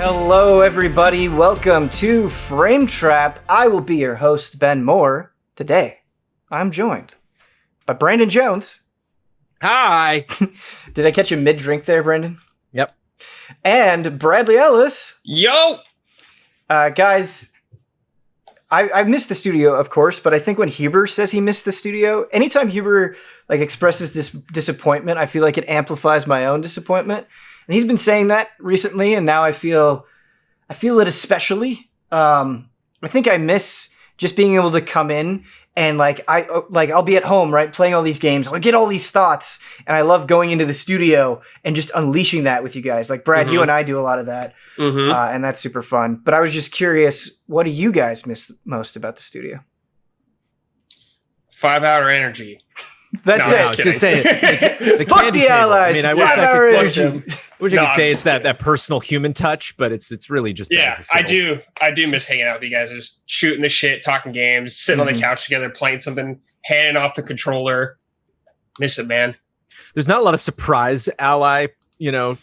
Hello, everybody. Welcome to Frame Trap. I will be your host, Ben Moore. Today, I'm joined by Brandon Jones. Hi. Did I catch you mid-drink there, Brandon? Yep. And Bradley Ellis. Yo! Guys, I missed the studio, of course, but I think when Huber says he missed the studio, anytime Huber expresses this disappointment, I feel like it amplifies my own disappointment. And he's been saying that recently, and now I feel it especially. I think I miss just being able to come in and I'll be at home, right, playing all these games. I'll get all these thoughts, and I love going into the studio and just unleashing that with you guys. Like Brad, you and I do a lot of that, and that's super fun. But I was just curious, what do you guys miss most about the studio? 5-hour energy. That's No, it. I'm I was just saying, the Fuck candy the table. allies. I mean, I 5-hour wish I energy. could say it's that personal human touch, but it's really just Yeah, bags of I Skittles. do miss hanging out with you guys, just shooting the shit, talking games, sitting on the couch together, playing something, handing off the controller. Miss it, man. There's not a lot of surprise ally,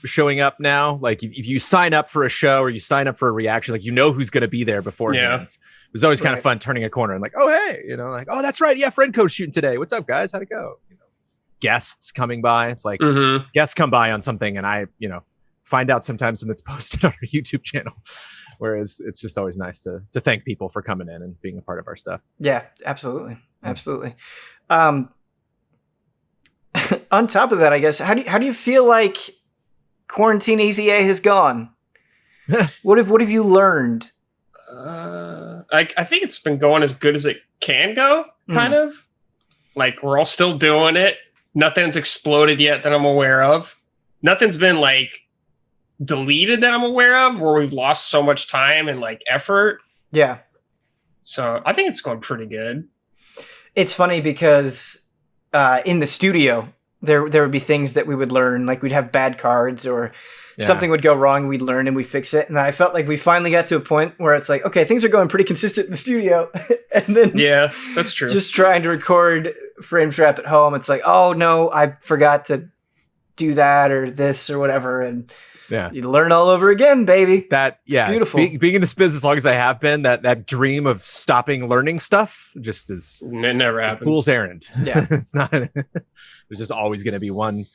showing up now. Like if you sign up for a show or you sign up for a reaction, who's going to be there beforehand. Yeah. It was always kind of fun turning a corner and oh, hey, oh, that's right. Yeah, Fredco's shooting today. What's up, guys? How'd it go? Guests coming by. It's like guests come by on something and I, find out sometimes when it's posted on our YouTube channel. Whereas it's just always nice to thank people for coming in and being a part of our stuff. Yeah, absolutely. Absolutely. On top of that, I guess, how do you feel like Quarantine AZA has gone? What have you learned? I think it's been going as good as it can go, kind of. We're all still doing it. Nothing's exploded yet that I'm aware of. Nothing's been deleted that I'm aware of where we've lost so much time and effort. Yeah. So I think it's going pretty good. It's funny because in the studio, there would be things that we would learn, we'd have bad cards or something would go wrong, we'd learn and we fix it. And I felt like we finally got to a point where it's okay, things are going pretty consistent in the studio. And then yeah, that's true. Just trying to record Frame Trap at home, it's oh no, I forgot to do that or this or whatever. And you learn all over again, baby. It's beautiful. Being in this business as long as I have been, that dream of stopping learning stuff just is it never happens. Fool's errand. Yeah. It's not. There's just always going to be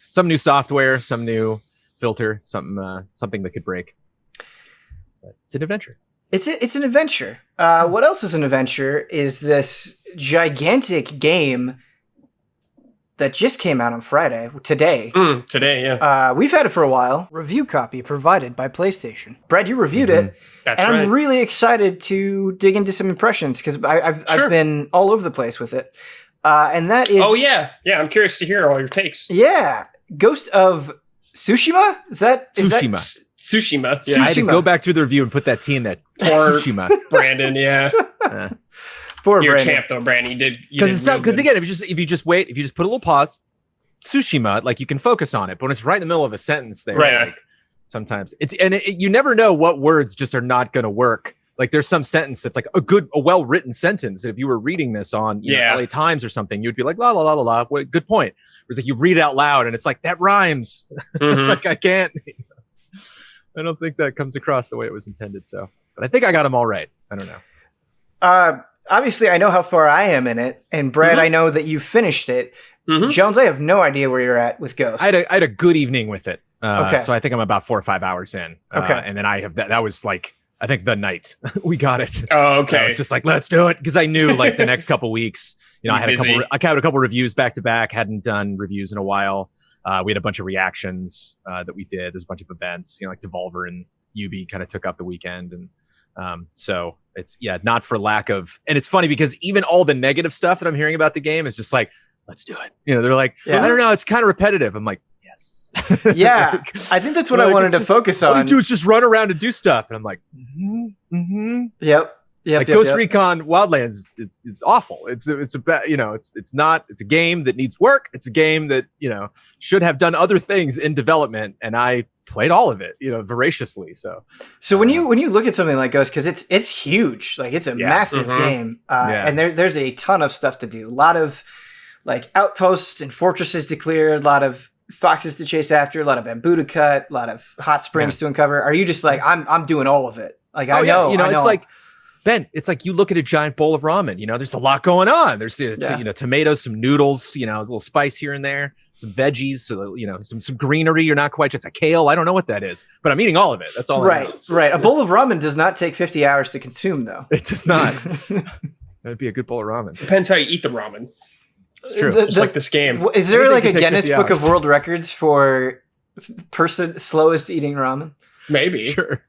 some new software, some new filter, something that could break. But it's an adventure. It's an adventure. What else is an adventure is this gigantic game that just came out on Friday, today. Today, yeah. We've had it for a while. Review copy provided by PlayStation. Brad, you reviewed it. That's and right. I'm really excited to dig into some impressions because I've been all over the place with it. And that is... Oh, yeah. Yeah, I'm curious to hear all your takes. Yeah. Ghost of Tsushima? Tsushima. Tsushima. Yeah, I had to go back through the review and put that T in that. Tsushima. Brandon, yeah. Poor You're Brandon. a champ, though, Brandon. You did. Because again, if you just wait, if you just put a little pause, Tsushima, you can focus on it. But when it's right in the middle of a sentence, there, right. Sometimes you never know what words just are not going to work. There's some sentence that's a well-written sentence that if you were reading this on LA Times or something, you'd be like, la la la la la. What good point. Whereas you read it out loud and it's that rhymes. I can't. I don't think that comes across the way it was intended. So, but I think I got them all right. I don't know. Obviously, I know how far I am in it, and Brad, I know that you finished it. Jones, I have no idea where you're at with Ghost. I had a good evening with it. Okay. So I think I'm about 4 or 5 hours in. Okay. And then I have that was I think the night we got it. Oh, okay. It's just let's do it. Cause I knew the next couple weeks, I had a couple reviews back to back, hadn't done reviews in a while. We had a bunch of reactions, that we did. There's a bunch of events, Devolver and UB kind of took up the weekend. And, so it's, not for lack of, and it's funny because even all the negative stuff that I'm hearing about the game is just let's do it. They're I don't know. It's kind of repetitive. I'm like, yes. Yeah. I think that's what I wanted to focus on. All you do is just run around and do stuff. And I'm like, Yep. Ghost Recon Wildlands is awful. It's a game that needs work. It's a game that, should have done other things in development. And I played all of it, voraciously. So when you look at something like Ghost, because it's huge, it's a massive game, and there's a ton of stuff to do. A lot of outposts and fortresses to clear. A lot of foxes to chase after, a lot of bamboo to cut, a lot of hot springs to uncover? Are you just like, I'm doing all of it? Like, I know. It's like, Ben, it's like you look at a giant bowl of ramen, there's a lot going on. There's, tomatoes, some noodles, a little spice here and there, some veggies, so, some greenery. You're not quite just a kale. I don't know what that is, but I'm eating all of it. That's all I know. Right. A bowl of ramen does not take 50 hours to consume, though. It does not. That'd be a good bowl of ramen. Depends how you eat the ramen. It's true. Just like this game. Is there like a Guinness Book of World Records for person slowest eating ramen? Maybe. Sure.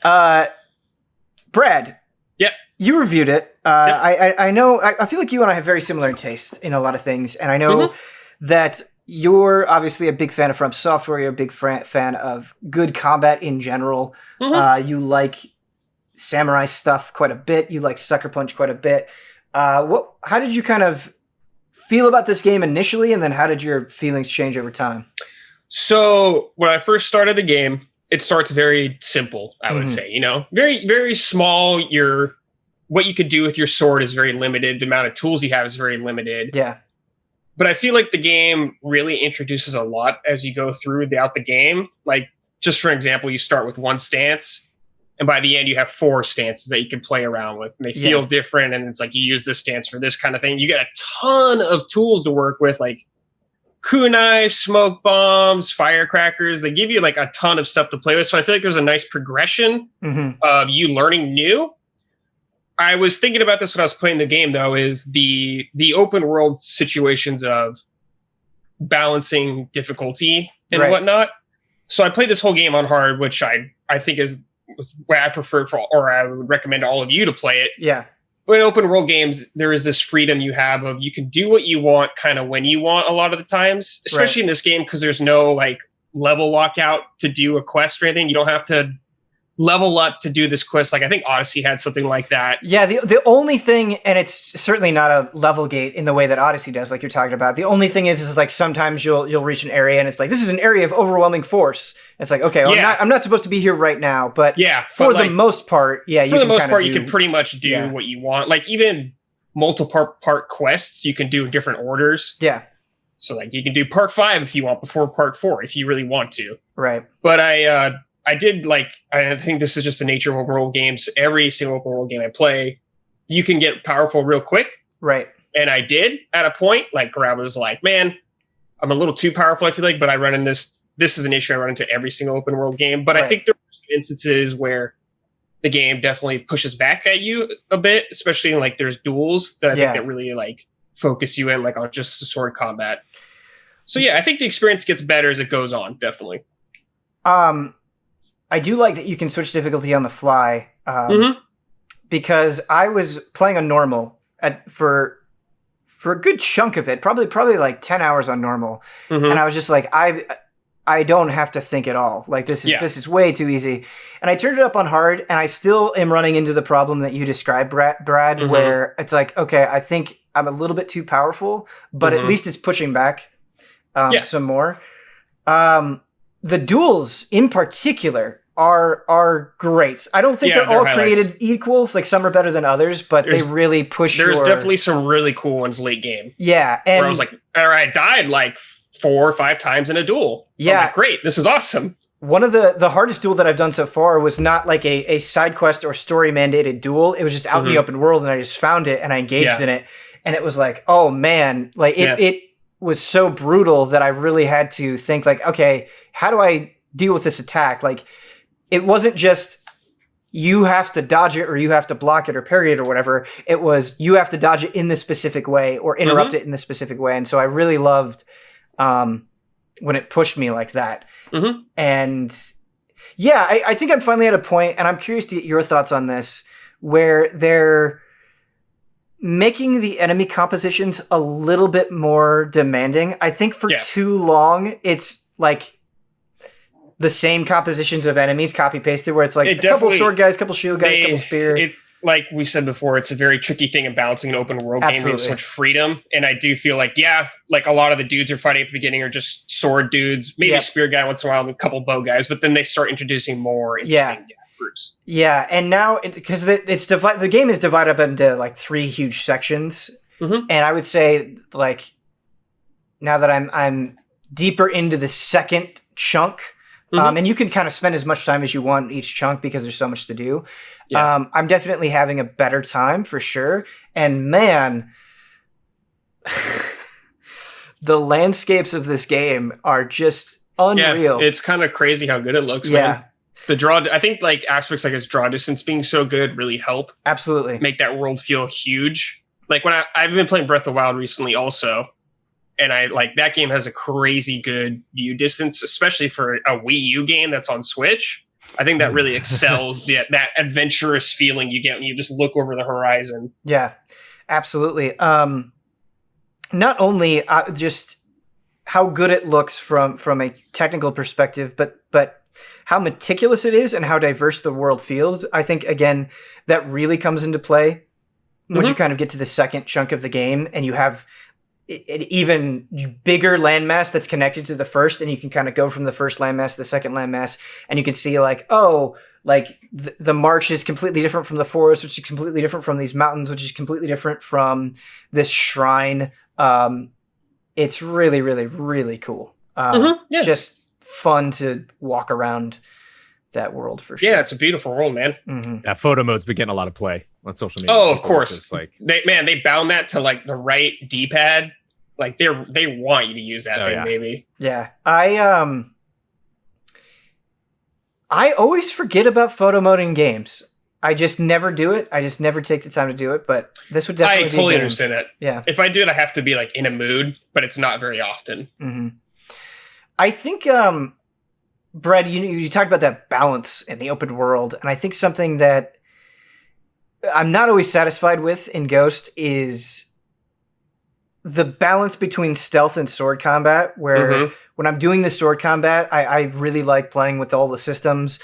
Brad. Yeah. You reviewed it. I know. I feel like you and I have very similar taste in a lot of things, and I know that you're obviously a big fan of From Software. You're a big fan of good combat in general. You like samurai stuff quite a bit. You like Sucker Punch quite a bit. How did you kind of feel about this game initially, and then how did your feelings change over time? So when I first started the game, it starts very simple, I would say, very, very small. What you could do with your sword is very limited. The amount of tools you have is very limited. Yeah. But I feel like the game really introduces a lot as you go throughout the game. Like, just for example, you start with one stance, and by the end you have 4 stances that you can play around with. And they feel different, and it's like you use this stance for this kind of thing. You get a ton of tools to work with, like kunai, smoke bombs, firecrackers. They give you like a ton of stuff to play with. So I feel like there's a nice progression of you learning new. I was thinking about this when I was playing the game, though, is the open world situations of balancing difficulty and whatnot. So I played this whole game on hard, which I think was what I prefer or I would recommend to all of you to play it. Yeah. But in open world games, there is this freedom you have of you can do what you want kind of when you want a lot of the times, especially in this game, because there's no like level walkout to do a quest or anything. You don't have to level up to do this quest. Like I think Odyssey had something like that. Yeah, the only thing, and it's certainly not a level gate in the way that Odyssey does, like you're talking about. The only thing is like sometimes you'll reach an area and it's like, this is an area of overwhelming force. It's like, okay, well, I'm not supposed to be here right now, but for the most part, you can pretty much do what you want. Like even multiple part quests, you can do in different orders. Yeah. So like you can do part 5 if you want before part 4 if you really want to. Right. But I think this is just the nature of open world games. Every single open world game I play, you can get powerful real quick. Right. And I did at a point, like where I was like, man, I'm a little too powerful, I feel like, but I run in this is an issue I run into every single open world game. But I think there are some instances where the game definitely pushes back at you a bit, especially in like there's duels that I think that really like focus you in like on just the sword combat. So yeah, I think the experience gets better as it goes on, definitely. I do like that you can switch difficulty on the fly, because I was playing on normal for a good chunk of it, probably like 10 hours on normal, and I was just like, I don't have to think at all. Like this is way too easy. And I turned it up on hard, and I still am running into the problem that you described, Brad, where it's like, okay, I think I'm a little bit too powerful, but at least it's pushing back some more. The duels in particular are great. I don't think they're all created equals. Like some are better than others, but they really push. There's definitely some really cool ones late game. Yeah, and where I was like, all right, I died like 4 or 5 times in a duel. Yeah, I'm like, great, this is awesome. One of the hardest duel that I've done so far was not like a side quest or story mandated duel. It was just out in the open world, and I just found it and I engaged in it, and it was like, oh man, like it was so brutal that I really had to think like, okay, how do I deal with this attack? Like, it wasn't just you have to dodge it or you have to block it or parry it or whatever. It was you have to dodge it in this specific way or interrupt it in this specific way. And so I really loved when it pushed me like that. And yeah, I think I'm finally at a point, and I'm curious to get your thoughts on this, where they're making the enemy compositions a little bit more demanding. I think for too long, it's like the same compositions of enemies copy pasted, where it's like a couple sword guys, couple shield guys, couple spear. Like we said before, it's a very tricky thing of balancing an open world game with so much freedom. And I do feel like, like a lot of the dudes are fighting at the beginning are just sword dudes, maybe a spear guy once in a while, and a couple bow guys, but then they start introducing more interesting groups. Yeah, and now because the game is divided up into like 3 huge sections, and I would say like now that I'm deeper into the second chunk. And you can kind of spend as much time as you want each chunk because there's so much to do. Yeah. I'm definitely having a better time for sure. And man, the landscapes of this game are just unreal. Yeah, it's kind of crazy how good it looks, man. The draw, I think like aspects like its draw distance being so good really help. Absolutely. Make that world feel huge. Like when I've been playing Breath of the Wild recently also. And I like that game has a crazy good view distance, especially for a Wii U game that's on Switch. I think that really excels that adventurous feeling you get when you just look over the horizon. Yeah, absolutely. Not only just how good it looks from a technical perspective, but how meticulous it is and how diverse the world feels. I think, again, that really comes into play once you kind of get to the second chunk of the game and you have an even bigger landmass that's connected to the first, and you can kind of go from the first landmass to the second landmass, and you can see like, oh, like the march is completely different from the forest, which is completely different from these mountains, which is completely different from this shrine. It's really, really, really cool. Just fun to walk around that world for sure. Yeah, it's a beautiful world, man. That photo mode's been getting a lot of play on social media. Oh, of course. Like they bound that to like the right D-pad. Like they want you to use that thing, baby. Yeah. I always forget about photo mode in games. I just never do it. I just never take the time to do it, but this would definitely I totally understand it. Yeah. If I do it, I have to be like in a mood, but it's not very often. I think Brad, you talked about that balance in the open world, and I think something that I'm not always satisfied with in Ghost is the balance between stealth and sword combat, where when I'm doing the sword combat, I really like playing with all the systems,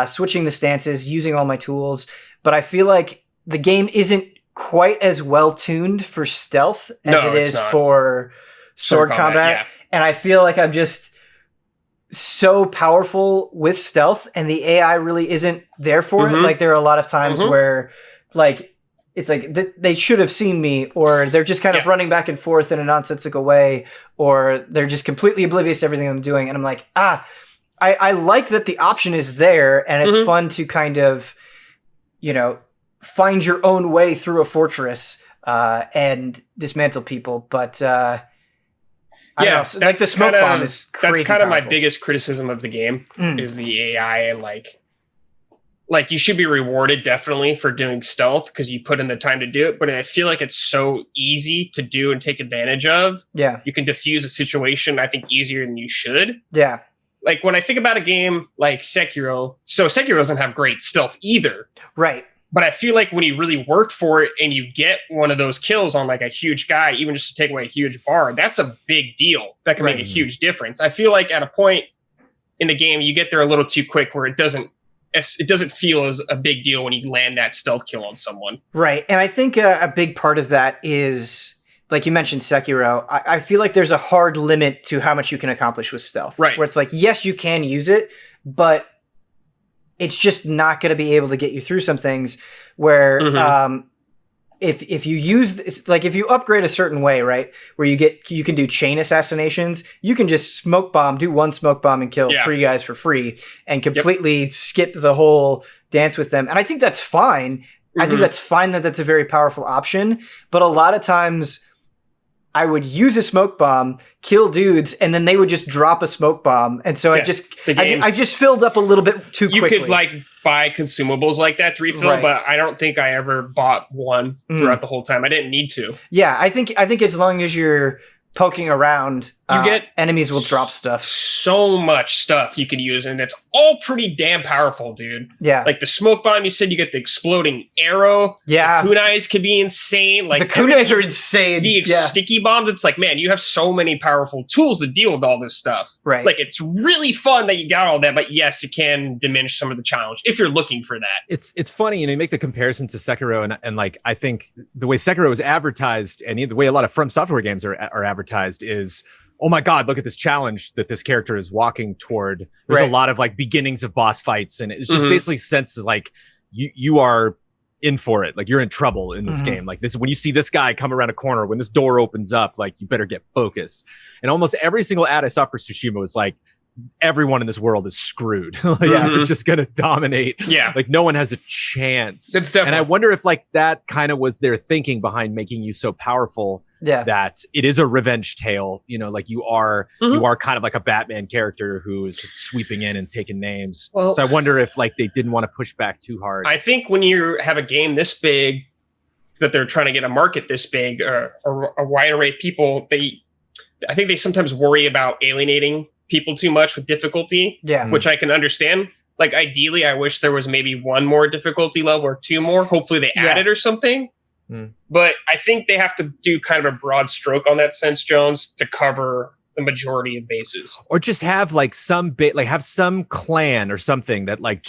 switching the stances, using all my tools, but I feel like the game isn't quite as well tuned for stealth as it is for sword combat. And I feel like I'm just so powerful with stealth, and the AI really isn't there for it. Like there are a lot of times where like it's like they should have seen me, or they're just kind of running back and forth in a nonsensical way, or they're just completely oblivious to everything I'm doing. And I'm like, I like that the option is there, and it's fun to kind of, find your own way through a fortress and dismantle people. But I don't know, so, like the smoke bomb is crazy. That's kind of my powerful. biggest criticism of the game is the AI, and like you should be rewarded definitely for doing stealth because you put in the time to do it. But I feel like it's so easy to do and take advantage of. Yeah, you can diffuse a situation I think easier than you should. Yeah, like when I think about a game like Sekiro, so Sekiro doesn't have great stealth either. Right. But I feel like when you really work for it and you get one of those kills on like a huge guy, even just to take away a huge bar, that's a big deal. That can make a huge difference. I feel like at a point in the game, you get there a little too quick where it doesn't feel as a big deal when you land that stealth kill on someone. Right. And I think a big part of that is, like you mentioned Sekiro, I feel like there's a hard limit to how much you can accomplish with stealth. Right. Where it's like, yes, you can use it, but it's just not going to be able to get you through some things where if you use, it's like if you upgrade a certain way, right, where you can do chain assassinations, you can just do one smoke bomb and kill 3 guys for free and completely skip the whole dance with them. And I think that's fine. I think that's fine that that's a very powerful option. But a lot of times I would use a smoke bomb, kill dudes, and then they would just drop a smoke bomb. And so I just filled up a little bit too quickly. You could like buy consumables like that to refill, but I don't think I ever bought one throughout the whole time. I didn't need to. Yeah, I think as long as you're poking around, you get enemies will drop stuff. So much stuff you can use, and it's all pretty damn powerful, dude. Yeah. Like the smoke bomb, you said you get the exploding arrow. Yeah. The kunais can be insane. Like the kunais are insane. The sticky bombs, it's like, man, you have so many powerful tools to deal with all this stuff. Right. Like it's really fun that you got all that, but yes, it can diminish some of the challenge if you're looking for that. It's funny, you make the comparison to Sekiro, and like I think the way Sekiro is advertised, and the way a lot of From Software games are advertised is, oh my God, look at this challenge that this character is walking toward. There's a lot of like beginnings of boss fights, and it's just basically senses like you are in for it. Like you're in trouble in this game. Like this, when you see this guy come around a corner, when this door opens up, like you better get focused. And almost every single ad I saw for Tsushima was like, everyone in this world is screwed. Like you're just gonna dominate. Yeah, like no one has a chance. It's definitely. And I wonder if like that kind of was their thinking behind making you so powerful. Yeah, that it is a revenge tale. You know, like you are kind of like a Batman character who is just sweeping in and taking names. Well, so I wonder if like they didn't want to push back too hard. I think when you have a game this big that they're trying to get a market this big or a wide array of people, I think they sometimes worry about alienating people too much with difficulty, which I can understand. Like ideally, I wish there was maybe one more difficulty level or two more. Hopefully they add it or something. But I think they have to do kind of a broad stroke on that sense, Jones, to cover the majority of bases. Or just have like some bit, like have some clan or something that like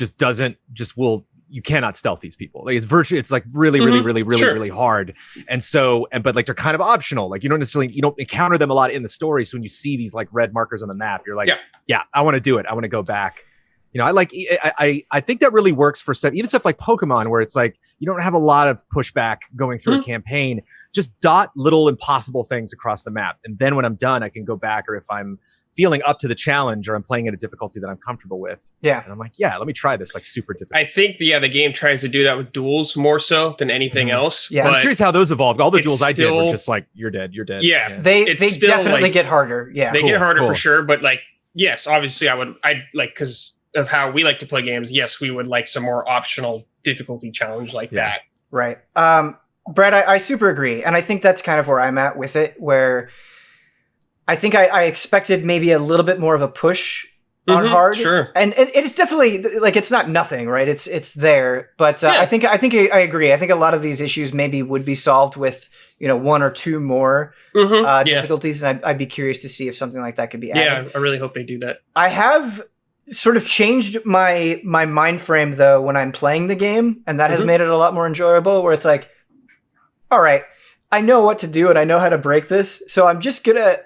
you cannot stealth these people. Like it's like really hard. And so, but like they're kind of optional. Like you don't encounter them a lot in the story. So when you see these like red markers on the map, you're like, yeah, I want to do it. I want to go back. You know, I think that really works for stuff, even stuff like Pokemon, where it's like you don't have a lot of pushback going through a campaign. Just dot little impossible things across the map, and then when I'm done, I can go back. Or if I'm feeling up to the challenge, or I'm playing at a difficulty that I'm comfortable with, and I'm like, let me try this like super difficult. I think the game tries to do that with duels more so than anything else. Yeah, I'm curious how those evolved. All the duels I did were just like, you're dead. Yeah, they definitely like, get harder. Yeah, they get harder for sure. But like, yes, obviously, I'd like because of how we like to play games, yes, we would like some more optional difficulty challenge like that. Right. Brad, I super agree. And I think that's kind of where I'm at with it, where I think I expected maybe a little bit more of a push on hard. Sure. And it's definitely like, it's not nothing, right? It's there. But I think I agree. I think a lot of these issues maybe would be solved with, one or two more difficulties. And I'd be curious to see if something like that could be added. Yeah, I really hope they do that. I have sort of changed my mind frame though when I'm playing the game, and that has made it a lot more enjoyable, where it's like, all right, I know what to do and I know how to break this, so I'm just gonna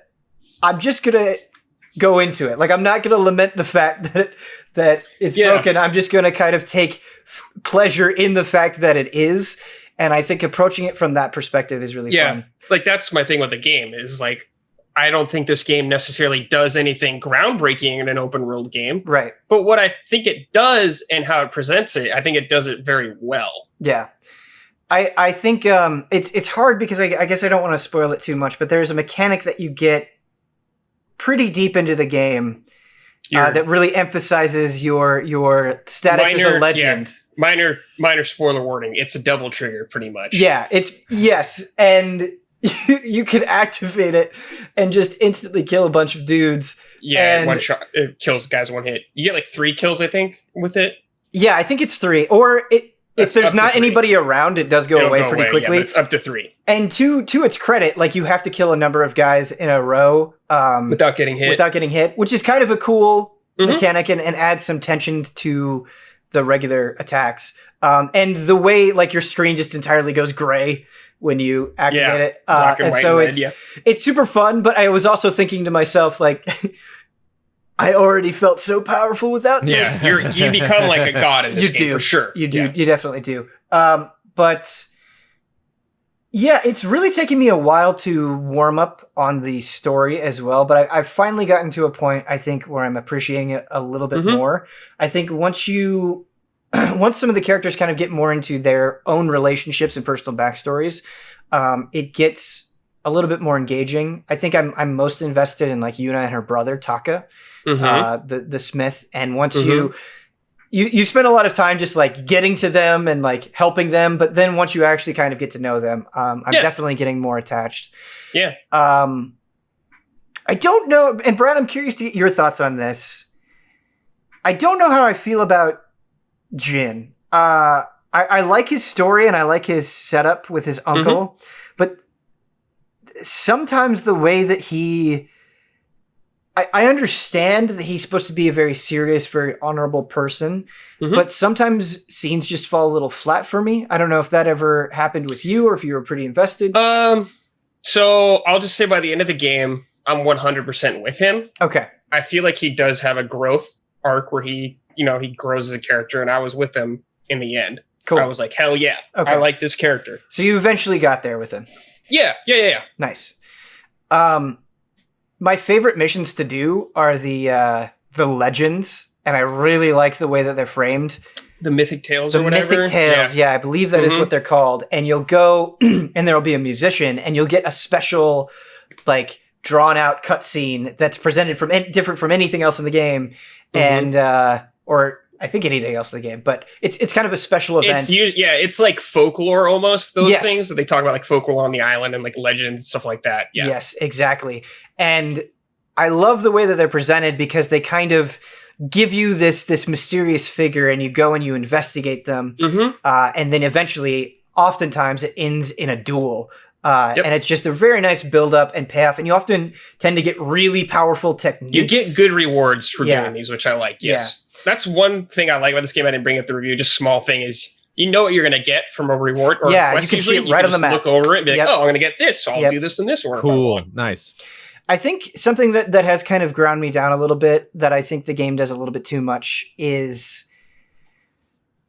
go into it. Like I'm not gonna lament the fact that it's broken. I'm just gonna kind of take pleasure in the fact that it is, and I think approaching it from that perspective is really fun. Like that's my thing with the game is like, I don't think this game necessarily does anything groundbreaking in an open world game. Right. But what I think it does and how it presents it, I think it does it very well. Yeah. I think it's hard because I guess I don't want to spoil it too much, but there's a mechanic that you get pretty deep into the game that really emphasizes your status as a legend. Yeah. Minor spoiler warning. It's a double trigger pretty much. Yeah, and you can activate it and just instantly kill a bunch of dudes. Yeah, and one shot, it kills guys one hit. You get like 3 kills, I think, with it. Yeah, I think it's 3. Or if there's not anybody around, it does go away pretty quickly. Yeah, it's up to 3. And to its credit, like you have to kill a number of guys in a row without getting hit, which is kind of a cool mechanic and adds some tension to the regular attacks. And the way like your screen just entirely goes gray when you activate it. Black and white so and red, it's super fun, but I was also thinking to myself, like, I already felt so powerful without this. Yeah, you become like a god in this game, for sure. You do. Yeah. You definitely do. But yeah, it's really taken me a while to warm up on the story as well. But I've finally gotten to a point, I think, where I'm appreciating it a little bit more. I think once some of the characters kind of get more into their own relationships and personal backstories, it gets a little bit more engaging. I think I'm most invested in like Yuna and her brother Taka, the Smith. And once you spend a lot of time just like getting to them and like helping them, but then once you actually kind of get to know them, I'm definitely getting more attached. Yeah. I don't know, and Brad, I'm curious to get your thoughts on this. I don't know how I feel about Jin. I like his story and I like his setup with his uncle, but sometimes the way that I understand that he's supposed to be a very serious, very honorable person, but sometimes scenes just fall a little flat for me. I don't know if that ever happened with you or if you were pretty invested. So I'll just say by the end of the game, I'm 100% with him. Okay. I feel like he does have a growth arc where he grows as a character, and I was with him in the end. Cool. I was like, hell yeah, Okay. I like this character. So you eventually got there with him. Yeah. Nice. My favorite missions to do are the legends, and I really like the way that they're framed. The Mythic Tales or whatever? The Mythic Tales, yeah, I believe that is what they're called. And you'll go, and there'll be a musician, and you'll get a special, like, drawn-out cutscene that's presented from different from anything else in the game, and or I think anything else in the game, but it's kind of a special event. It's like folklore almost, those things that they talk about, like folklore on the island and like legends, stuff like that. Yeah. Yes, exactly. And I love the way that they're presented because they kind of give you this mysterious figure, and you go and you investigate them, and then eventually, oftentimes, it ends in a duel. And it's just a very nice build-up and payoff, and you often tend to get really powerful techniques. You get good rewards for doing these, which I like, yes. That's one thing I like about this game. I didn't bring up the review, just small thing is, you know what you're going to get from a reward or a quest. You can see it right on the map. Look over it and be like, oh, I'm going to get this, so I'll do this and this. Or cool, nice. I think something that has kind of ground me down a little bit, that I think the game does a little bit too much, is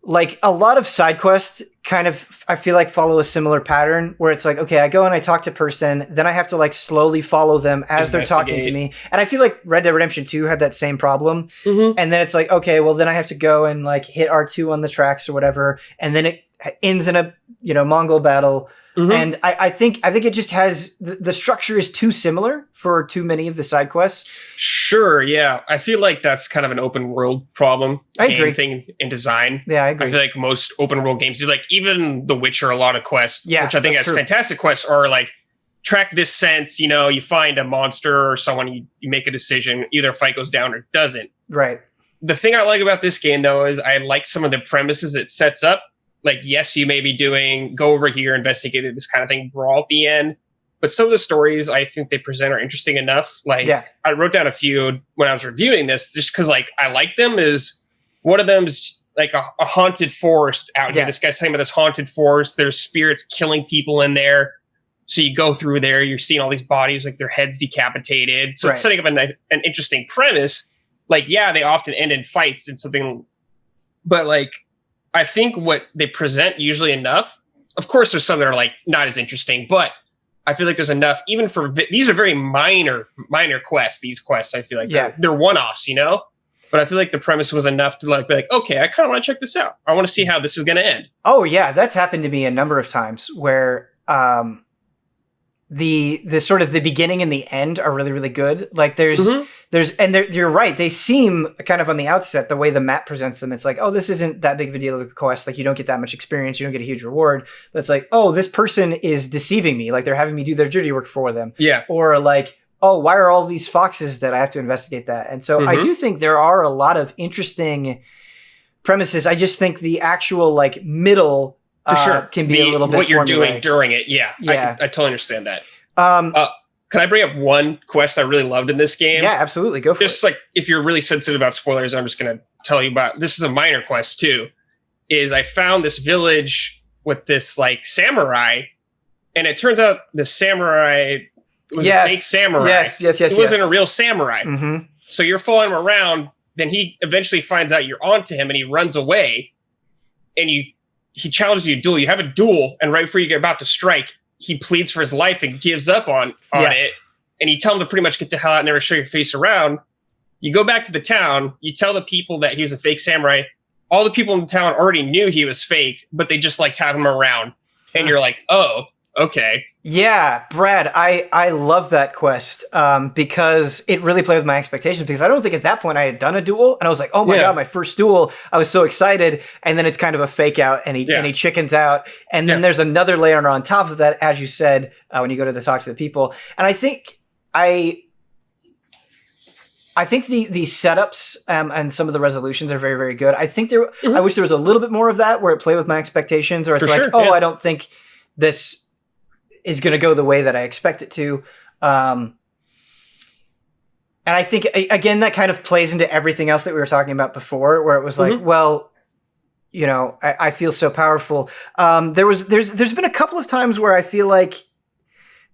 like a lot of side quests kind of, I feel like, follow a similar pattern where it's like, okay, I go and I talk to person, then I have to like slowly follow them as they're talking to me. And I feel like Red Dead Redemption 2 had that same problem. And then it's like, okay, well then I have to go and like hit R2 on the tracks or whatever. And then it ends in a, Mongol battle. And I think it just has, the structure is too similar for too many of the side quests. Sure, yeah. I feel like that's kind of an open world problem. I agree. Thing in design. Yeah, I agree. I feel like most open world games do, like even The Witcher, a lot of quests, which I think has fantastic quests, are like, track this sense, you find a monster or someone, you make a decision, either a fight goes down or it doesn't. Right. The thing I like about this game, though, is I like some of the premises it sets up. Like, yes, you may be go over here, investigate this kind of thing, brawl at the end. But some of the stories I think they present are interesting enough. Like, I wrote down a few when I was reviewing this, just because, like, I like them. Is one of them's like a haunted forest out here. This guy's talking about this haunted forest. There's spirits killing people in there. So you go through there, you're seeing all these bodies, like their heads decapitated. So it's setting up an interesting premise. Like, yeah, they often end in fights and something, but like, I think what they present usually enough. Of course, there's some that are like not as interesting, but I feel like there's enough. Even for these are very minor quests. These quests, I feel like they're one-offs, But I feel like the premise was enough to like be like, okay, I kind of want to check this out. I want to see how this is going to end. Oh yeah, that's happened to me a number of times where the sort of the beginning and the end are really, really good. Like you're right. They seem kind of on the outset, the way the map presents them, it's like, oh, this isn't that big of a deal of a quest. Like you don't get that much experience. You don't get a huge reward, but it's like, oh, this person is deceiving me. Like they're having me do their dirty work for them. Yeah. Or like, oh, why are all these foxes that I have to investigate that? And so I do think there are a lot of interesting premises. I just think the actual like middle for sure can be a little bit what you're formulaic. Doing during it. Yeah. I totally understand that. Can I bring up one quest I really loved in this game? Yeah, absolutely. Go for it. Just like, if you're really sensitive about spoilers, I'm just going to tell you about, this is a minor quest too, is I found this village with this like samurai, and it turns out the samurai was a fake samurai. Yes. It wasn't a real samurai. So you're following him around, then he eventually finds out you're onto him and he runs away, and he challenges you to duel. You have a duel, and right before you get about to strike, he pleads for his life and gives up on it. And you tell him to pretty much get the hell out and never show your face around. You go back to the town. You tell the people that he was a fake samurai. All the people in the town already knew he was fake, but they just liked having him around. And you're like, oh, okay. Yeah, Brad, I love that quest because it really played with my expectations, because I don't think at that point I had done a duel, and I was like, oh my God, my first duel. I was so excited. And then it's kind of a fake out, and he chickens out. And then there's another layer on top of that, as you said, when you go to talk to the people. And I think the setups and some of the resolutions are very, very good. I think I wish there was a little bit more of that where it played with my expectations, or it's I don't think this is going to go the way that I expect it to. And I think, again, that kind of plays into everything else that we were talking about before, where it was like, well, I feel so powerful. There's been a couple of times where I feel like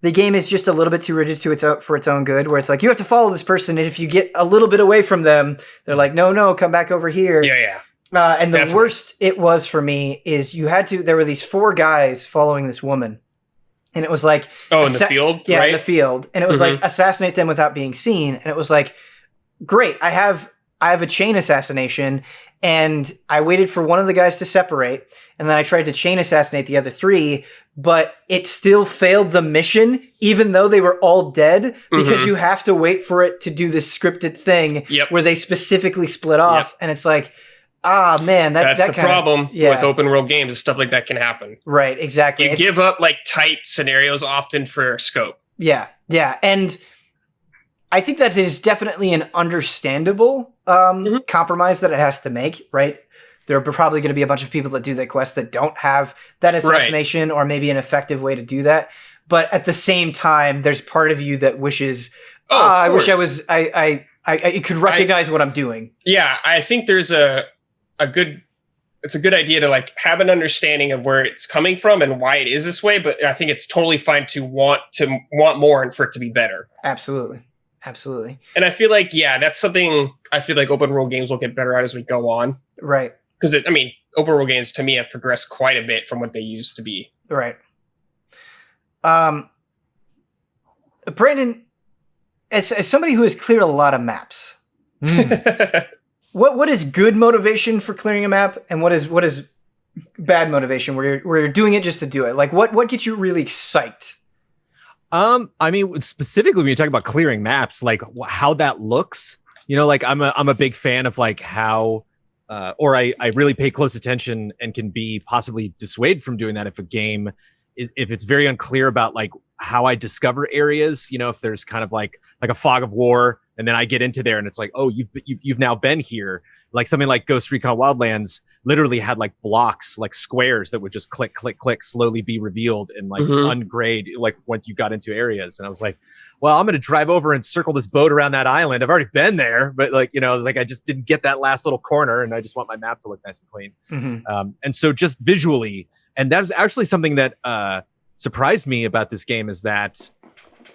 the game is just a little bit too rigid for its own good, where it's like, you have to follow this person, and if you get a little bit away from them, they're like, no, come back over here. Yeah. And the Definitely. worst it was for me is there were these 4 guys following this woman. And it was like... Oh, in the field? Yeah, right? in the field. And it was like, assassinate them without being seen. And it was like, great, I have a chain assassination, and I waited for one of the guys to separate, and then I tried to chain assassinate the other 3, but it still failed the mission, even though they were all dead, because you have to wait for it to do this scripted thing where they specifically split off. And it's like, man, that's the problem with open world games. Stuff like that can happen. Right, exactly. You give up like tight scenarios often for scope. Yeah, and I think that is definitely an understandable compromise that it has to make, right? There are probably going to be a bunch of people that do that quest that don't have that assassination or maybe an effective way to do that. But at the same time, there's part of you that wishes, I wish I could recognize what I'm doing. Yeah, I think there's it's a good idea to like have an understanding of where it's coming from and why it is this way. But I think it's totally fine to want more and for it to be better. Absolutely. And I feel like, that's something I feel like open world games will get better at as we go on. Right. Because, open world games to me have progressed quite a bit from what they used to be. Right. Brandon, as somebody who has cleared a lot of maps, what is good motivation for clearing a map, and what is bad motivation where you're doing it just to do it? Like, what gets you really psyched? Specifically when you talk about clearing maps, like how that looks, like I'm a big fan of like how, or I really pay close attention and can be possibly dissuaded from doing that if a game, if it's very unclear about like how I discover areas, if there's kind of like a fog of war, and then I get into there and it's like, oh, you've now been here. Like something like Ghost Recon Wildlands literally had like blocks, like squares that would just click, click, click, slowly be revealed and like ungrade, like once you got into areas. And I was like, well, I'm going to drive over and circle this boat around that island. I've already been there, but like, I just didn't get that last little corner, and I just want my map to look nice and clean. And so just visually, and that was actually something that surprised me about this game, is that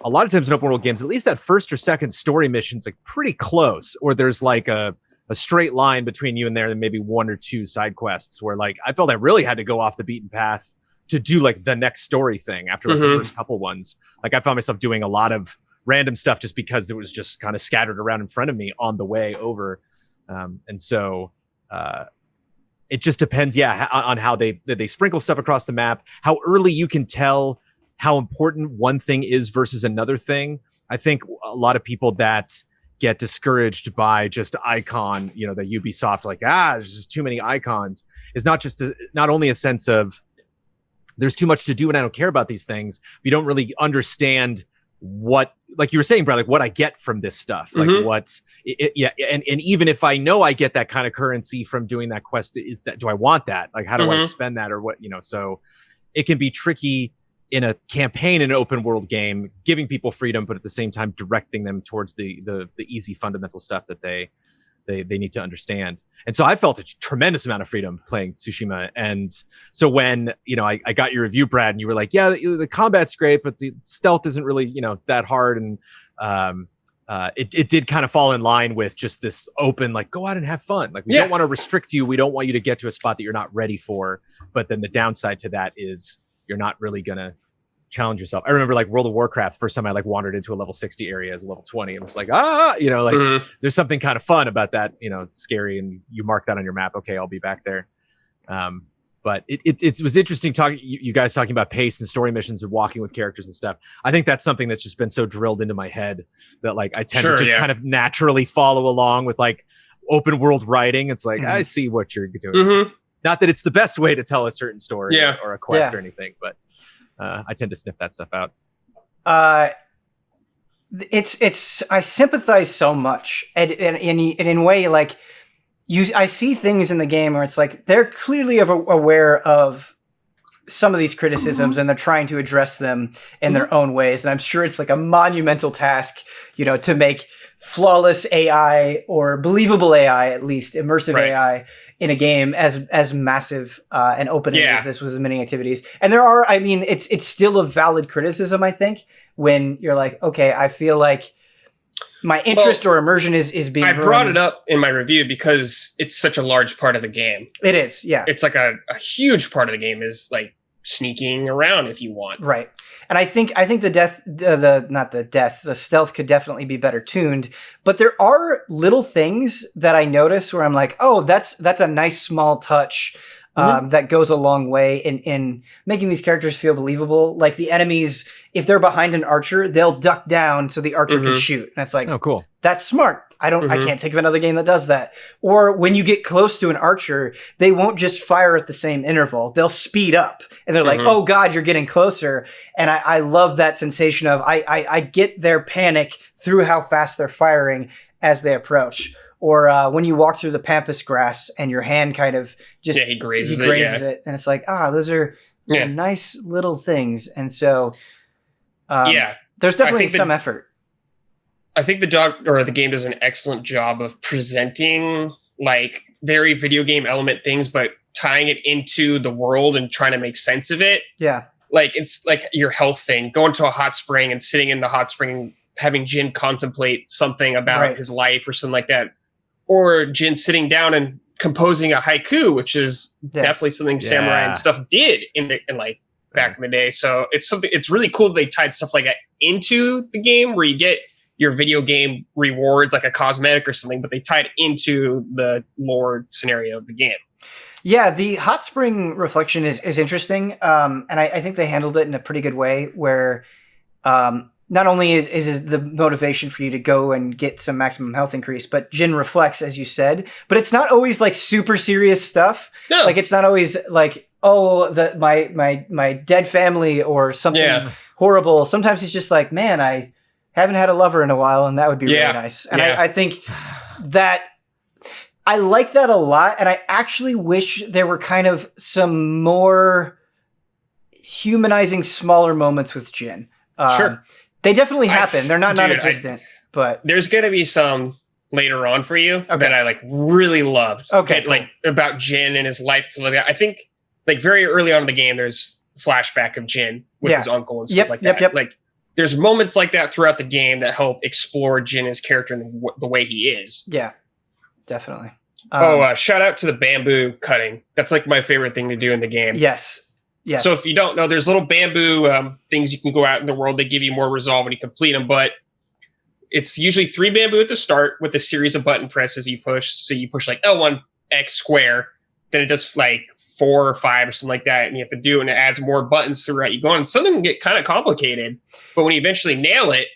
a lot of times in open world games, at least that first or second story mission's like pretty close, or there's like a straight line between you and there, and maybe 1 or 2 side quests where like I felt I really had to go off the beaten path to do like the next story thing after like the first couple ones. Like I found myself doing a lot of random stuff just because it was just kind of scattered around in front of me on the way over. And so it just depends, on how they sprinkle stuff across the map, how early you can tell how important one thing is versus another thing. I think a lot of people that get discouraged by just icon, the Ubisoft, like, there's just too many icons, is not only a sense of there's too much to do and I don't care about these things, but you don't really understand what, like you were saying, Brad, like what I get from this stuff, like and even if I know I get that kind of currency from doing that quest, do I want that? Like, how do I spend that, or what, so it can be tricky in a campaign in an open world game, giving people freedom, but at the same time directing them towards the easy fundamental stuff that they need to understand. And so I felt a tremendous amount of freedom playing Tsushima. And so when, I got your review, Brad, and you were like, yeah, the combat's great, but the stealth isn't really, that hard. And it did kind of fall in line with just this open, like, go out and have fun. Like, we don't want to restrict you. We don't want you to get to a spot that you're not ready for. But then the downside to that is you're not really going to challenge yourself. I remember like World of Warcraft, first time I like wandered into a level 60 area as a level 20. I was like, there's something kind of fun about that, scary. And you mark that on your map. Okay, I'll be back there. But it was interesting talking, you guys talking about pace and story missions and walking with characters and stuff. I think that's something that's just been so drilled into my head that like I tend to just kind of naturally follow along with like open world writing. It's like, I see what you're doing. Not that it's the best way to tell a certain story or a quest or anything, but I tend to sniff that stuff out. It's I sympathize so much, and in a way, like I see things in the game where it's like they're clearly aware of some of these criticisms and they're trying to address them in their own ways. And I'm sure it's like a monumental task, to make flawless AI or believable AI, at least immersive AI in a game as massive and open as this was, as many activities. And there are, it's still a valid criticism, I think, when you're like, okay, I feel like my interest or immersion is being ruined. brought it up in my review because it's such a large part of the game. It is, yeah. It's like a huge part of the game is like sneaking around if you want. Right. And I think the stealth could definitely be better tuned, but there are little things that I notice where I'm like, oh, that's a nice small touch that goes a long way in making these characters feel believable. Like the enemies, if they're behind an archer, they'll duck down so the archer can shoot. And it's like, oh, cool. That's smart. I can't think of another game that does that. Or when you get close to an archer, they won't just fire at the same interval. They'll speed up and they're like, oh God, you're getting closer. And I love that sensation of I get their panic through how fast they're firing as they approach. Or when you walk through the pampas grass and your hand kind of just he grazes it. And it's like, those are nice little things. And so there's definitely some effort. I think the game does an excellent job of presenting like very video game element things, but tying it into the world and trying to make sense of it. Yeah. Like it's like your health thing, going to a hot spring and sitting in the hot spring, having Jin contemplate something about his life or something like that. Or Jin sitting down and composing a haiku, which is definitely something samurai and stuff did in back in the day. So it's really cool that they tied stuff like that into the game where you get your video game rewards like a cosmetic or something, but they tied it into the lore scenario of the game. Yeah, the hot spring reflection is interesting. And I think they handled it in a pretty good way where not only is the motivation for you to go and get some maximum health increase, but Jin reflects, as you said, but it's not always like super serious stuff. No. Like it's not always like, oh, my dead family or something horrible. Sometimes it's just like, man, I haven't had a lover in a while, and that would be really nice. And I think that I like that a lot, and I actually wish there were kind of some more humanizing, smaller moments with Jin. Sure. They definitely happen. They're not non-existent, but there's going to be some later on for you that I like really loved. Okay. Like about Jin and his life. So like that. I think like very early on in the game, there's flashback of Jin with his uncle and stuff like that. Yep. Like there's moments like that throughout the game that help explore Jin as character and the way he is. Yeah, definitely. Shout out to the bamboo cutting. That's like my favorite thing to do in the game. Yes. Yes. So if you don't know, there's little bamboo things you can go out in the world. They give you more resolve when you complete them, but it's usually 3 bamboo at the start with a series of button presses you push. So you push like L1 X square, then it does like 4 or 5 or something like that, and you have to do it, and it adds more buttons throughout you go on. Some of them get kind of complicated, but when you eventually nail it, it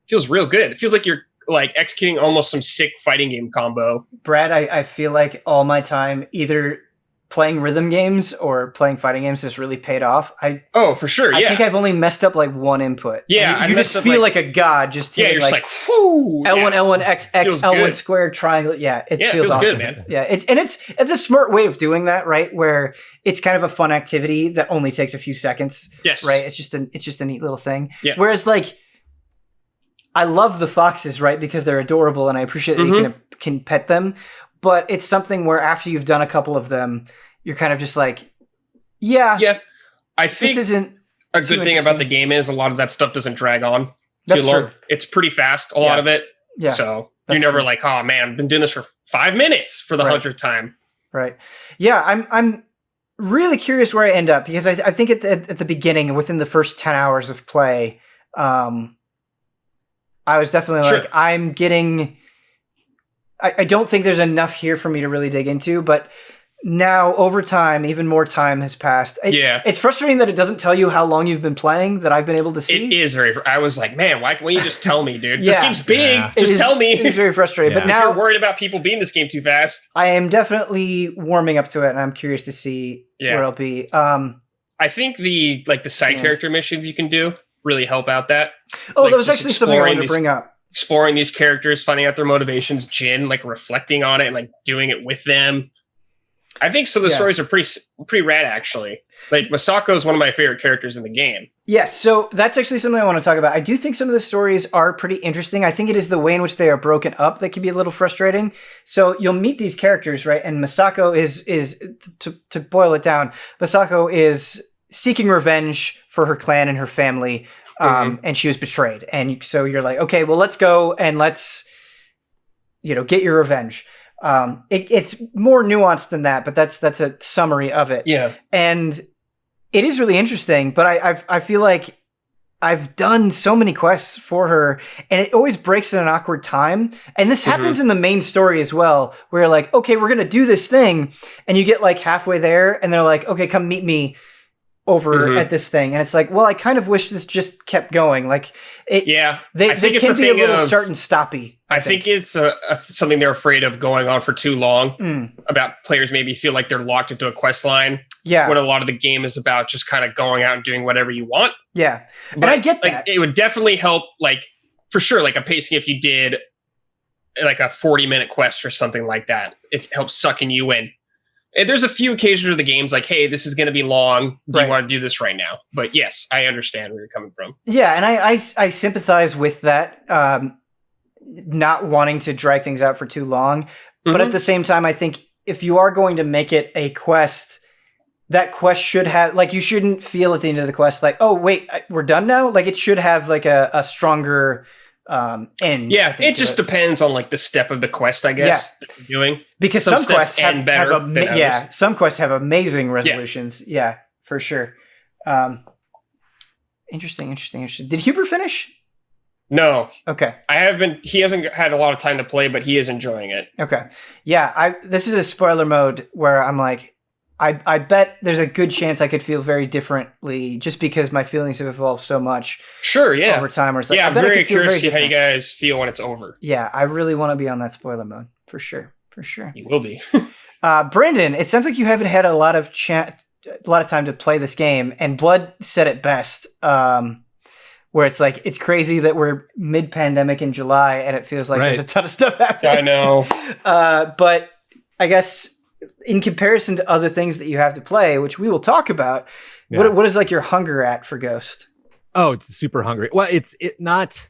feels real good. It feels like you're like executing almost some sick fighting game combo. Brad, I feel like all my time either playing rhythm games or playing fighting games has really paid off. For sure. I think I've only messed up like one input. Yeah. You just feel like a god just taking you're like whoo, L1, L1, X, L1 good. Squared, triangle. Yeah. It feels awesome. Good, man. Yeah. It's a smart way of doing that, right? Where it's kind of a fun activity that only takes a few seconds. Yes. Right. It's just a neat little thing. Yeah. Whereas like, I love the foxes, right? Because they're adorable and I appreciate that you can pet them, but it's something where after you've done a couple of them, you're kind of just like, I think this isn't a good thing about the game is a lot of that stuff doesn't drag on That's too long. True. It's pretty fast, a lot of it. Yeah. So you're never like, oh man, I've been doing this for 5 minutes for the 100th time. Right. Yeah. I'm really curious where I end up because I think at the beginning, within the first 10 hours of play, I was definitely like, I'm getting, I don't think there's enough here for me to really dig into, but now over time, even more time has passed. It's frustrating that it doesn't tell you how long you've been playing that I've been able to see. It is I was like, man, why can't you just tell me, dude? This game's big. Yeah. Just tell me. It's very frustrating. But now you're worried about people beating this game too fast. I am definitely warming up to it and I'm curious to see where I'll be. I think the side character missions you can do really help out that. Oh, that was actually something I wanted to bring up. Exploring these characters, finding out their motivations, Jin, like reflecting on it and like doing it with them. I think some of the stories are pretty rad, actually. Like, Masako is one of my favorite characters in the game. Yes, so that's actually something I want to talk about. I do think some of the stories are pretty interesting. I think it is the way in which they are broken up that can be a little frustrating. So you'll meet these characters, right? And Masako is to boil it down, Masako is seeking revenge for her clan and her family and she was betrayed. And so you're like, okay, well, let's go and let's, get your revenge. It's more nuanced than that, but that's a summary of it. Yeah. And it is really interesting, but I feel like I've done so many quests for her, and it always breaks at an awkward time. And this happens in the main story as well, where you're like, okay, we're going to do this thing. And you get like halfway there and they're like, okay, come meet me over at this thing. And it's like, well, I kind of wish this just kept going. Like they can be a little start and stoppy. I think it's something they're afraid of going on for too long, about players maybe feel like they're locked into a quest line. Yeah. When a lot of the game is about just kind of going out and doing whatever you want. Yeah. But and I get that. It would definitely help, like, for sure, like a pacing if you did like a 40-minute quest or something like that. It helps sucking you in. And there's a few occasions where the game's like, hey, this is going to be long. Do you want to do this right now? But yes, I understand where you're coming from. Yeah, and I sympathize with that, not wanting to drag things out for too long. But at the same time, I think if you are going to make it a quest, that quest should have, like, you shouldn't feel at the end of the quest like, oh, wait, we're done now? Like, it should have, like, a stronger end. Yeah, it just depends on, like, the step of the quest, I guess, that you're doing. Because some quests some quests have amazing resolutions. Yeah, for sure. Interesting. Did Huber finish? No. Okay. He hasn't had a lot of time to play, but he is enjoying it. Okay. Yeah, this is a spoiler mode where I'm like, I bet there's a good chance I could feel very differently just because my feelings have evolved so much. Sure, yeah. Over time. Or I'm very curious to see how you guys feel when it's over. Yeah, I really want to be on that spoiler mode for sure. You will be. Brandon, it sounds like you haven't had a lot of time to play this game, and Blood said it best. Where it's like, it's crazy that we're mid-pandemic in July and it feels like there's a ton of stuff happening. I know. But I guess in comparison to other things that you have to play, which we will talk about, what is like your hunger at for Ghost? Oh, it's super hungry. Well, it's not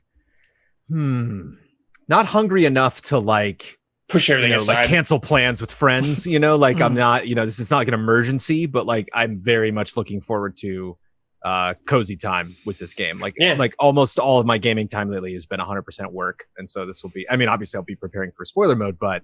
hungry enough to like push everything aside. Like cancel plans with friends, like I'm not, this is not like an emergency, but like I'm very much looking forward to cozy time with this game. Like almost all of my gaming time lately has been 100% work. And so this will be, obviously I'll be preparing for spoiler mode, but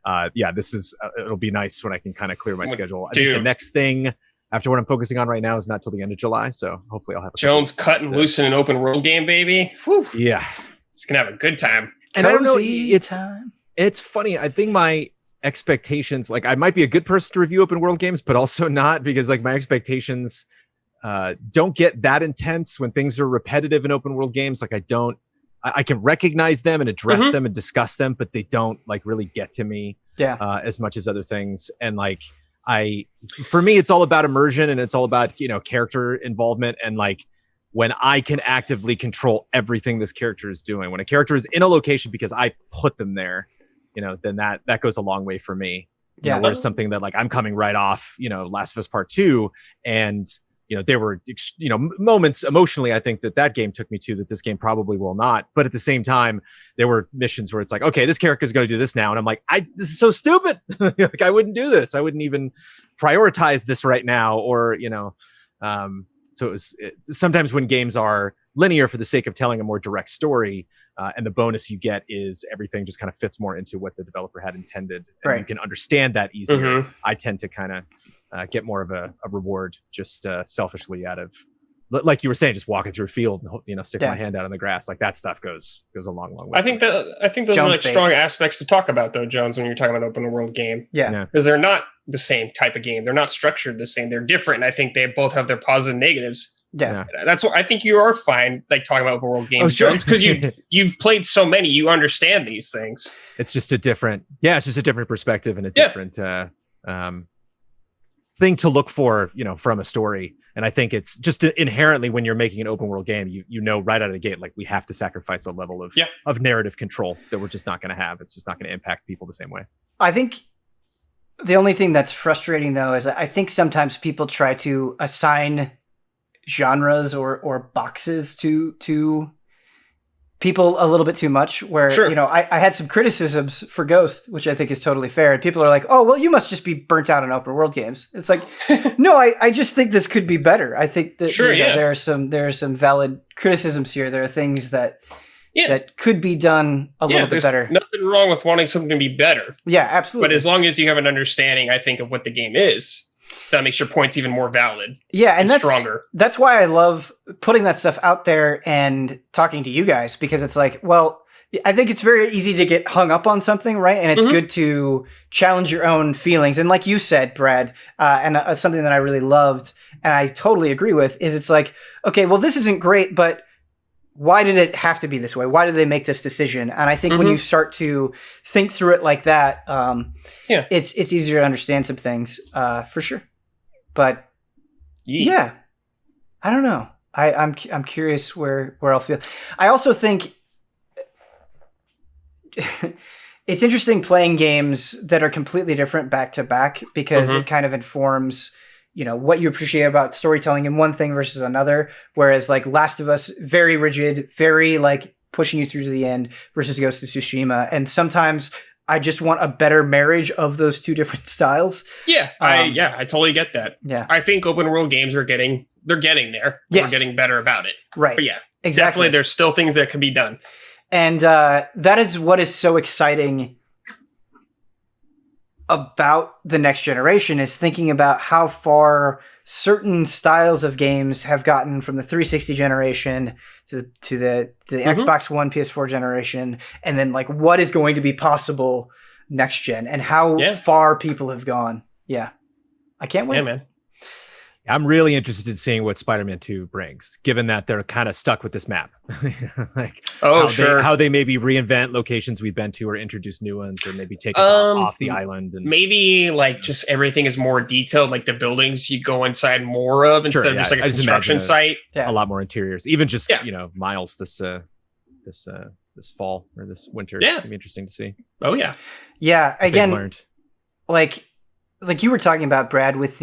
it'll be nice when I can kind of clear my schedule. I think the next thing after what I'm focusing on right now is not till the end of July. So hopefully I'll have Jones cut and loose in an open world game, baby. Whew. Yeah. It's going to have a good time. And I don't know, it's funny. I think my expectations, like I might be a good person to review open world games, but also not, because like my expectations don't get that intense when things are repetitive in open world games. Like I can recognize them and address them and discuss them, but they don't like really get to me as much as other things. And like for me, it's all about immersion and it's all about, character involvement. And like when I can actively control everything this character is doing, when a character is in a location because I put them there, then that goes a long way for me. Whereas something that like I'm coming right off, Last of Us Part 2, and there were, moments emotionally, I think that game took me to that this game probably will not. But at the same time, there were missions where it's like, okay, this character is going to do this now. And I'm like, this is so stupid. Like, I wouldn't do this. I wouldn't even prioritize this right now. Or, so sometimes when games are linear for the sake of telling a more direct story, and the bonus you get is everything just kind of fits more into what the developer had intended. And you can understand that easier. I tend to kind of get more of a reward just selfishly out of, like you were saying, just walking through a field and sticking my hand out on the grass. Like that stuff goes a long way. I think those are like strong aspects to talk about though, Jones, when you're talking about open world game. Yeah. Because they're not the same type of game. They're not structured the same. They're different. And I think they both have their positives and negatives. Yeah. That's what I think you are fine, like talking about open world games, Jones, because you've played so many, you understand these things. It's just a different perspective and a different thing to look for, from a story. And I think it's just inherently when you're making an open world game, you know right out of the gate, like we have to sacrifice a level of narrative control that we're just not going to have. It's just not going to impact people the same way. I think the only thing that's frustrating though is I think sometimes people try to assign genres or boxes to people a little bit too much where, you know, I had some criticisms for Ghost, which I think is totally fair. And people are like, oh, well, you must just be burnt out on open world games. It's like, no, I just think this could be better. I think that there are some valid criticisms here. There are things that could be done a little bit better. Nothing wrong with wanting something to be better. Yeah, absolutely. But as long as you have an understanding, I think, of what the game is, that makes your points even more valid. Yeah, and that's stronger. That's why I love putting that stuff out there and talking to you guys, because it's like, well, I think it's very easy to get hung up on something, right? And it's good to challenge your own feelings. And like you said, Brad, and something that I really loved, and I totally agree with, is it's like, okay, well, this isn't great, but why did it have to be this way? Why did they make this decision? And I think when you start to think through it like that, it's easier to understand some things, for sure. But yeah, I don't know. I'm curious where I'll feel. I also think it's interesting playing games that are completely different back to back, because it kind of informs, you know, what you appreciate about storytelling in one thing versus another. Whereas like Last of Us, very rigid, very like pushing you through to the end, versus Ghost of Tsushima. And sometimes I just want a better marriage of those two different styles. Yeah, I totally get that. Yeah, I think open world games are getting there. Yes. We're getting better about it. Right. But yeah, exactly. Definitely there's still things that can be done. And that is what is so exciting about the next generation, is thinking about how far certain styles of games have gotten from the 360 generation to the Xbox One, PS4 generation, and then like what is going to be possible next gen, and how far people have gone. Yeah, I can't wait. Yeah, man. I'm really interested in seeing what Spider-Man 2 brings, given that they're kind of stuck with this map. Like, how they maybe reinvent locations we've been to, or introduce new ones, or maybe take us off the island. And maybe like just everything is more detailed, like the buildings you go inside more of instead of just like a construction site. A lot more interiors, even just you know, Miles this fall or this winter. Yeah, it'd be interesting to see. Oh yeah, yeah. Again, like you were talking about, Brad, with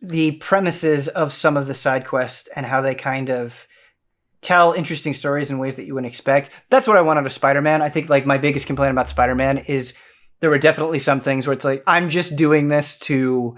the premises of some of the side quests and how they kind of tell interesting stories in ways that you wouldn't expect. That's what I want out of Spider-Man. I think like my biggest complaint about Spider-Man is there were definitely some things where it's like, I'm just doing this to,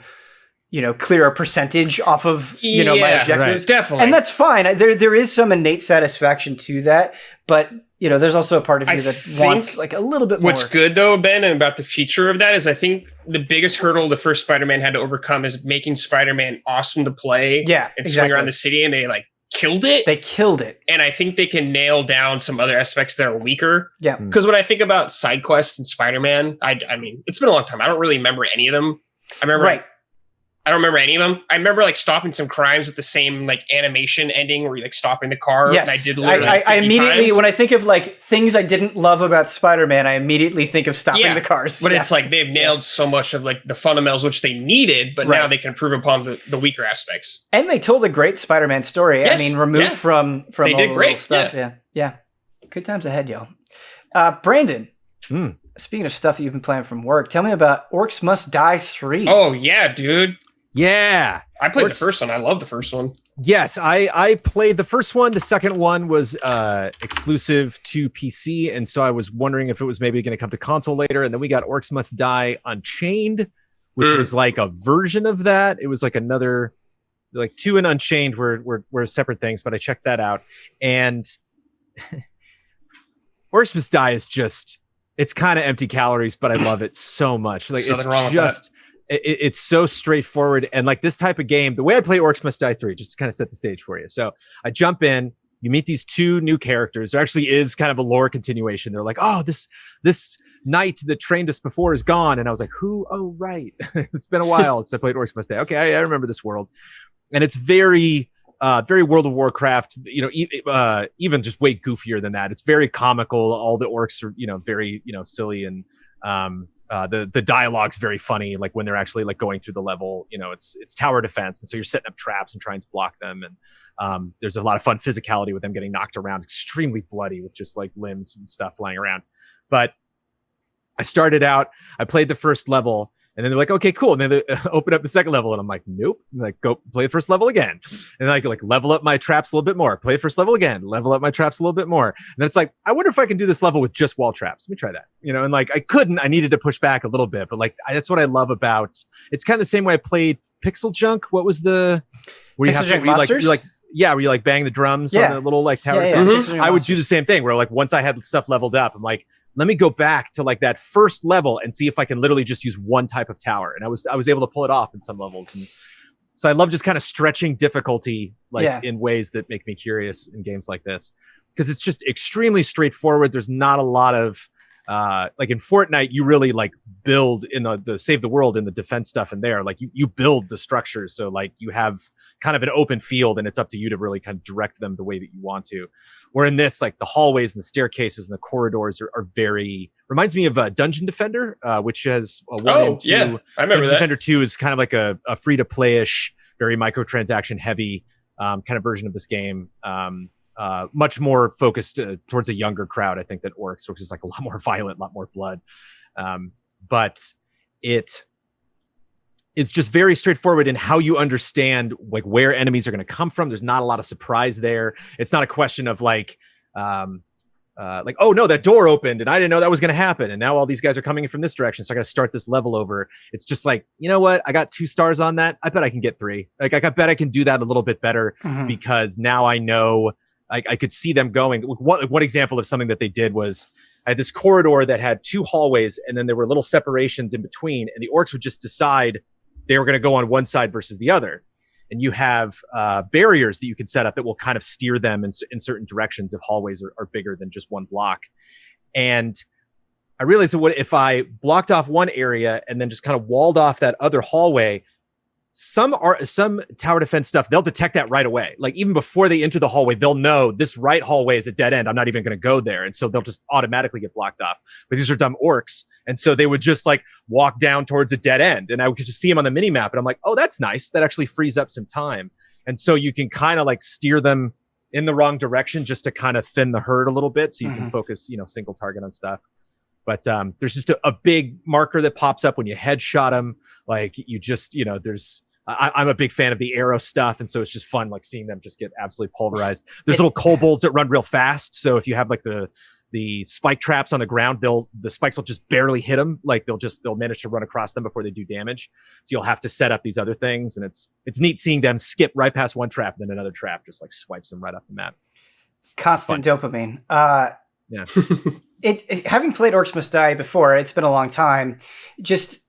you know, clear a percentage off of, you know, my objectives. Right. Definitely. And that's fine. There is some innate satisfaction to that, but you know, there's also a part of you that wants like a little bit more. What's good though, Ben, and about the future of that is I think the biggest hurdle the first Spider-Man had to overcome is making Spider-Man awesome to play. Yeah, and swing around the city, and they like killed it. They killed it. And I think they can nail down some other aspects that are weaker. Yeah. Because when I think about side quests and Spider-Man, I mean, it's been a long time. I don't really remember any of them. I remember I don't remember any of them. I remember like stopping some crimes with the same like animation ending where you're like stopping the car. Yes. And I did literally I immediately, when I think of like things I didn't love about Spider-Man, I immediately think of stopping the cars. But it's like they've nailed so much of like the fundamentals which they needed, but now they can improve upon the weaker aspects. And they told a great Spider-Man story. Yes. I mean, removed from they all did the great stuff. Yeah. Good times ahead, y'all. Brandon. Speaking of stuff that you've been playing from work, tell me about Orcs Must Die 3. Oh yeah, dude. Yeah. I played the first one. I love the first one. Yes, I played the first one. The second one was exclusive to PC, and so I was wondering if it was maybe going to come to console later. And then we got Orcs Must Die Unchained, which was like a version of that. It was like another, like 2 and Unchained were separate things, but I checked that out. And Orcs Must Die is just, it's kind of empty calories, but I love it so much. Like it's just... It's so straightforward, and like this type of game, the way I play Orcs Must Die 3, just to kind of set the stage for you. So I jump in, you meet these 2 new characters. There actually is kind of a lore continuation. They're like, oh, this knight that trained us before is gone. And I was like, who? Oh, right. It's been a while since I played Orcs Must Die. Okay, I remember this world. And it's very World of Warcraft, you know, even just way goofier than that. It's very comical. All the orcs are, you know, very, you know, silly, and the dialogue's very funny, like when they're actually like going through the level. You know, it's tower defense, and so you're setting up traps and trying to block them, and there's a lot of fun physicality with them getting knocked around, extremely bloody with just like limbs and stuff flying around. But I started out, I played the first level, And then they're like, okay, cool. And then they open up the second level, and I'm like, nope. I'm like, go play the first level again. And I like level up my traps a little bit more. Play the first level again. Level up my traps a little bit more. And then it's like, I wonder if I can do this level with just wall traps. Let me try that. And like I couldn't. I needed to push back a little bit, but like that's what I love about. It's kind of the same way I played Pixel Junk. What was the where you Pixel have Junk to where Monsters? where you like bang the drums on the little like tower thing. Mm-hmm. I would do the same thing where like once I had stuff leveled up, I'm like, let me go back to like that first level and see if I can literally just use one type of tower. And I was able to pull it off in some levels. And so I love just kind of stretching difficulty in ways that make me curious in games like this, because it's just extremely straightforward. There's not a lot of like in Fortnite, you really like build in the save the world and the defense stuff in there. Like you build the structures. So like you have kind of an open field, and it's up to you to really kind of direct them the way that you want to. Where in this, like the hallways and the staircases and the corridors are very, reminds me of Dungeon Defender, which has a 1 and 2. Yeah, I remember Dungeon that. Defender 2 is kind of like a free-to-play-ish, very microtransaction heavy kind of version of this game. Much more focused towards a younger crowd, I think, than Orcs, which is like a lot more violent, a lot more blood. But it's just very straightforward in how you understand like where enemies are going to come from. There's not a lot of surprise there. It's not a question of like, oh no, that door opened and I didn't know that was going to happen. And now all these guys are coming in from this direction. So I got to start this level over. It's just like, you know what? I got 2 stars on that. I bet I can get 3. Like I bet I can do that a little bit better because now I know I could see them going. One example of something that they did was I had this corridor that had 2 hallways, and then there were little separations in between, and the orcs would just decide they were going to go on one side versus the other. And you have barriers that you can set up that will kind of steer them in certain directions if hallways are bigger than just one block. And I realized that what if I blocked off one area and then just kind of walled off that other hallway, some tower defense stuff, they'll detect that right away. Like even before they enter the hallway, they'll know this right hallway is a dead end. I'm not even going to go there. And so they'll just automatically get blocked off. But these are dumb orcs. And so they would just like walk down towards a dead end. And I could just see them on the mini map. And I'm like, oh, that's nice. That actually frees up some time. And so you can kind of like steer them in the wrong direction just to kind of thin the herd a little bit. So you can focus, single target on stuff. But there's just a big marker that pops up when you headshot them. Like you just, I'm a big fan of the arrow stuff. And so it's just fun, like seeing them just get absolutely pulverized. There's little kobolds that run real fast. So if you have like the spike traps on the ground, the spikes will just barely hit them. Like they'll manage to run across them before they do damage. So you'll have to set up these other things. And it's neat seeing them skip right past one trap and then another trap just like swipes them right off the map. Constant dopamine. Yeah. Having played Orcs Must Die before, it's been a long time. Just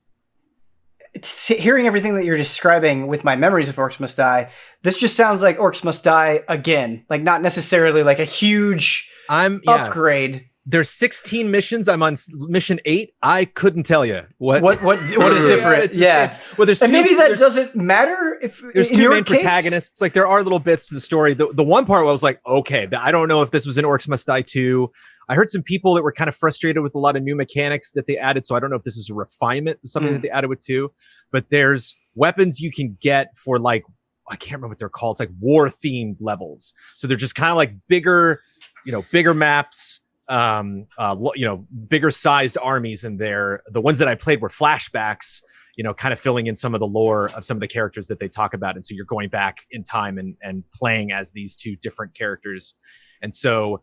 hearing everything that you're describing with my memories of Orcs Must Die, this just sounds like Orcs Must Die again. Like not necessarily like a huge upgrade. There's 16 missions. I'm on mission 8. I couldn't tell you what is different. Yeah. Well, there's and maybe that doesn't matter if there's 2 main protagonists. Like there are little bits to the story. The one part where I was like, okay, I don't know if this was in Orcs Must Die 2. I heard some people that were kind of frustrated with a lot of new mechanics that they added. So I don't know if this is a refinement of something that they added with 2, but there's weapons you can get for like, I can't remember what they're called. It's like war themed levels. So they're just kind of like bigger maps, bigger sized armies in there. The ones that I played were flashbacks, kind of filling in some of the lore of some of the characters that they talk about. And so you're going back in time and playing as these 2 different characters. And so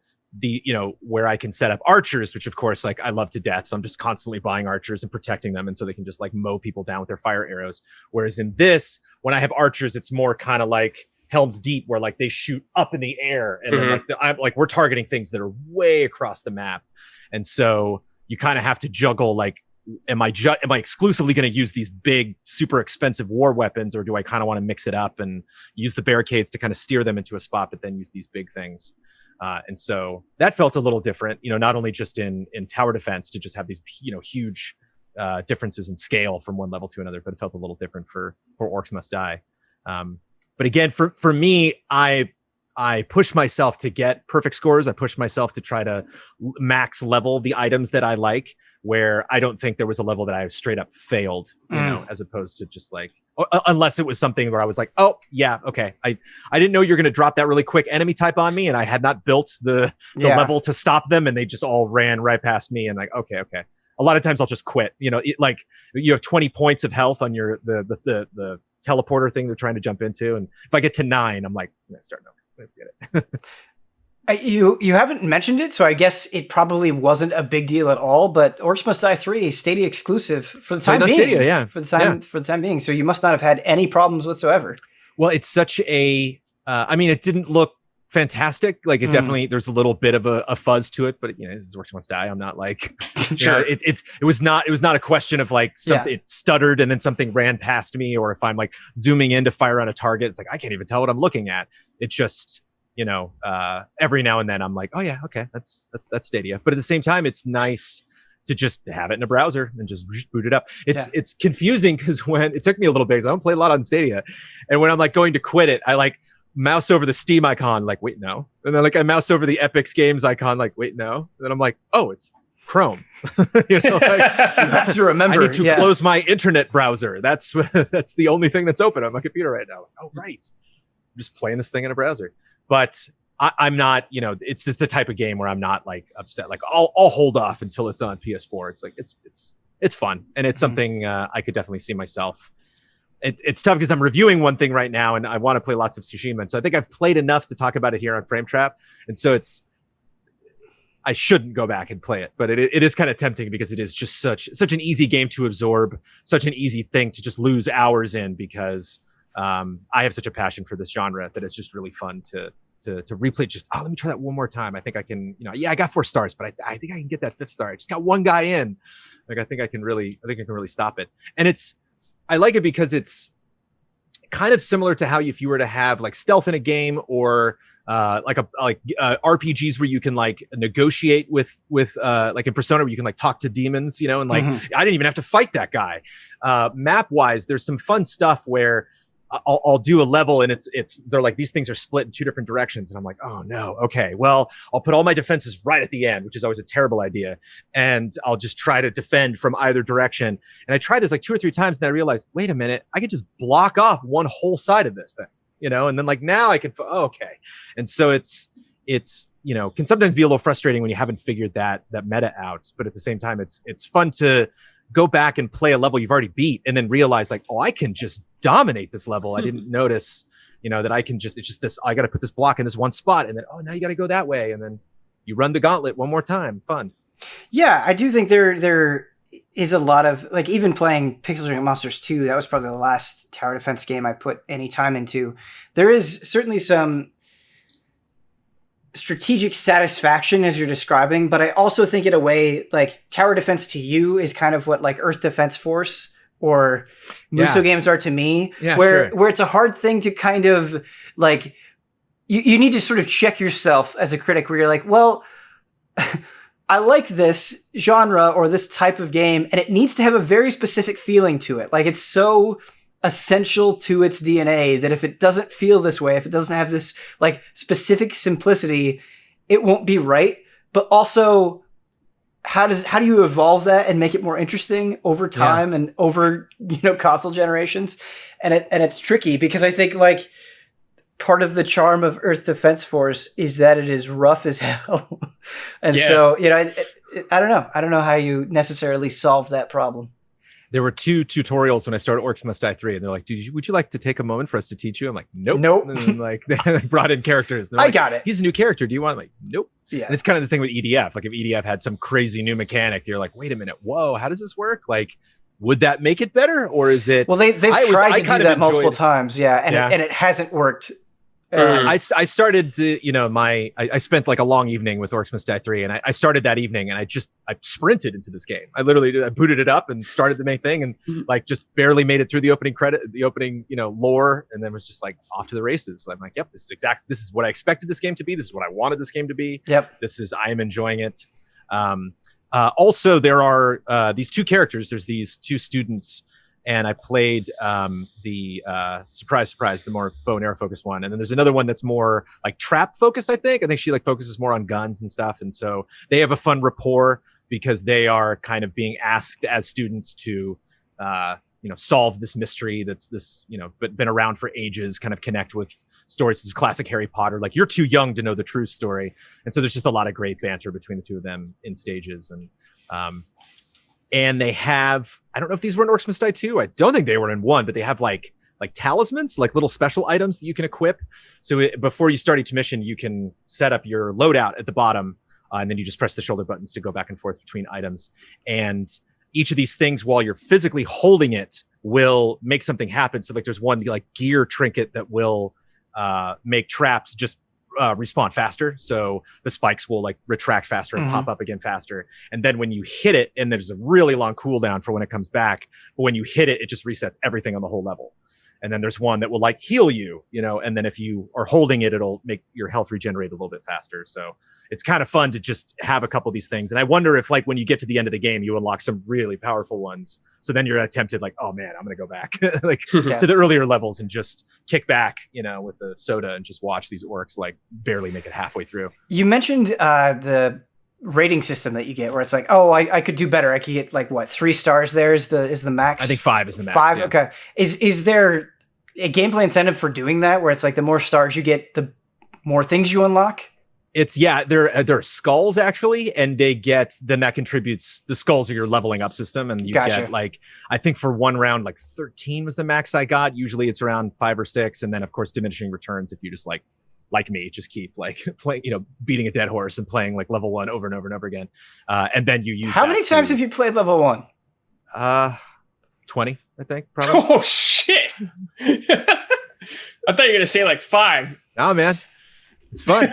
where I can set up archers, which of course, like I love to death. So I'm just constantly buying archers and protecting them. And so they can just like mow people down with their fire arrows. Whereas in this, when I have archers, it's more kind of like Helm's Deep, where like they shoot up in the air and then like we're targeting things that are way across the map. And so you kind of have to juggle, like, am I exclusively going to use these big, super expensive war weapons, or do I kind of want to mix it up and use the barricades to kind of steer them into a spot, but then use these big things? And so that felt a little different, not only just in tower defense to just have these, huge differences in scale from one level to another, but it felt a little different for Orcs Must Die. But again, for me, I push myself to get perfect scores. I push myself to try to max level the items that I like, where I don't think there was a level that I straight up failed, as opposed to just like, unless it was something where I was like, oh yeah, okay. I didn't know you're going to drop that really quick enemy type on me, and I had not built the level to stop them, and they just all ran right past me, and like, okay. a lot of times I'll just quit. Like you have 20 points of health on your the teleporter thing they're trying to jump into, and if I get to 9, I'm like, starting over. Forget it. You haven't mentioned it, so I guess it probably wasn't a big deal at all. But Orcs Must Die 3, Stadia exclusive for the time being. Stadia, yeah. For the time being. So you must not have had any problems whatsoever. Well, it's such a. It didn't look fantastic. Like it definitely, there's a little bit of a fuzz to it, but this is Orcs Must Die. I'm not like, sure. It was not a question of like something, it stuttered and then something ran past me, or if I'm like zooming in to fire on a target, it's like, I can't even tell what I'm looking at. It's just, every now and then I'm like, oh yeah, okay, that's Stadia. But at the same time, it's nice to just have it in a browser and just boot it up. It's confusing because when it took me a little bit, because I don't play a lot on Stadia, and when I'm like going to quit it, I like mouse over the Steam icon, like, wait, no. And then like I mouse over the Epic's Games icon, like, wait, no. And then I'm like, oh, it's Chrome. You have to remember. I need to close my internet browser. That's the only thing that's open on my computer right now. Like, oh, right. I'm just playing this thing in a browser. But I'm not, it's just the type of game where I'm not like upset. Like I'll hold off until it's on PS4. It's like, it's fun. And it's something I could definitely see myself. It's tough because I'm reviewing one thing right now and I want to play lots of Tsushima. And so I think I've played enough to talk about it here on Frame Trap. And so I shouldn't go back and play it, but it is kind of tempting because it is just such an easy game to absorb, such an easy thing to just lose hours in, because I have such a passion for this genre that it's just really fun to replay. Just, let me try that one more time. I think I can, I got 4 stars, but I think I can get that 5th star. I just got one guy in. Like, I think I can really stop it. And I like it because it's kind of similar to how if you were to have like stealth in a game, or RPGs where you can like negotiate with like in Persona, where you can like talk to demons, and like I didn't even have to fight that guy. Map wise, there's some fun stuff where I'll do a level and they're like, these things are split in 2 different directions. And I'm like, oh no. Okay. Well, I'll put all my defenses right at the end, which is always a terrible idea. And I'll just try to defend from either direction. And I tried this like 2 or 3 times. And I realized, wait a minute, I could just block off one whole side of this thing, and then like now I can, okay. And so it's can sometimes be a little frustrating when you haven't figured that meta out. But at the same time, it's fun to go back and play a level you've already beat and then realize like, oh, I can just dominate this level. I didn't notice, that I can it's just this, I got to put this block in this one spot, and then, oh, now you got to go that way. And then you run the gauntlet one more time. Fun. Yeah. I do think there is a lot of, like, even playing Pixel Junk Monsters 2, that was probably the last tower defense game I put any time into. There is certainly some strategic satisfaction as you're describing, but I also think in a way, like, tower defense to you is kind of what like Earth Defense Force or Muso games are to me, where it's a hard thing to kind of like, you need to sort of check yourself as a critic, where you're like, well, I like this genre or this type of game, and it needs to have a very specific feeling to it. Like, it's so essential to its DNA that if it doesn't feel this way, if it doesn't have this like specific simplicity, it won't be right. But also, how do you evolve that and make it more interesting over time and over, console generations? And it's tricky, because I think like part of the charm of Earth Defense Force is that it is rough as hell. And so, I don't know how you necessarily solve that problem. There were 2 tutorials when I started Orcs Must Die 3, and they're like, would you like to take a moment for us to teach you? I'm like, nope. And then, like, they brought in characters. I got it. He's a new character. Do you want? I'm like, nope. Yeah. And it's kind of the thing with EDF. Like, if EDF had some crazy new mechanic, you're like, wait a minute, whoa, how does this work? Like, would that make it better, or is it? Well, they've tried to do that multiple times, and it hasn't worked. I started to, I spent like a long evening with Orcs Must Die 3, and I started that evening, and I sprinted into this game. I booted it up and started the main thing, and like just barely made it through the opening lore, and then was just like off to the races. I'm like, yep, this is what I expected this game to be. This is what I wanted this game to be. Yep. I am enjoying it. Also, there are these 2 characters. There's these 2 students, and I played the surprise, the more bow and arrow focused one. And then there's another one that's more like trap focused, I think. I think she like focuses more on guns and stuff. And so they have a fun rapport because they are kind of being asked as students to, solve this mystery that's been around for ages, kind of connect with stories. This is classic Harry Potter. Like, you're too young to know the true story. And so there's just a lot of great banter between the 2 of them in stages. And And they have, I don't know if these were in Orcs Must Die 2. I don't think they were in 1, but they have like talismans, like little special items that you can equip. So before you start each mission, you can set up your loadout at the bottom, and then you just press the shoulder buttons to go back and forth between items. And each of these things, while you're physically holding it, will make something happen. So like there's one like gear trinket that will make traps just respawn faster. So the spikes will like retract faster and pop up again faster. And then when you hit it, and there's a really long cooldown for when it comes back, but when you hit it, it just resets everything on the whole level. And then there's one that will like heal you, and then if you are holding it, it'll make your health regenerate a little bit faster. So it's kind of fun to just have a couple of these things. And I wonder if like when you get to the end of the game, you unlock some really powerful ones. So then you're tempted like, oh man, I'm going to go back to the earlier levels and just kick back, with the soda and just watch these orcs like barely make it halfway through. You mentioned the rating system that you get where it's like, oh, I could do better. I could get like what, 3 stars there is the max? I think 5 is the max. 5? Yeah. Okay. Is there a gameplay incentive for doing that where it's like the more stars you get, the more things you unlock? It's they're skulls actually, and then that contributes. The skulls are your leveling up system, and you get like, I think for one round like 13 was the max I got. Usually it's around 5 or 6, and then of course diminishing returns if you just like me, just keep like playing, beating a dead horse and playing like level 1 over and over and over again. And then you use. How many times have you played level 1? 20, I think, probably. Oh shit! I thought you were gonna say like 5. Oh man, it's fun.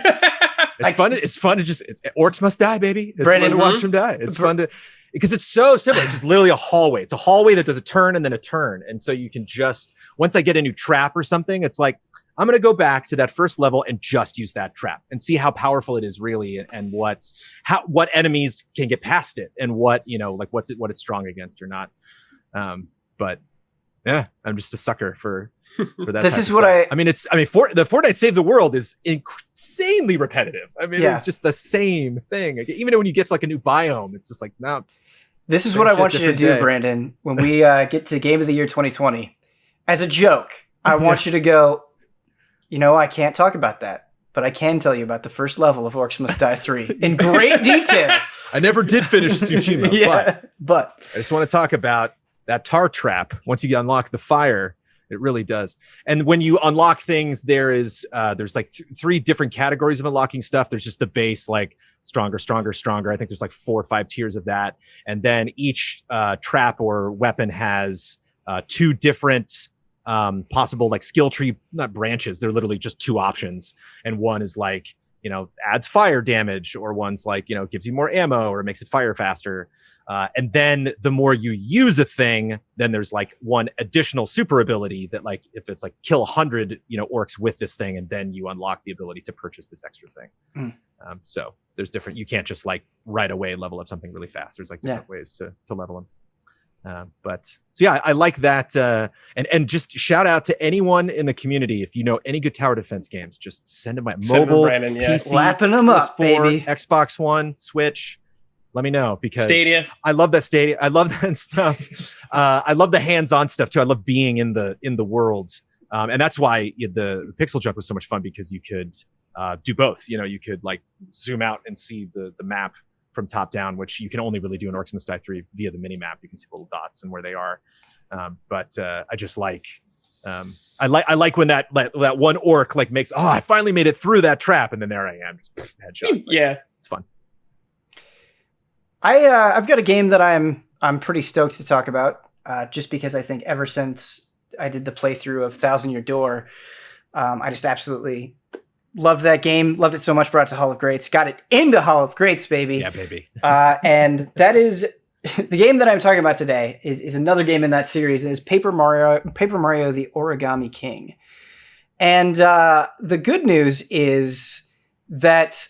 It's fun. It's fun to just. Orcs must die, baby. It's Brandon, fun to watch them die. It's fun to, because it's so simple. It's just literally a hallway. It's a hallway that does a turn and then a turn, and so you can just, once I get a new trap or something, it's like I'm gonna go back to that first level and just use that trap and see how powerful it is really, and what enemies can get past it, and what what it's strong against or not. But yeah, I'm just a sucker for that. This is what the Fortnite Save the World is insanely repetitive. I mean, it's just the same thing. Even when you get to like a new biome, it's just like, no. This is what I want you to do, Brandon, when we get to Game of the Year 2020. As a joke, I want you to go, I can't talk about that, but I can tell you about the first level of Orcs Must Die 3 in great detail. I never did finish Tsushima, but I just want to talk about that tar trap. Once you unlock the fire, it really does. And when you unlock things, there's like 3 different categories of unlocking stuff. There's just the base, like stronger. I think there's like 4 or 5 tiers of that. And then each trap or weapon has 2 different possible like skill tree, not branches. They're literally just 2 options. And one is like, adds fire damage, or one's like, gives you more ammo or makes it fire faster. And then the more you use a thing, then there's like one additional super ability that like, if it's like kill 100, orcs with this thing, and then you unlock the ability to purchase this extra thing. So there's different, you can't just like right away level up something really fast. There's like different ways to level them. But so yeah, I like that. And just shout out to anyone in the community. If you know any good tower defense games, just send them my mobile, Brandon, PC, lapping them up, PS4, baby. Xbox One, Switch. Let me know, because Stadia. I love that Stadia. I love that stuff. I love the hands-on stuff too. I love being in the world. And that's why the Pixel Junk was so much fun, because you could do both. You could like zoom out and see the map from top down, which you can only really do in Orcs Must Die 3 via the mini map. You can see little dots and where they are. But I just like, I like when that one orc like makes, I finally made it through that trap, and then there I am, just headshot. Like, yeah, it's fun. I've got a game that I'm pretty stoked to talk about, just because I think ever since I did the playthrough of Thousand Year Door, I just absolutely loved that game. Loved it so much, brought it to Hall of Greats. Got it into Hall of Greats, baby. Yeah, baby. And that is the game that I'm talking about today is another game in that series. It is Paper Mario: The Origami King. And the good news is that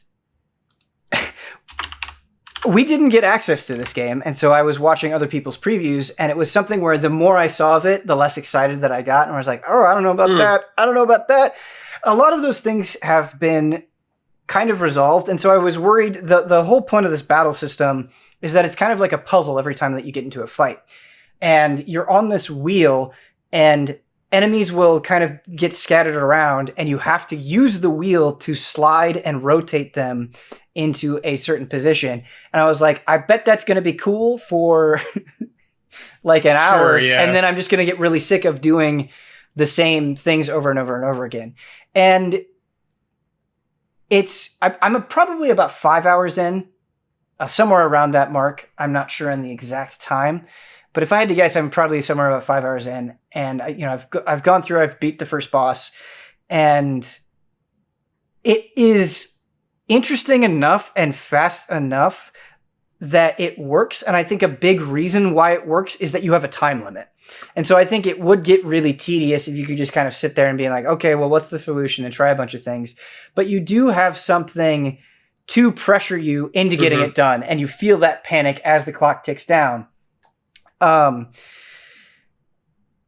we didn't get access to this game, and so I was watching other people's previews, and it was something where the more I saw of it, the less excited that I got, and I was like, I don't know about that. I don't know about that. A lot of those things have been kind of resolved, and so I was worried. The whole point of this battle system is that it's kind of like a puzzle every time that you get into a fight. And you're on this wheel, and enemies will kind of get scattered around, and you have to use the wheel to slide and rotate them into a certain position. And I was like, I bet that's going to be cool for like an hour. Yeah. And then I'm just going to get really sick of doing the same things over and over and over again. And I'm probably about 5 hours in, somewhere around that mark. I'm not sure on the exact time, but if I had to guess, I'm probably somewhere about 5 hours in. And I've gone through, I've beat the first boss, and it is interesting enough and fast enough that it works. And I think a big reason why it works is that you have a time limit. And so I think it would get really tedious if you could just kind of sit there and be like, okay, well, what's the solution, and try a bunch of things. But you do have something to pressure you into getting it done. And you feel that panic as the clock ticks down.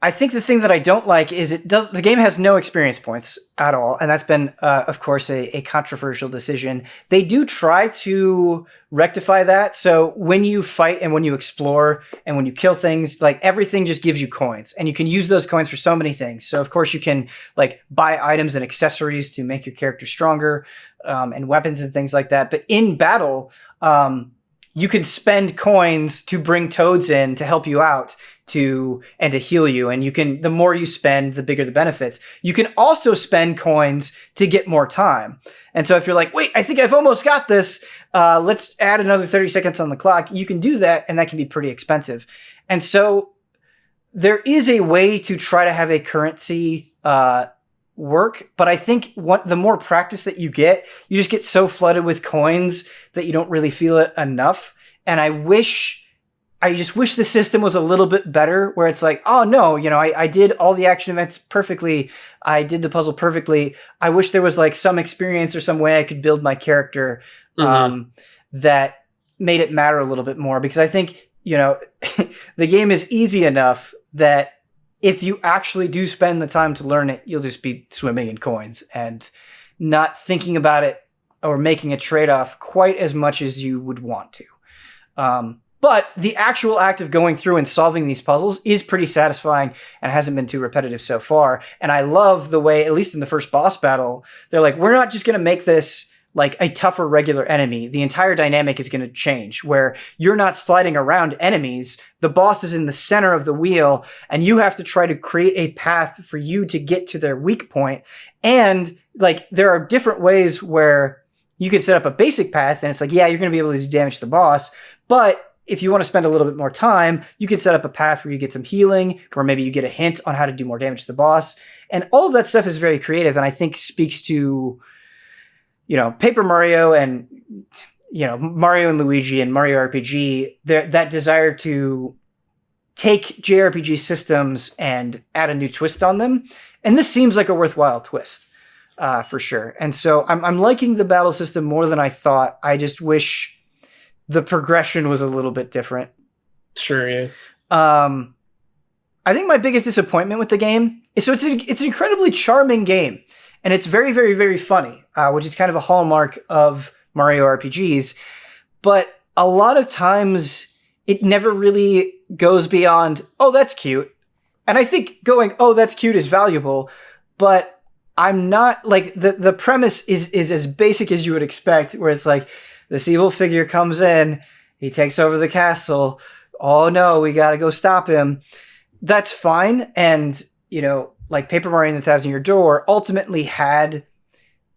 I think the thing that I don't like is the game has no experience points at all. And that's been, of course, a controversial decision. They do try to rectify that. So when you fight and when you explore and when you kill things, like everything just gives you coins, and you can use those coins for so many things. So of course you can like buy items and accessories to make your character stronger, and weapons and things like that. But in battle, you can spend coins to bring toads in to help you out and to heal you. And the more you spend, the bigger the benefits. You can also spend coins to get more time. And so if you're like, wait, I think I've almost got this, let's add another 30 seconds on the clock. You can do that, and that can be pretty expensive. And so there is a way to try to have a currency, work, but I think the more practice that you just get so flooded with coins that you don't really feel it enough. And I just wish the system was a little bit better, where it's like, oh no, I did all the action events perfectly. I did the puzzle perfectly. I wish there was like some experience or some way I could build my character, that made it matter a little bit more, because I think, the game is easy enough that if you actually do spend the time to learn it, you'll just be swimming in coins and not thinking about it or making a trade-off quite as much as you would want to. But the actual act of going through and solving these puzzles is pretty satisfying and hasn't been too repetitive so far. And I love the way, at least in the first boss battle, they're like, we're not just going to make this like a tougher regular enemy. The entire dynamic is going to change, where you're not sliding around enemies. The boss is in the center of the wheel, and you have to try to create a path for you to get to their weak point. And like, there are different ways where you could set up a basic path, and it's like, yeah, you're going to be able to do damage to the boss. But if you want to spend a little bit more time, you can set up a path where you get some healing, or maybe you get a hint on how to do more damage to the boss. And all of that stuff is very creative, and I think speaks to, Paper Mario and, Mario and Luigi and Mario RPG, that desire to take JRPG systems and add a new twist on them. And this seems like a worthwhile twist, for sure. And so I'm liking the battle system more than I thought. I just wish the progression was a little bit different. Sure, yeah. I think my biggest disappointment with the game is, so it's an incredibly charming game, and it's very, very, very funny, which is kind of a hallmark of Mario RPGs. But a lot of times it never really goes beyond, oh, that's cute. And I think going, oh, that's cute is valuable, but I'm not like, the premise is as basic as you would expect, where it's like, this evil figure comes in, he takes over the castle. Oh no, we got to go stop him. That's fine. And, like Paper Mario and the Thousand Year Door ultimately had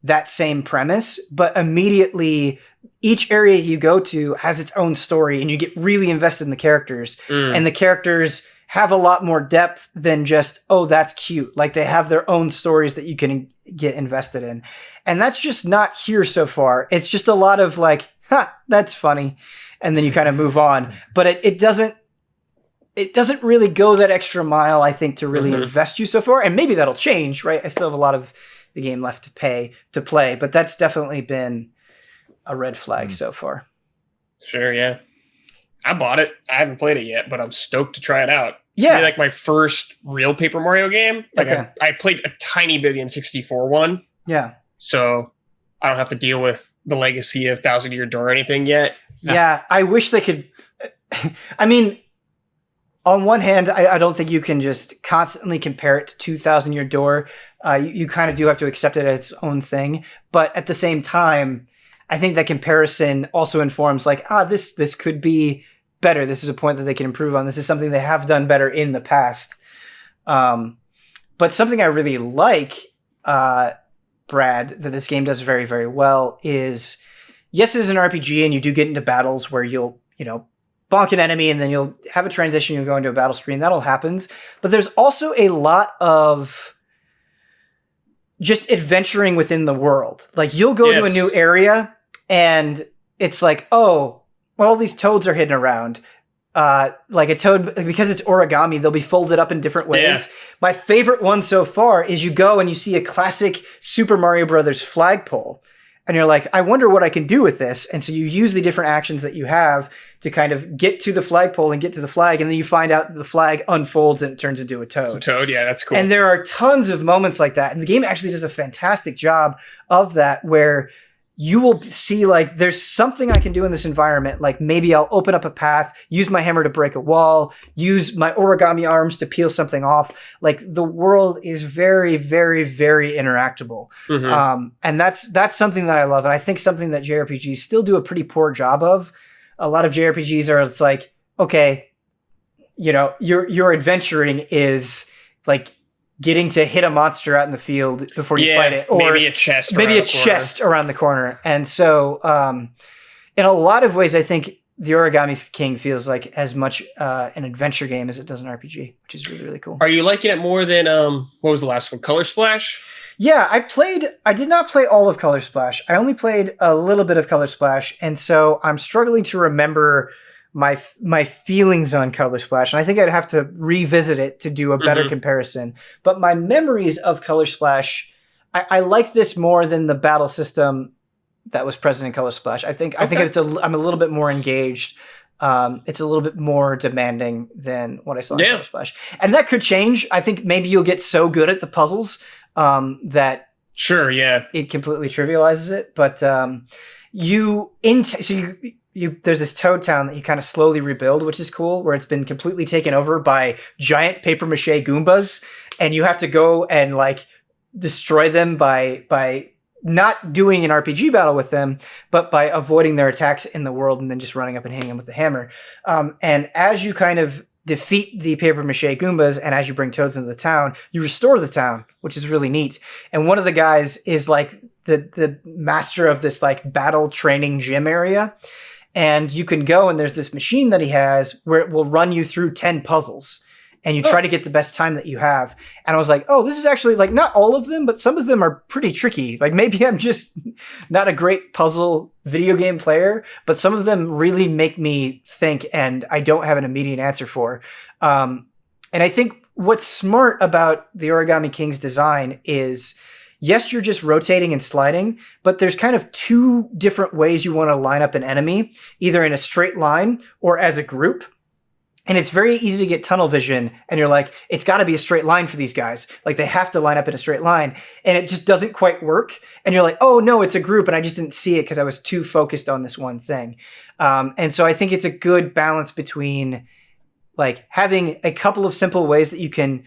that same premise, but immediately each area you go to has its own story, and you get really invested in the characters. And the characters have a lot more depth than just, oh, that's cute. Like, they have their own stories that you can get invested in. And that's just not here so far. It's just a lot of like, that's funny. And then you kind of move on. But it doesn't really go that extra mile, I think, to really invest you so far. And maybe that'll change, right? I still have a lot of the game left to play, but that's definitely been a red flag so far. Sure, yeah. I bought it. I haven't played it yet, but I'm stoked to try it out. It's gonna be like my first real Paper Mario game. Like, I played a tiny bit in 64 one. Yeah. So I don't have to deal with the legacy of Thousand Year Door or anything yet. Yeah, I wish they could. I mean, on one hand, I don't think you can just constantly compare it to 2000 Year Door. You kind of do have to accept it as its own thing. But at the same time, I think that comparison also informs like, this could be better. This is a point that they can improve on. This is something they have done better in the past. But something I really like, Brad, that this game does very, very well is, yes, it is an RPG and you do get into battles where you'll, bonk an enemy and then you'll have a transition, you'll go into a battle screen. That'll happen. But there's also a lot of just adventuring within the world. Like you'll go to a new area and it's like, oh, well, these toads are hidden around. Like a toad, because it's origami, they'll be folded up in different ways. Yeah. My favorite one so far is you go and you see a classic Super Mario Brothers flagpole. And you're like, I wonder what I can do with this. And so you use the different actions that you have to kind of get to the flagpole and get to the flag. And then you find out that the flag unfolds and it turns into a toad. It's a toad, yeah, that's cool. And there are tons of moments like that. And the game actually does a fantastic job of that, where you will see like, there's something I can do in this environment. Like maybe I'll open up a path, use my hammer to break a wall, use my origami arms to peel something off. Like the world is very, very, very interactable. Mm-hmm. And that's something that I love. And I think something that JRPGs still do a pretty poor job of. A lot of JRPGs are, it's like, okay, your adventuring is like getting to hit a monster out in the field before you fight it, or maybe a chest around the corner. And so, in a lot of ways, I think the Origami King feels like as much an adventure game as it does an RPG, which is really, really cool. Are you liking it more than what was the last one? Color Splash? Yeah, I did not play all of Color Splash. I only played a little bit of Color Splash, and so I'm struggling to remember my feelings on Color Splash, and I think I'd have to revisit it to do a better comparison. But my memories of Color Splash, I like this more than the battle system that was present in Color Splash. I think I'm a little bit more engaged. It's a little bit more demanding than what I saw in Color Splash, and that could change. I think maybe you'll get so good at the puzzles that it completely trivializes it. But there's this toad town that you kind of slowly rebuild, which is cool, where it's been completely taken over by giant paper mache Goombas, and you have to go and like destroy them by not doing an RPG battle with them, but by avoiding their attacks in the world and then just running up and hitting them with the hammer. And as you kind of defeat the paper mache Goombas, and as you bring toads into the town, you restore the town, which is really neat. And one of the guys is like the master of this like battle training gym area. And you can go, and there's this machine that he has where it will run you through 10 puzzles, and you try to get the best time that you have. And I was like, oh, this is actually like not all of them, but some of them are pretty tricky. Like maybe I'm just not a great puzzle video game player, but some of them really make me think, and I don't have an immediate answer for. And I think what's smart about the Origami King's design is, yes, you're just rotating and sliding, but there's kind of two different ways you want to line up an enemy, either in a straight line or as a group. And it's very easy to get tunnel vision, and you're like, it's got to be a straight line for these guys. Like they have to line up in a straight line, and it just doesn't quite work. And you're like, oh no, it's a group, and I just didn't see it because I was too focused on this one thing. And so I think it's a good balance between like having a couple of simple ways that you can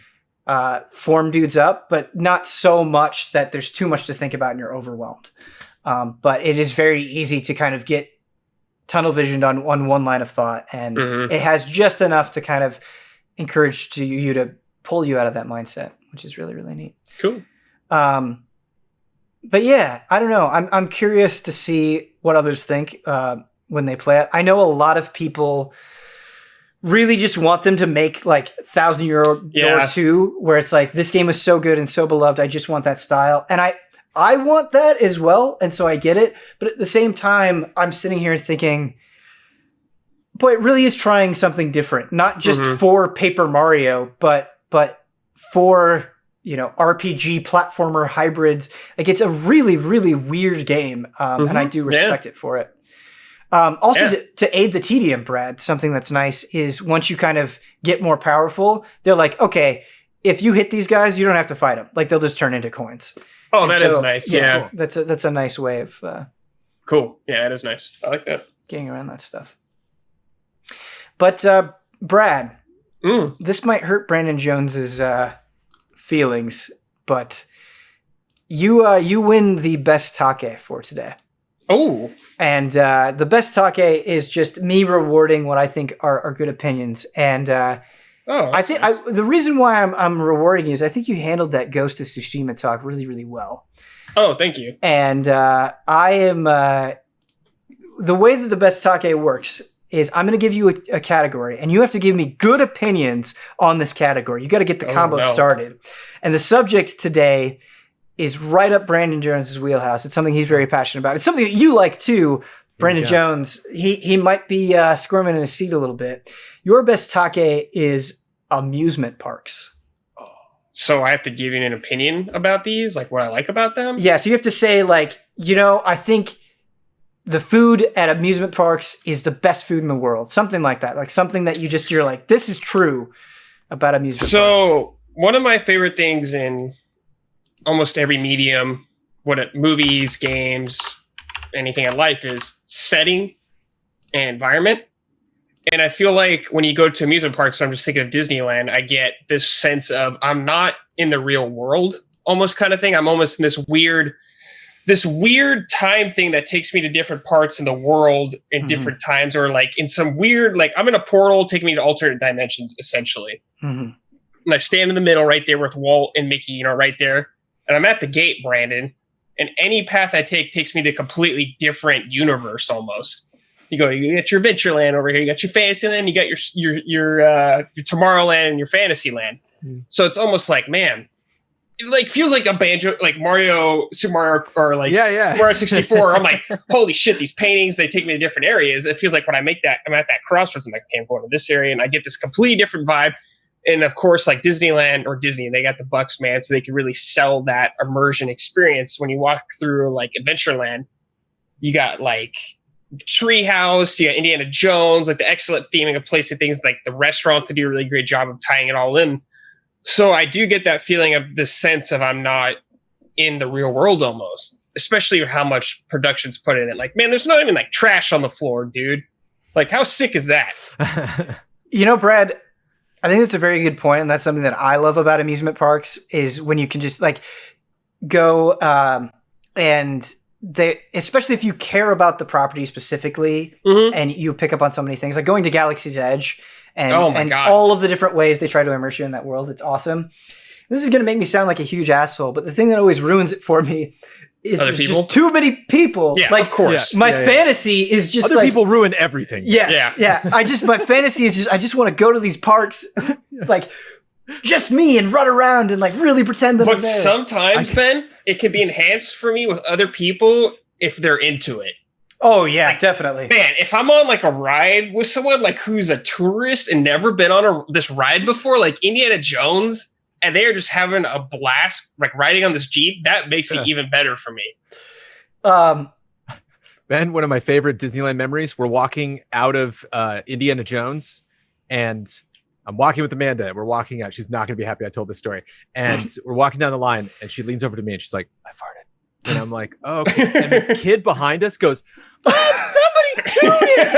form dudes up, but not so much that there's too much to think about and you're overwhelmed. But it is very easy to kind of get tunnel visioned on one line of thought, and it has just enough to kind of encourage you to pull you out of that mindset, which is really, really neat. Cool. But yeah, I don't know. I'm curious to see what others think when they play it. I know a lot of people really just want them to make like 1,000 Year Door 2, where it's like, this game is so good and so beloved, I just want that style. And I want that as well, and so I get it. But at the same time, I'm sitting here thinking, boy, it really is trying something different. Not just for Paper Mario, but for, RPG platformer hybrids. Like, it's a really, really weird game, and I do respect it for it. Also, to aid the tedium, Brad, something that's nice is once you kind of get more powerful, they're like, okay, if you hit these guys, you don't have to fight them. Like, they'll just turn into coins. Oh, that is nice. Yeah. Cool. That's a nice way of cool. Yeah, it is nice. I like that. Getting around that stuff. But Brad, This might hurt Brandon Jones's feelings, but you win the best take for today. Oh. And the best take is just me rewarding what I think are good opinions. And I think nice. The reason why I'm rewarding you is I think you handled that Ghost of Tsushima talk really, really well. Oh, thank you. And I am the way that the best take works is I'm going to give you a category, and you have to give me good opinions on this category. You got to get the combo started. And the subject today is right up Brandon Jones's wheelhouse. It's something he's very passionate about. It's something that you like too, Brandon Jones. He might be squirming in his seat a little bit. Your best take is amusement parks. So I have to give you an opinion about these, like what I like about them? Yeah, so you have to say like, I think the food at amusement parks is the best food in the world. Something like that. Like something that you're like, this is true about amusement parks. So one of my favorite things in almost every medium, movies, games, anything in life, is setting and environment. And I feel like when you go to amusement parks, so I'm just thinking of Disneyland, I get this sense of I'm not in the real world almost kind of thing. I'm almost in this weird time thing that takes me to different parts in the world in different times, or like in some weird, like I'm in a portal taking me to alternate dimensions, essentially. And I stand in the middle right there with Walt and Mickey, right there. And I'm at the gate, Brandon. And any path I take takes me to a completely different universe almost. You got your Adventureland over here, you got your Fantasyland, you got your Tomorrowland and your Fantasyland. So it's almost like, man, it like feels like a banjo, like Super Mario, or like Super Mario 64. I'm like, holy shit, these paintings, they take me to different areas. It feels like when I'm at that crossroads, I'm like, okay, I'm going to this area, and I get this completely different vibe. And of course, like Disneyland or Disney, they got the bucks, man, so they can really sell that immersion experience. When you walk through like Adventureland, you got like Treehouse, you got Indiana Jones, like the excellent theming of place of things, like the restaurants that do a really great job of tying it all in. So I do get that feeling of the sense of I'm not in the real world almost, especially with how much production's put in it. Like, man, there's not even like trash on the floor, dude. Like, how sick is that? Brad, I think that's a very good point, and that's something that I love about amusement parks is when you can just like go and they, especially if you care about the property specifically, and you pick up on so many things, like going to Galaxy's Edge and all of the different ways they try to immerse you in that world. It's awesome. This is going to make me sound like a huge asshole, but the thing that always ruins it for me is there's just too many people. Yeah, like, of course. My fantasy is just other people ruin everything. Yeah. My fantasy is just, I just want to go to these parks, like just me, and run around and like really pretend that I'm there. But sometimes, Ben, it can be enhanced for me with other people if they're into it. Oh yeah, like, definitely. Man, if I'm on like a ride with someone like who's a tourist and never been on this ride before, like Indiana Jones, and they are just having a blast, like riding on this Jeep, that makes it even better for me. Ben, one of my favorite Disneyland memories, we're walking out of Indiana Jones, and I'm walking with Amanda. We're walking out. She's not going to be happy I told this story. And we're walking down the line, and she leans over to me, and she's like, I farted. And I'm like, oh, okay. And this kid behind us goes, somebody toot it!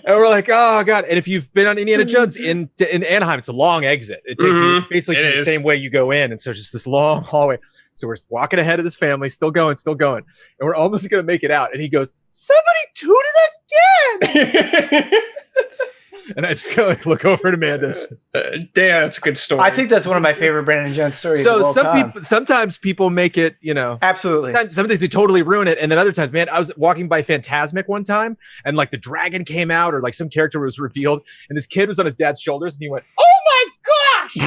And we're like, oh god! And if you've been on Indiana Jones in Anaheim, it's a long exit. It takes you basically the same way you go in, and so it's just this long hallway. So we're walking ahead of this family, still going, and we're almost gonna make it out. And he goes, "Somebody tooted again!" And I just go like, look over at Amanda. Damn, that's a good story. I think that's one of my favorite Brandon Jones stories. So sometimes people make it, absolutely. Sometimes they totally ruin it, and then other times, man, I was walking by Phantasmic one time, and like the dragon came out, or like some character was revealed, and this kid was on his dad's shoulders, and he went, "Oh my gosh!"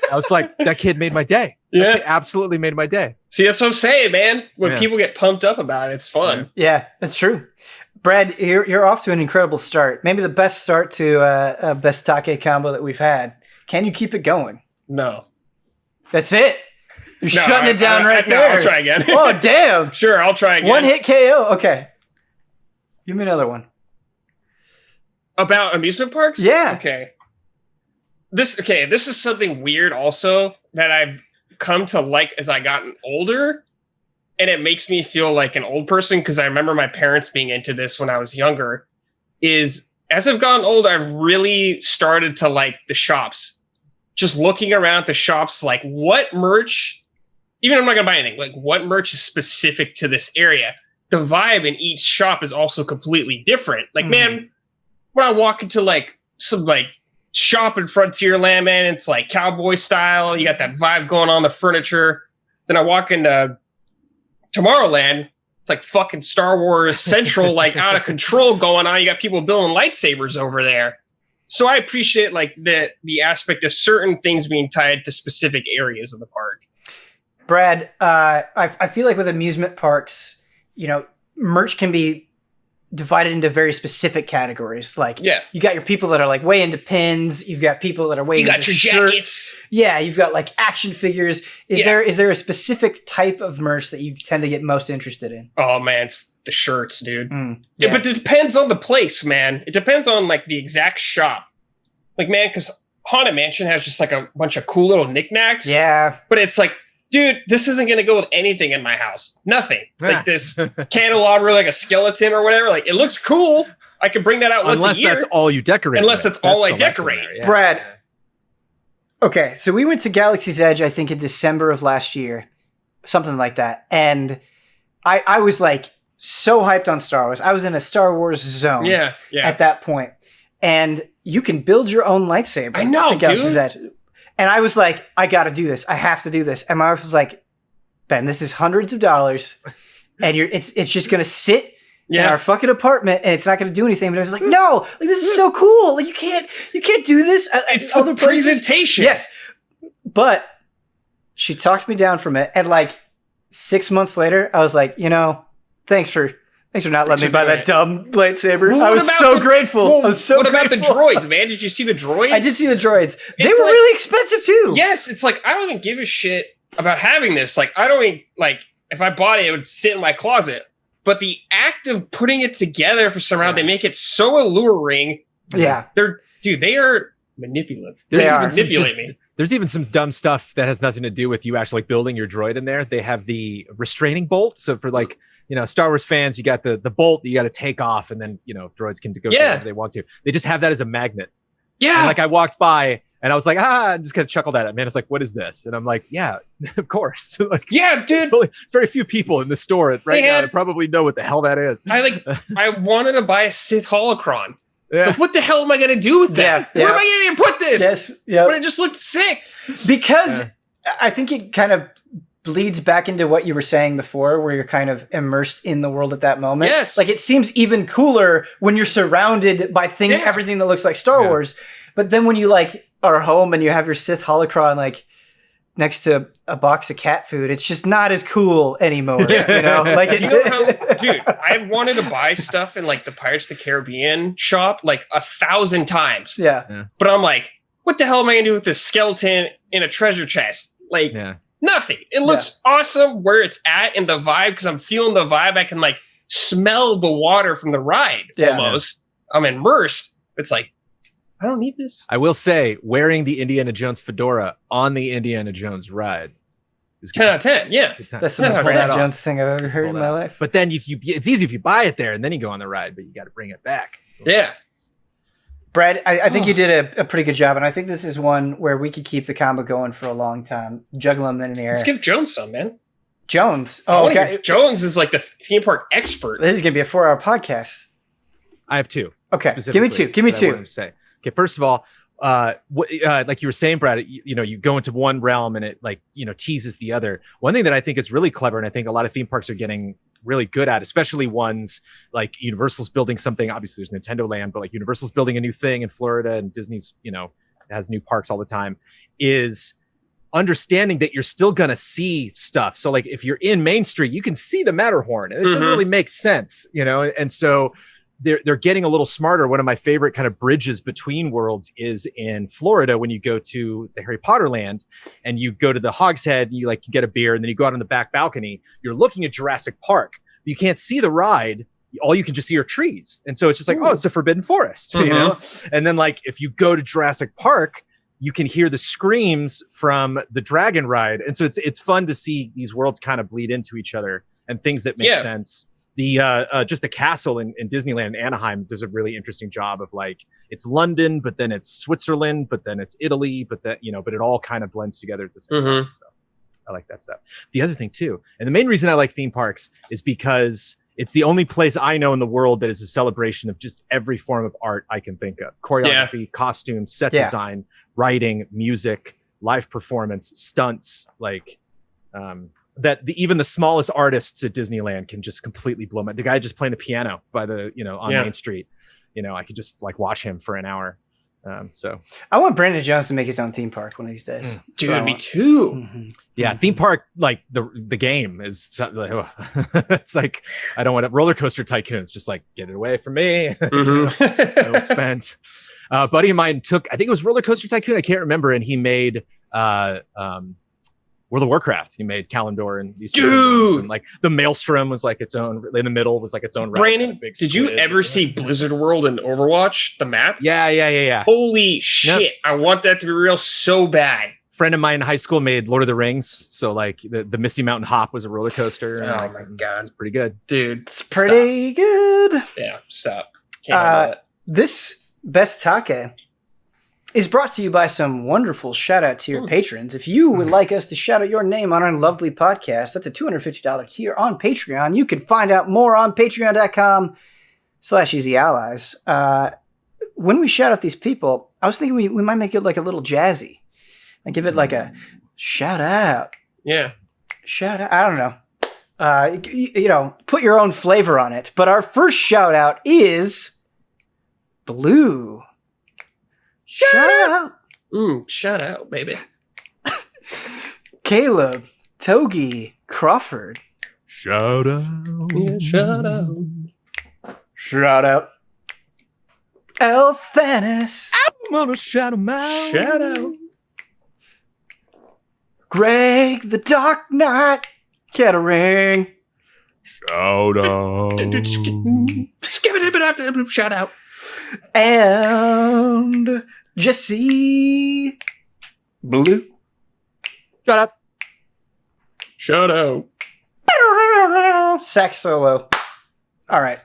I was like, that kid made my day. Yeah, it absolutely made my day. See, that's what I'm saying, man. When people get pumped up about it, it's fun. Yeah, that's true. Brad, you're off to an incredible start. Maybe the best start to a best take combo that we've had. Can you keep it going? No. That's it? You're shutting it down right there. No, I'll try again. Oh, damn. Sure, I'll try again. One hit KO. Okay. Give me another one. About amusement parks? Yeah. Okay. This is something weird also that I've come to like as I gotten older. And it makes me feel like an old person because I remember my parents being into this when I was younger. is as I've gotten older, I've really started to like the shops. Just looking around the shops, like what merch, even if I'm not gonna buy anything, like what merch is specific to this area. The vibe in each shop is also completely different. Like, man, when I walk into like some like shop in Frontierland, man, it's like cowboy style. You got that vibe going on the furniture. Then I walk into Tomorrowland, it's like fucking Star Wars Central, like out of control going on. You got people building lightsabers over there. So I appreciate like the aspect of certain things being tied to specific areas of the park. Brad, I feel like with amusement parks, you know, merch can be divided into very specific categories. Like, you got your people that are like way into pins. You've got people that are way into shirts. You got your jackets. Yeah, you've got like action figures. Is there a specific type of merch that you tend to get most interested in? Oh man, it's the shirts, dude. Yeah, but it depends on the place, man. It depends on like the exact shop. Like, man, because Haunted Mansion has just like a bunch of cool little knickknacks. Yeah. But it's like, dude, this isn't going to go with anything in my house. Nothing. Like this candelabra, like a skeleton or whatever. Like, it looks cool. I can bring that out once a year. Unless that's all you decorate. Unless that's all I decorate. Yeah. Brad. Okay, so we went to Galaxy's Edge, I think, in December of last year. Something like that. And I was like so hyped on Star Wars. I was in a Star Wars zone at that point. And you can build your own lightsaber. I know, at Galaxy's dude. Edge. And I was like, I got to do this. I have to do this. And my wife was like, Ben, this is hundreds of dollars. And it's just going to sit in our fucking apartment and it's not going to do anything. But I was like, no, like this is so cool. Like you can't do this. It's the presentation. Yes. But she talked me down from it. And like 6 months later, I was like, you know, thanks for not letting me buy that dumb lightsaber. Well, I was so grateful. I was so grateful. What about the droids, man? Did you see the droids? I did see the droids. They were like, really expensive too. Yes, it's like I don't even give a shit about having this. Like I don't even like if I bought it, it would sit in my closet. But the act of putting it together for some round, they make it so alluring. Yeah, they are manipulative. Manipulate me. There's even some dumb stuff that has nothing to do with you actually like building your droid in there. They have the restraining bolt. So for like, you know, Star Wars fans, you got the bolt that you got to take off and then, you know, droids can go wherever they want to. They just have that as a magnet. Yeah. And like I walked by and I was like, I'm just going to chuckled at it, man. It's like, what is this? And I'm like, yeah, of course. Like, yeah, dude. It's very few people in the store right now that probably know what the hell that is. I wanted to buy a Sith holocron. Yeah. Like, what the hell am I going to do with that? Where am I going to even put this? Yes. Yeah. But it just looked sick. Because I think it kind of bleeds back into what you were saying before, where you're kind of immersed in the world at that moment. Yes. Like it seems even cooler when you're surrounded by everything that looks like Star Wars. But then when you like are home and you have your Sith holocron like next to a box of cat food, it's just not as cool anymore. You know, like you know how, dude, I've wanted to buy stuff in like the Pirates of the Caribbean shop like 1,000 times. Yeah. But I'm like, what the hell am I gonna do with this skeleton in a treasure chest? Like nothing. It looks awesome where it's at in the vibe because I'm feeling the vibe. I can like smell the water from the ride almost. I'm immersed. It's like, I don't need this. I will say, wearing the Indiana Jones fedora on the Indiana Jones ride is 10 out of 10. Yeah. That's the most Indiana Jones thing I've ever heard in my life. But then it's easy if you buy it there and then you go on the ride, but you got to bring it back. Yeah. Brad, I think you did a pretty good job, and I think this is one where we could keep the combo going for a long time. Juggle them in the air. Let's give Jones some, man. Jones? Oh, okay. Jones is like the theme park expert. This is going to be a 4-hour podcast. I have two. Okay, give me two. Give me two. Okay, first of all, like you were saying, Brad, you know, you go into one realm and it like, you know, teases the other. One thing that I think is really clever, and I think a lot of theme parks are getting really good at, especially ones like Universal's building something. Obviously, there's Nintendo Land, but like Universal's building a new thing in Florida, and Disney's, you know, has new parks all the time, is understanding that you're still going to see stuff. So like if you're in Main Street, you can see the Matterhorn. It doesn't really make sense, you know? And so they're getting a little smarter. One of my favorite kind of bridges between worlds is in Florida when you go to the Harry Potter land and you go to the Hogshead and you like get a beer and then you go out on the back balcony. You're looking at Jurassic Park. You can't see the ride. All you can just see are trees. And so it's just like, oh, it's a forbidden forest, you know? And then like if you go to Jurassic Park, you can hear the screams from the dragon ride. And so it's fun to see these worlds kind of bleed into each other and things that make sense. just the castle in Disneyland in Anaheim does a really interesting job of like, it's London, but then it's Switzerland, but then it's Italy, but that, but it all kind of blends together at the same time. So I like that stuff. The other thing too, and the main reason I like theme parks is because it's the only place I know in the world that is a celebration of just every form of art I can think of. Choreography, costumes, set design, writing, music, live performance, stunts, like, even the smallest artists at Disneyland can just completely blow the guy just playing the piano by the, on Main Street, I could just like watch him for an hour. So I want Brandon Jones to make his own theme park one of these days. Dude, me too. Mm-hmm. Yeah, theme park, like the game is like, it's like, I don't want to roller coaster tycoons, just like get it away from me. Well spent. Buddy of mine I think it was Roller Coaster Tycoon, I can't remember, and he made World of Warcraft. He made Kalimdor and these dude, and like the Maelstrom was like its own, in the middle was like its own route. Brandon, did you ever see Blizzard World in Overwatch, the map? Yeah. Holy shit. Yep. I want that to be real so bad. Friend of mine in high school made Lord of the Rings, so like the Misty Mountain Hop was a roller coaster. Oh my god, it's pretty good, dude. It's pretty good. Yeah, stop. Can't this BESTAKE is brought to you by some wonderful shout out to your patrons. If you would like us to shout out your name on our lovely podcast, that's a $250 tier on Patreon. You can find out more on patreon.com/easyallies. When we shout out these people, I was thinking we might make it like a little jazzy and give it like a shout out. Yeah. Shout out. I don't know. Put your own flavor on it. But our first shout out is Blue. Shout out. Shout out, baby. Caleb, Togi, Crawford. Shout out. Yeah, shout out. Shout out. Elthanas. I'm gonna shout him out. Shout out. Greg, TheDarkKnight. Kettering. Shout out. Shout out. And Jessie Blu. Shut up. Shout out. Sax solo. All right.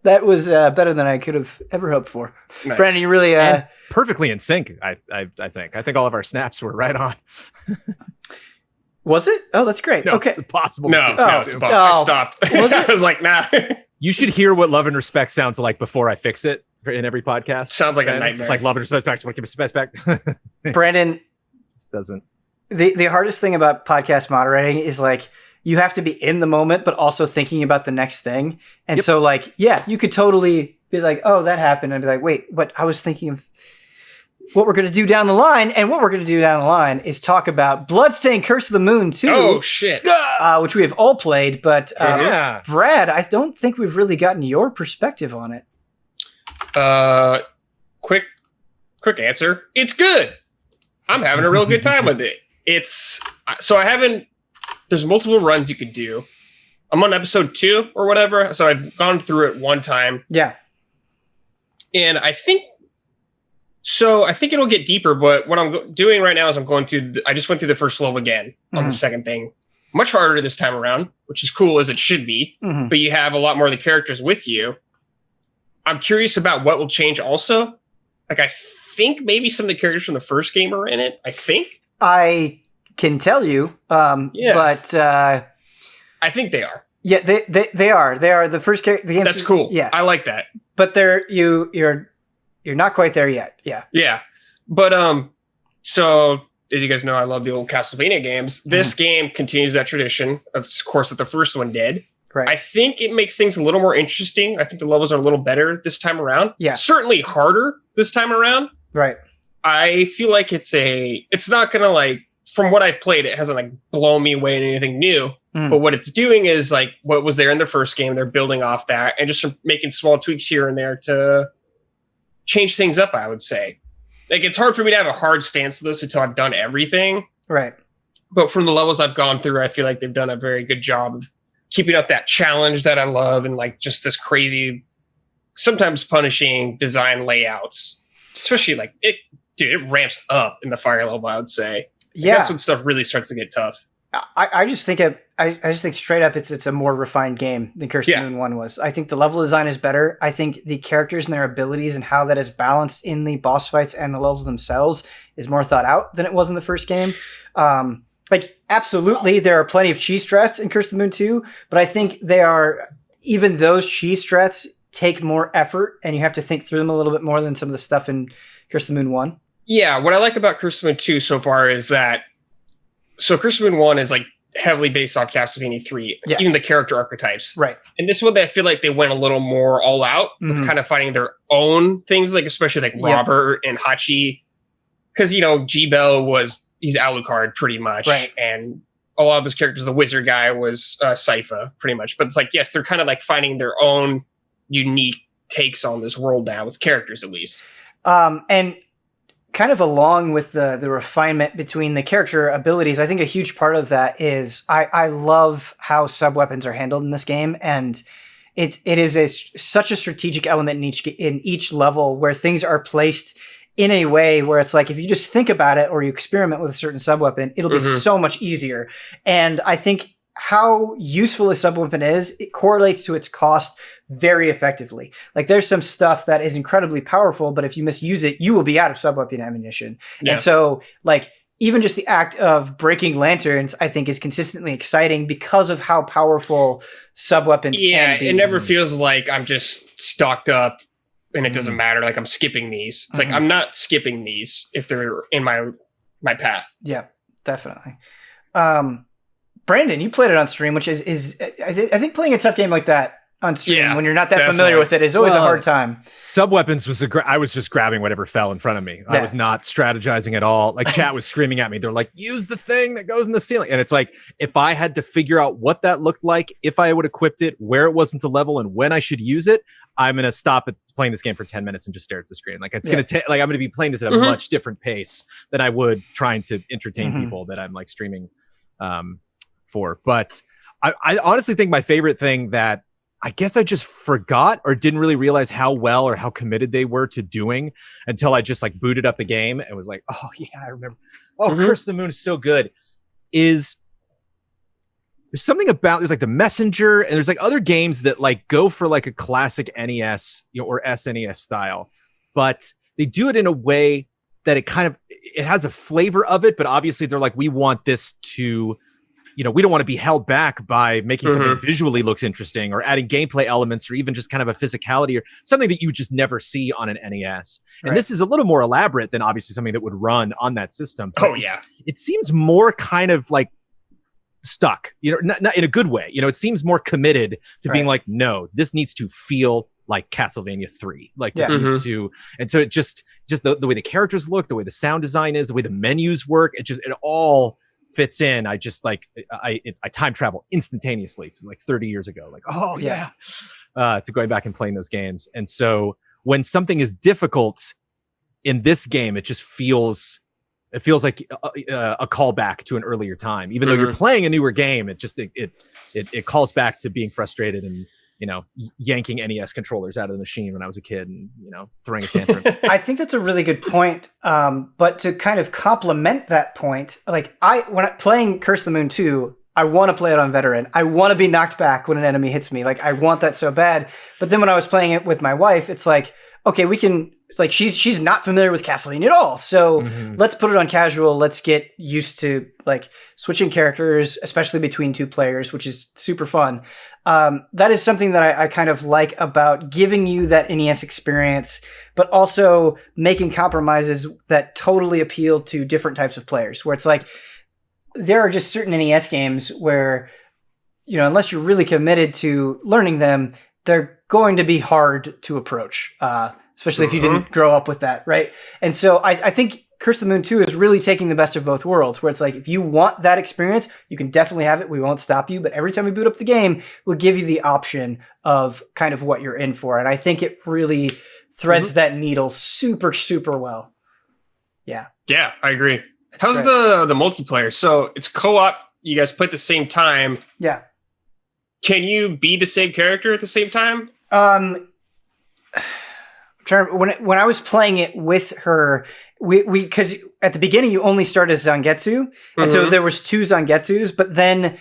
That was better than I could have ever hoped for. Nice. Brandon, you really... And perfectly in sync, I think. I think all of our snaps were right on. Was it? Oh, that's great. No, okay. it's impossible. I stopped. Was it? I was like, nah. You should hear what love and respect sounds like before I fix it in every podcast. Sounds like a nightmare. It's like love and respect back. Respect back. Brandon, this doesn't. The hardest thing about podcast moderating is like you have to be in the moment, but also thinking about the next thing. And so like, yeah, you could totally be like, oh, that happened. And be like, wait, but I was thinking of what we're going to do down the line. And what we're going to do down the line is talk about Bloodstained Curse of the Moon 2. Oh, shit. Which we have all played. But yeah. Brad, I don't think we've really gotten your perspective on it. Quick answer. It's good. I'm having a real good time with it. There's multiple runs you could do. I'm on episode 2 or whatever. So I've gone through it one time. Yeah. And I think it'll get deeper, but what I'm doing right now is I just went through the first level again on the second thing. Much harder this time around, which is cool as it should be, but you have a lot more of the characters with you. I'm curious about what will change also. Like, I think maybe some of the characters from the first game are in it. I think. I can tell you, but I think they are. Yeah, they are. They are the first character. The That's cool. Yeah, I like that. But you're not quite there yet. Yeah. Yeah. But so as you guys know, I love the old Castlevania games. This game continues that tradition, of course, that the first one did. Right. I think it makes things a little more interesting. I think the levels are a little better this time around. Yeah. Certainly harder this time around. Right. I feel like it's not gonna like, from what I've played, it hasn't like blown me away in anything new. But what it's doing is like what was there in the first game, they're building off that and just making small tweaks here and there to change things up, I would say. Like, it's hard for me to have a hard stance to this until I've done everything. Right. But from the levels I've gone through, I feel like they've done a very good job of keeping up that challenge that I love and like just this crazy, sometimes punishing design layouts. Especially like it ramps up in the fire level, I would say. Yeah. That's when stuff really starts to get tough. I just think I just think straight up it's a more refined game than Curse of the Moon 1 was. I think the level design is better. I think the characters and their abilities and how that is balanced in the boss fights and the levels themselves is more thought out than it was in the first game. Absolutely, there are plenty of cheese strats in Curse of the Moon 2, but I think even those cheese strats take more effort, and you have to think through them a little bit more than some of the stuff in Curse of the Moon 1. Yeah, what I like about Curse of the Moon 2 so far is that Curse of the Moon 1 is like heavily based on Castlevania 3, even the character archetypes. Right. And this one, I feel like they went a little more all out with kind of finding their own things, like especially like Robert and Hachi. Because, G-Bell he's Alucard pretty much. Right. And a lot of those characters, the wizard guy was Sypha pretty much. But it's like, yes, they're kind of like finding their own unique takes on this world now with characters at least. And kind of along with the refinement between the character abilities, I think a huge part of that is I love how sub-weapons are handled in this game, and it is such a strategic element in each level where things are placed in a way where it's like if you just think about it or you experiment with a certain sub-weapon, it'll be so much easier. And I think how useful a sub-weapon is, it correlates to its cost very effectively. Like there's some stuff that is incredibly powerful, but if you misuse it, you will be out of sub-weapon ammunition. Yeah. And so like even just the act of breaking lanterns, I think is consistently exciting because of how powerful sub-weapons can be. It never feels like I'm just stocked up and it doesn't matter. Like I'm skipping these. It's like, I'm not skipping these if they're in my path. Yeah, definitely. Brandon, you played it on stream, which is I think playing a tough game like that on stream when you're not that familiar with it is always a hard time. Sub-weapons was I was just grabbing whatever fell in front of me. Yeah. I was not strategizing at all. Like chat was screaming at me. They're like, use the thing that goes in the ceiling. And it's like, if I had to figure out what that looked like, if I would equipped it, where it wasn't to level and when I should use it, I'm going to stop at playing this game for 10 minutes and just stare at the screen. Like it's going to take, like I'm going to be playing this at a much different pace than I would trying to entertain people that I'm like streaming for. But I honestly think my favorite thing that I guess I just forgot or didn't really realize how well or how committed they were to doing until I just like booted up the game and was like, oh yeah, I remember. Oh, Curse of the Moon is so good. There's something about, there's like the Messenger and there's like other games that like go for like a classic NES, or SNES style, but they do it in a way that it has a flavor of it, but obviously they're like, we want this to, we don't want to be held back by making something visually looks interesting or adding gameplay elements or even just kind of a physicality or something that you just never see on an NES. And this is a little more elaborate than obviously something that would run on that system. Oh yeah. It seems more kind of like stuck, not in a good way. It seems more committed to being like, no, this needs to feel like Castlevania 3. Like this needs to, and so it just the way the characters look, the way the sound design is, the way the menus work, it all fits in. I just like I time travel instantaneously to like 30 years ago. Like, oh yeah, to going back and playing those games. And so when something is difficult in this game, it feels like a callback to an earlier time. Even though you're playing a newer game, it calls back to being frustrated and yanking NES controllers out of the machine when I was a kid and, throwing a tantrum. I think that's a really good point. But to kind of complement that point, like when playing Curse of the Moon 2, I want to play it on veteran. I want to be knocked back when an enemy hits me. Like I want that so bad. But then when I was playing it with my wife, it's like, okay, it's like she's not familiar with Castlevania at all. So let's put it on casual. Let's get used to like switching characters, especially between two players, which is super fun. That is something that I kind of like about giving you that NES experience, but also making compromises that totally appeal to different types of players, where it's like there are just certain NES games where, unless you're really committed to learning them, they're going to be hard to approach, especially if you didn't grow up with that, right? And so I think Curse of the Moon 2 is really taking the best of both worlds, where it's like, if you want that experience, you can definitely have it. We won't stop you. But every time we boot up the game, we'll give you the option of kind of what you're in for. And I think it really threads that needle super, super well. Yeah. Yeah, I agree. How's the multiplayer? So it's co-op. You guys play at the same time. Yeah. Can you be the same character at the same time? When I was playing it with her, we because at the beginning you only start as Zangetsu, and so there was two Zangetsus, but then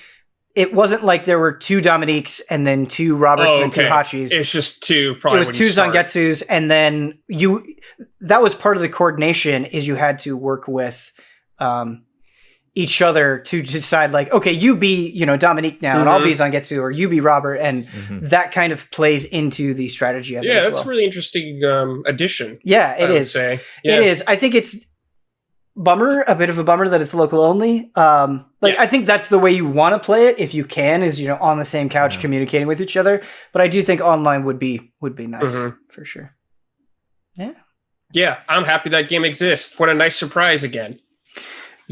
it wasn't like there were 2 Dominiques and then 2 Roberts and then 2 Hachis. It's just 2. Probably it was 2 Zangetsus, and then that was part of the coordination. Is you had to work with each other to decide, like, okay, you be Dominique now, and I'll be Zangetsu, or you be Robert, and that kind of plays into the strategy of it. Yeah, that's a really interesting addition. Yeah, it is. It is. I think it's a bit of a bummer that it's local only. I think that's the way you want to play it if you can, is on the same couch communicating with each other. But I do think online would be nice for sure. Yeah, I'm happy that game exists. What a nice surprise again.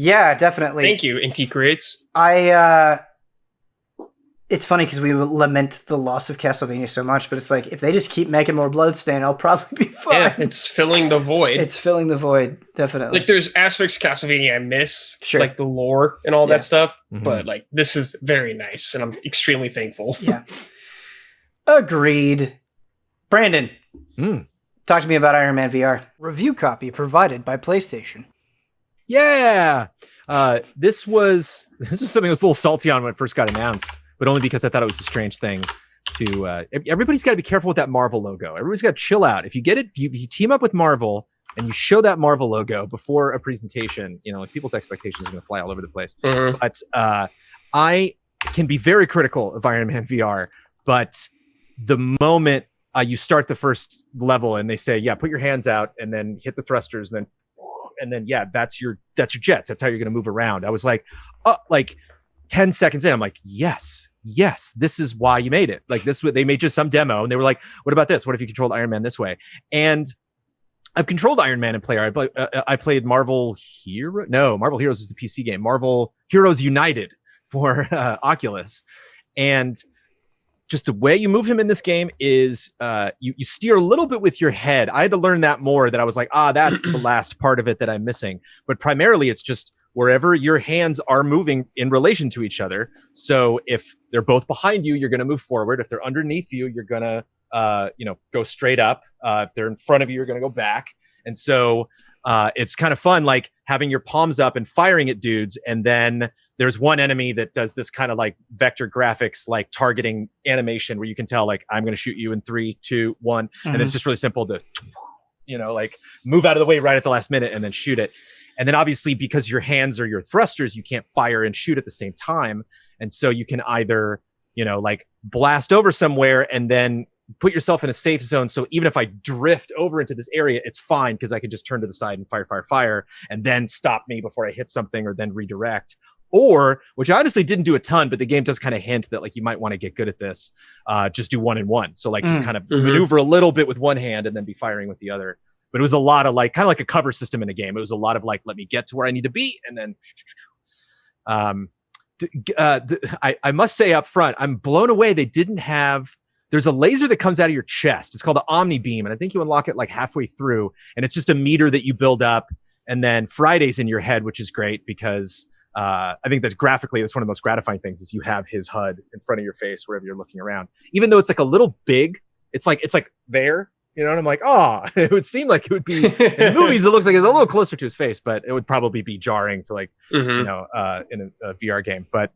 Yeah, definitely. Thank you, Inti Creates. It's funny because we lament the loss of Castlevania so much, but it's like, if they just keep making more Bloodstained, I'll probably be fine. Yeah, it's filling the void. It's filling the void, definitely. Like, there's aspects of Castlevania I miss, like the lore and all that stuff, but like, this is very nice, and I'm extremely thankful. Yeah. Agreed. Brandon, talk to me about Iron Man VR. Review copy provided by PlayStation. Yeah. This was something I was a little salty on when it first got announced, but only because I thought it was a strange thing to, everybody's got to be careful with that Marvel logo. Everybody's got to chill out. If you get it, if you team up with Marvel and you show that Marvel logo before a presentation, like, people's expectations are going to fly all over the place. But I can be very critical of Iron Man VR, but the moment you start the first level and they say, put your hands out and then hit the thrusters and then that's your jets. That's how you're going to move around. I was like, 10 seconds in, I'm like, yes, this is why you made it. Like, they made just some demo and they were like, what about this? What if you controlled Iron Man this way? And I've controlled Iron Man in player. I played Marvel Heroes is the PC game. Marvel Heroes United for Oculus. And just the way you move him in this game is you steer a little bit with your head. I had to learn that more, that I was like, that's the last part of it that I'm missing. But primarily it's just wherever your hands are moving in relation to each other. So if they're both behind you, you're going to move forward. If they're underneath you, you're going to, go straight up. If they're in front of you, you're going to go back. And so it's kind of fun, like having your palms up and firing at dudes. And then there's one enemy that does this kind of like vector graphics, like targeting animation where you can tell, like, I'm going to shoot you in 3, 2, 1. And then it's just really simple to, like, move out of the way right at the last minute and then shoot it. And then obviously, because your hands are your thrusters, you can't fire and shoot at the same time. And so you can either, like, blast over somewhere and then put yourself in a safe zone. So even if I drift over into this area, it's fine because I can just turn to the side and fire, and then stop me before I hit something or then redirect. Or, which I honestly didn't do a ton, but the game does kind of hint that, like, you might want to get good at this. Just do 1 and 1. So, like, just kind of maneuver a little bit with one hand and then be firing with the other. But it was a lot of, like, kind of like a cover system in a game. It was a lot of, like, let me get to where I need to be. And then, I must say up front, I'm blown away. They didn't have, there's a laser that comes out of your chest. It's called the Omni Beam. And I think you unlock it like halfway through. And it's just a meter that you build up. And then Friday's in your head, which is great because I think that graphically, that's one of the most gratifying things is you have his HUD in front of your face wherever you're looking around. Even though it's like a little big, it's like there, and I'm like, it would seem like it would be in movies. It looks like it's a little closer to his face, but it would probably be jarring to, like, in a VR game. But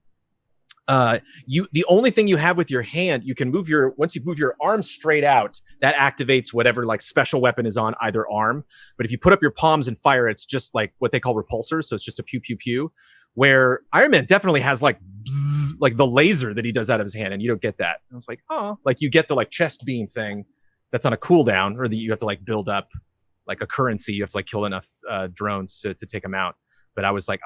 the only thing you have with your hand, you can once you move your arm straight out, that activates whatever, like, special weapon is on either arm. But if you put up your palms and fire, it's just like what they call repulsors. So it's just a pew, pew, pew. Where Iron Man definitely has, like, bzz, like the laser that he does out of his hand, and you don't get that. And I was like, like, you get the, like, chest beam thing that's on a cooldown, or that you have to, like, build up, like, a currency. You have to, like, kill enough drones to take them out. But I thought, it's like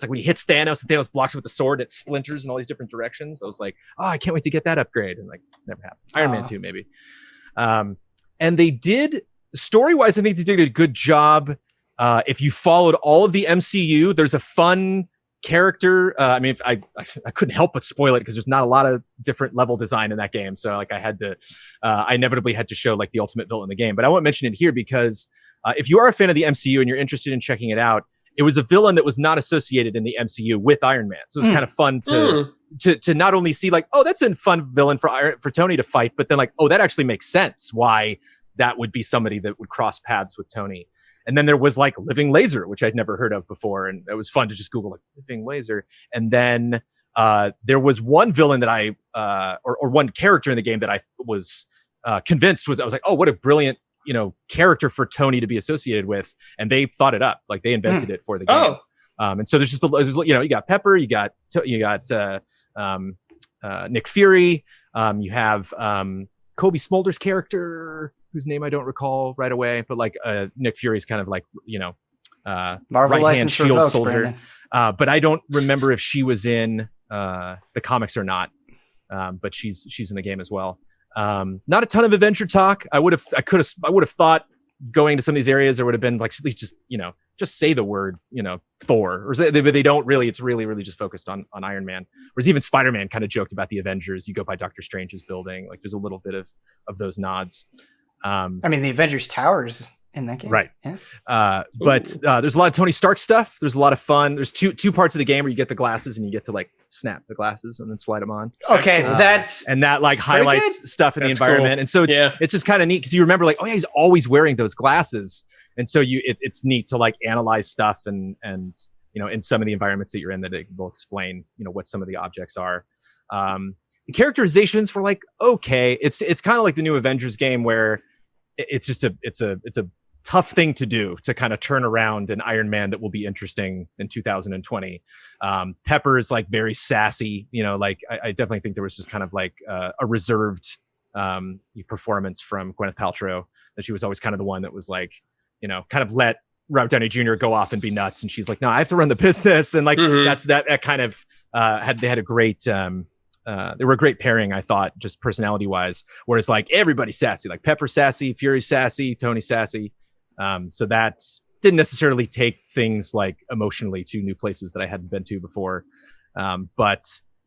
when he hits Thanos and Thanos blocks with the sword, it splinters in all these different directions. I was like, I can't wait to get that upgrade. And, like, never happened. Iron Man 2, maybe. And they did, story-wise, I think they did a good job. If you followed all of the MCU, there's a fun character. I couldn't help but spoil it because there's not a lot of different level design in that game. So, like, I inevitably had to show, like, the ultimate villain in the game. But I won't mention it here because if you are a fan of the MCU and you're interested in checking it out, it was a villain that was not associated in the MCU with Iron Man. So it was kind of fun to not only see, like, that's a fun villain for Tony to fight, but then, like, that actually makes sense why that would be somebody that would cross paths with Tony. And then there was, like, Living Laser, which I'd never heard of before. And it was fun to just Google, like, Living Laser. And then There was one villain that or one character in the game that I was convinced I was like, oh, what a brilliant, character for Tony to be associated with. And they thought it up. Like they invented it for the game. And so there's just, you got Pepper, you got Nick Fury. You have Kobe Smolder's character, whose name I don't recall right away, but like Nick Fury's kind of like, Marvel right-hand shield revoked, soldier. But I don't remember if she was in the comics or not. But she's in the game as well. Not a ton of adventure talk. I would have thought going to some of these areas there would have been like at least just say the word, Thor, but they don't really. It's really, really just focused on Iron Man. Whereas even Spider-Man kind of joked about the Avengers. You go by Doctor Strange's building. Like there's a little bit of those nods. The Avengers Towers in that game. Right. Yeah. But there's a lot of Tony Stark stuff. There's a lot of fun. There's two parts of the game where you get the glasses and you get to like snap the glasses and then slide them on. Okay. That like highlights stuff in the environment. Cool. And so it's just kind of neat because you remember like, oh yeah, he's always wearing those glasses. And so it's neat to like analyze stuff and in some of the environments that you're in that it will explain, what some of the objects are. The characterizations were like, okay, it's kind of like the new Avengers game where it's just it's a tough thing to do to kind of turn around an Iron Man that will be interesting in 2020. Pepper is like very sassy, I definitely think there was just kind of like a reserved performance from Gwyneth Paltrow, that she was always kind of the one that was like, kind of let Robert Downey Jr. go off and be nuts. And she's like, no, I have to run the business. And like, that kind of they had a great, they were a great pairing, I thought, just personality wise, where it's like everybody's sassy, like Pepper sassy, Fury sassy, Tony sassy. So that didn't necessarily take things like emotionally to new places that I hadn't been to before.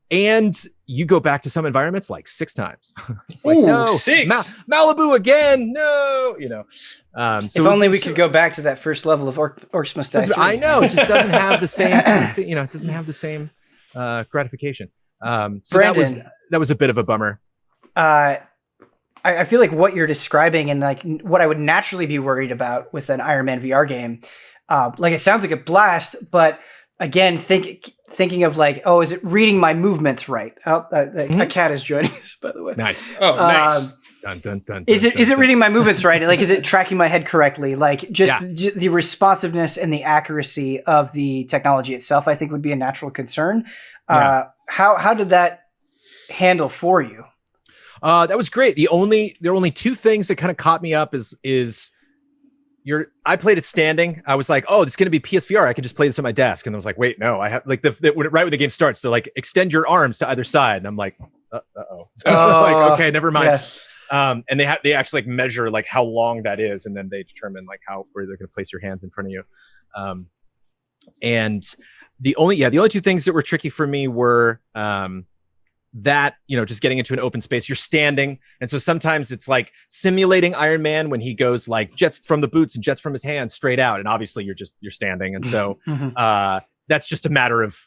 And you go back to some environments like 6 times. It's like, no, 6 Malibu again. No, so if only we could go back to that first level of Orcs Must Die. I know it just doesn't have the same, it doesn't have the same gratification. So Brandon, that was a bit of a bummer. I feel like what you're describing and like what I would naturally be worried about with an Iron Man VR game, like it sounds like a blast, but again, thinking of like, oh, is it reading my movements right? A cat is joining us, by the way. Nice. Oh, nice. Dun, dun, dun, is it reading my movements right? Like, is it tracking my head correctly? Like, just the responsiveness and the accuracy of the technology itself, I think, would be a natural concern. How did that handle for you? That was great. There are only 2 things that kind of caught me up is I played it standing. I was like, oh, it's going to be PSVR. I can just play this on my desk. And I was like, wait, no, I have like right when the game starts, they're like, extend your arms to either side. And I'm like, uh-oh. Like, okay, never mind. Yeah. And they actually like measure like how long that is. And then they determine like where they're going to place your hands in front of you. And the only 2 things that were tricky for me were, that, just getting into an open space, you're standing. And so sometimes it's like simulating Iron Man when he goes like jets from the boots and jets from his hands straight out. And obviously you're standing. And so, that's just a matter of,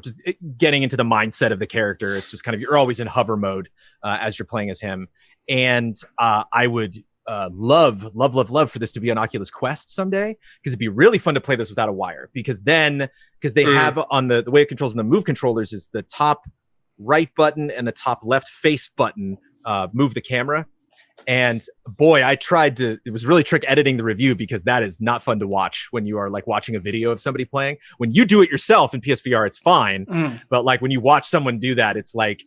just getting into the mindset of the character. It's just kind of, you're always in hover mode, as you're playing as him. And, I would, love for this to be on Oculus Quest someday, because it'd be really fun to play this without a wire, because they have on the way it controls in the Move controllers is the top right button and the top left face button move the camera. And boy, it was really trick editing the review, because that is not fun to watch when you are like watching a video of somebody playing. When you do it yourself in PSVR, it's fine. But like when you watch someone do that, it's like,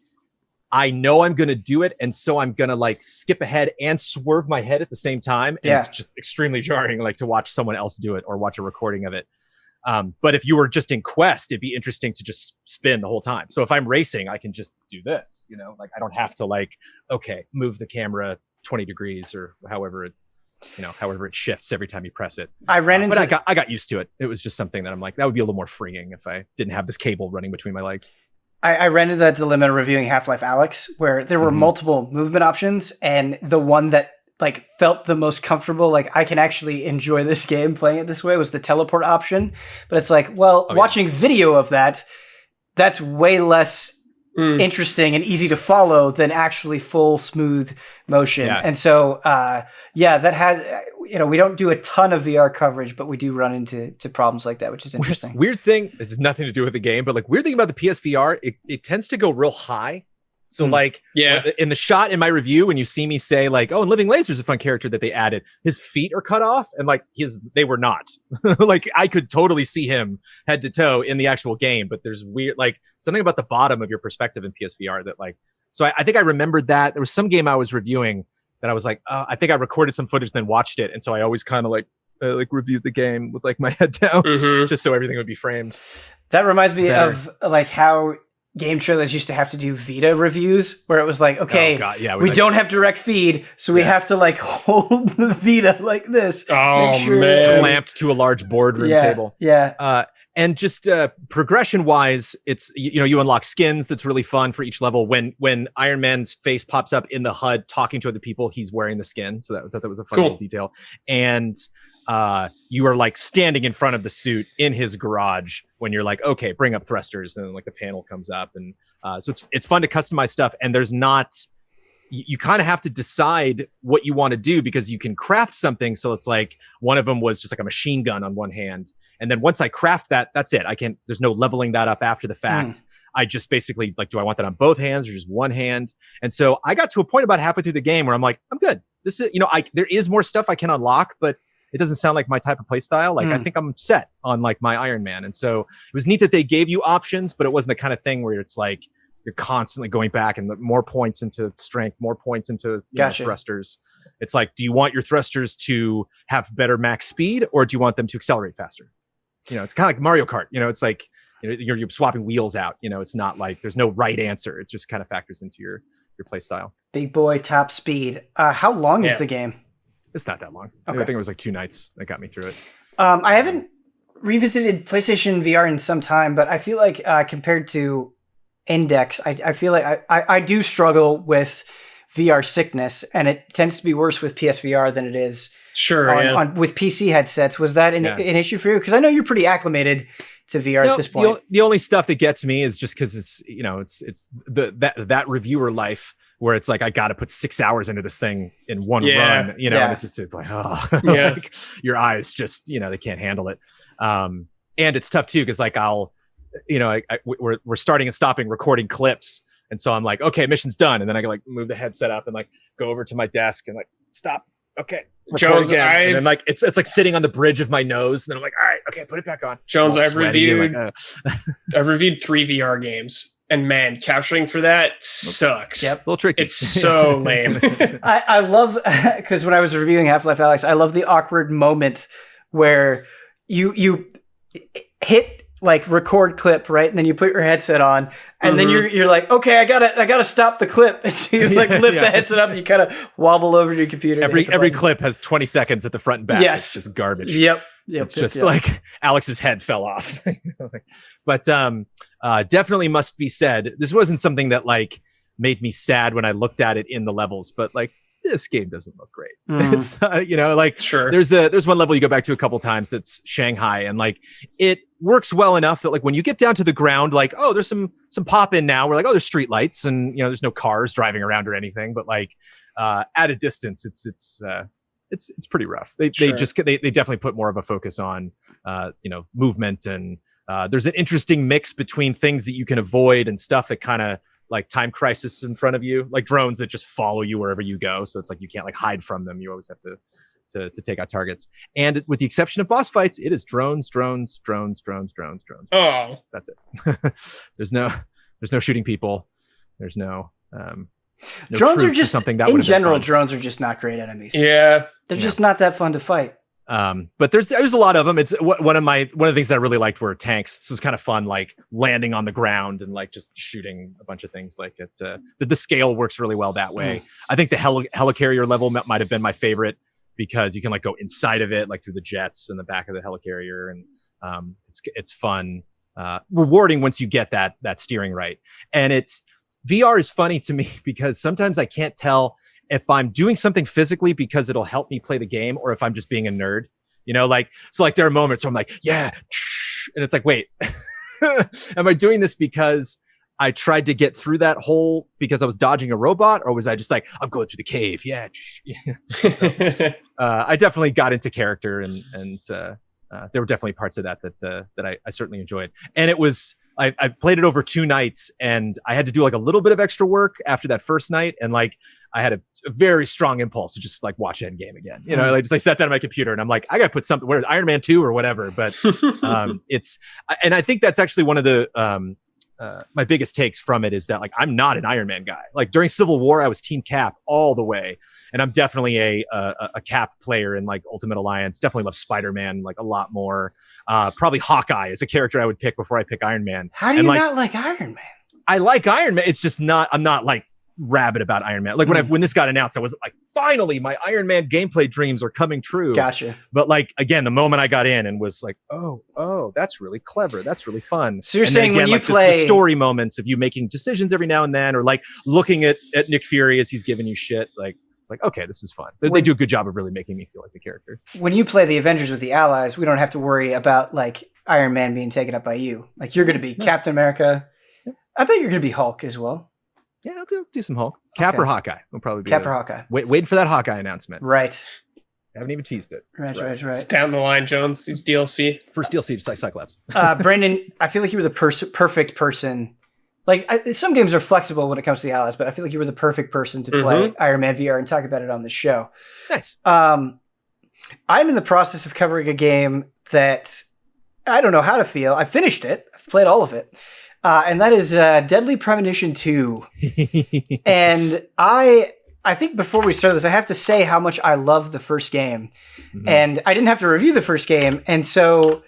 I know I'm going to do it. And so I'm going to like skip ahead and swerve my head at the same time. And it's just extremely jarring, like to watch someone else do it or watch a recording of it. But if you were just in Quest, it'd be interesting to just spin the whole time. So if I'm racing, I can just do this, like I don't have to like, okay, move the camera 20 degrees or however it shifts every time you press it. I got used to it. It was just something that I'm like, that would be a little more freeing if I didn't have this cable running between my legs. I ran into that dilemma reviewing Half-Life Alyx, where there were multiple movement options, and the one that like felt the most comfortable, like I can actually enjoy this game playing it this way, was the teleport option. But it's like, watching video of that's way less interesting and easy to follow than actually full smooth motion. And so, that has, we don't do a ton of VR coverage, but we do run into problems like that, which is interesting. Weird thing, this has nothing to do with the game, but like weird thing about the PSVR, it tends to go real high. So in the shot in my review, when you see me say like, oh, and Living Laser's a fun character that they added, his feet are cut off and like they were not. Like I could totally see him head to toe in the actual game, but there's weird, like something about the bottom of your perspective in PSVR that like, so I think I remembered that there was some game I was reviewing that I was like, I think I recorded some footage, then watched it. And so I always kind of like reviewed the game with like my head down, just so everything would be framed. That reminds me of like how game trailers used to have to do Vita reviews, where it was like, okay, we don't have direct feed, so we have to like hold the Vita like this. Oh, man. Clamped to a large boardroom table. Yeah. And just progression wise, it's, you unlock skins. That's really fun for each level. When Iron Man's face pops up in the HUD talking to other people, he's wearing the skin. So that was a fun little detail. And you are like standing in front of the suit in his garage when you're like, okay, bring up thrusters, and then like the panel comes up, and so it's fun to customize stuff. And there's not, you kind of have to decide what you want to do, because you can craft something. So it's like one of them was just like a machine gun on one hand, and then once I craft that, that's it. There's no leveling that up after the fact. I just basically like, do I want that on both hands or just one hand? And so I got to a point about halfway through the game where I'm like, I'm good. This is, there is more stuff I can unlock, but it doesn't sound like my type of play style. Like I think I'm set on like my Iron Man. And so it was neat that they gave you options, but it wasn't the kind of thing where it's like you're constantly going back and more points into strength, more points into thrusters. It's like, do you want your thrusters to have better max speed, or do you want them to accelerate faster? It's kind of like Mario Kart. It's like you're swapping wheels out. It's not like there's no right answer. It just kind of factors into your play style. Big boy top speed. How long is the game? It's not that long. Okay. I think it was like 2 nights that got me through it. I haven't revisited PlayStation VR in some time, but I feel like compared to Index, I feel like I do struggle with VR sickness, and it tends to be worse with PSVR than it is with PC headsets. Was that an issue for you? Because I know you're pretty acclimated to VR at this point. The only stuff that gets me is just because it's it's that reviewer life, where it's like I got to put 6 hours into this thing in one run, and it's like, like your eyes just, they can't handle it. And it's tough too, because like we're starting and stopping recording clips, and so I'm like, okay, mission's done, and then I can like move the headset up and like go over to my desk and like stop. Okay, Jones, again. And then like it's like sitting on the bridge of my nose, and then I'm like, all right, okay, put it back on. Jones, I've reviewed 3 VR games. And man, capturing for that sucks. Yep, a little tricky. It's so lame. I love, because when I was reviewing Half-Life Alyx, I love the awkward moment where you hit like record clip, right? And then you put your headset on, and then you're like, okay, I gotta stop the clip. And so you like lift the headset up and you kind of wobble over to your computer. Every clip has 20 seconds at the front and back. Yes. It's just garbage. Yep. It's just like Alex's head fell off. But definitely must be said, this wasn't something that like made me sad when I looked at it in the levels, but like this game doesn't look great. It's there's one level you go back to a couple times that's Shanghai, and like it works well enough that like when you get down to the ground, like, oh, there's some pop in now. We're like, oh, there's street lights, and there's no cars driving around or anything, but like at a distance, it's pretty rough. They definitely put more of a focus on movement, and there's an interesting mix between things that you can avoid and stuff that kind of like time crisis in front of you, like drones that just follow you wherever you go. So it's like you can't like hide from them. You always have to take out targets. And with the exception of boss fights, it is drones. Oh, that's it. There's no shooting people. There's no drones are just something that in general. Drones are just not great enemies. They're just not that fun to fight. But there's a lot of them. It's one of the things that I really liked were tanks. So it's kind of fun, like landing on the ground and like just shooting a bunch of things. Like it's the scale works really well that way. I think the helicarrier level might have been my favorite, because you can like go inside of it, like through the jets in the back of the helicarrier, and it's fun, rewarding once you get that steering right. And VR is funny to me because sometimes I can't tell if I'm doing something physically because it'll help me play the game, or if I'm just being a nerd, so like there are moments where I'm like, yeah, and it's like, wait, am I doing this because I tried to get through that hole because I was dodging a robot, or was I just like, I'm going through the cave? Yeah. So, I definitely got into character, and there were definitely parts of that I certainly enjoyed. And it was, I played it over 2 nights, and I had to do like a little bit of extra work after that first night. And like, I had a very strong impulse to just like watch Endgame again. You know, I sat down at my computer and I'm like, I got to put something, where's Iron Man 2 or whatever. But and I think that's actually one of the, my biggest takes from it is that like I'm not an Iron Man guy. Like during Civil War, I was Team Cap all the way, and I'm definitely a Cap player in like Ultimate Alliance. Definitely love Spider-Man like a lot more. Probably Hawkeye is a character I would pick before I pick Iron Man. How do you not like Iron Man? I like Iron Man. It's just not. I'm not like rabid about Iron Man. Like when this got announced, I was like, finally, my Iron Man gameplay dreams are coming true. Gotcha. But like again, the moment I got in and was like, oh, that's really clever. That's really fun. So you're and saying again, when you like play the story moments of you making decisions every now and then, or like looking at Nick Fury as he's giving you shit, like okay, this is fun. They do a good job of really making me feel like the character. When you play the Avengers with the Allies, we don't have to worry about like Iron Man being taken up by you. Like you're going to be Captain America. Yeah. I bet you're going to be Hulk as well. Yeah, let's do some Hulk. Cap or Hawkeye. We'll probably be Cap or Hawkeye. Waiting for that Hawkeye announcement. Right. I haven't even teased it. Right. It's down the line, Jones. It's DLC. First DLC, just like Cyclops. Brandon, I feel like you were the perfect person. Like some games are flexible when it comes to the Allies, but I feel like you were the perfect person to play Iron Man VR and talk about it on this show. Nice. I'm in the process of covering a game that I don't know how to feel. I finished it. I've played all of it. And that is Deadly Premonition 2. And I think before we start this, I have to say how much I love the first game. Mm-hmm. And I didn't have to review the first game. And so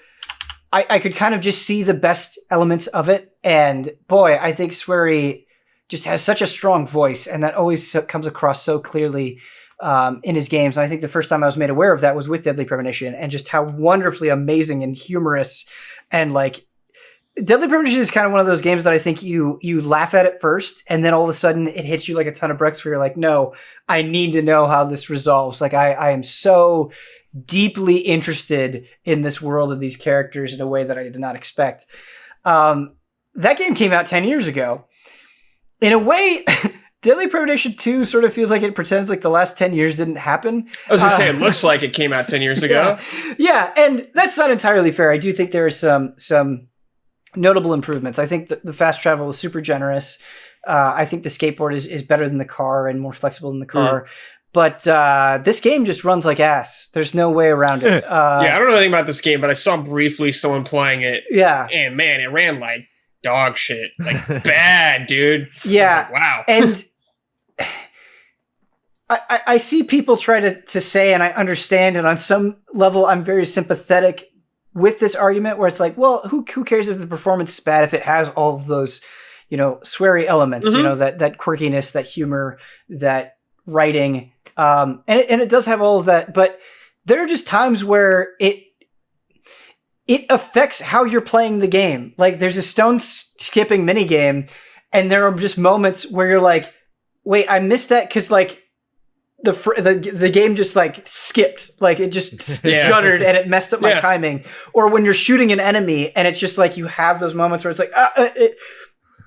I could kind of just see the best elements of it. And boy, I think Swery just has such a strong voice. And that always comes across so clearly in his games. And I think the first time I was made aware of that was with Deadly Premonition, and just how wonderfully amazing and humorous and like Deadly Premonition is kind of one of those games that I think you laugh at first, and then all of a sudden it hits you like a ton of bricks where you're like, no, I need to know how this resolves. Like I am so deeply interested in this world of these characters in a way that I did not expect. That game came out 10 years ago. In a way, Deadly Premonition 2 sort of feels like it pretends like the last 10 years didn't happen. I was going to say, it looks like it came out 10 years ago. Yeah, and that's not entirely fair. I do think there are some notable improvements. I think the fast travel is super generous. I think the skateboard is better than the car and more flexible than the car. But this game just runs like ass. There's no way around it. I don't know anything about this game, but I saw briefly someone playing it. Yeah. And man, it ran like dog shit. Like bad, dude. Yeah. Like, wow. And I see people try to say, and I understand, and on some level I'm very sympathetic with this argument where it's like, well, who cares if the performance is bad if it has all of those, sweary elements, that quirkiness, that humor, that writing, and it does have all of that. But there are just times where it affects how you're playing the game. Like there's a stone skipping mini game, and there are just moments where you're like, wait, I missed that because like the game just like skipped, like it just juddered and it messed up my timing. Or when you're shooting an enemy and it's just like you have those moments where it's like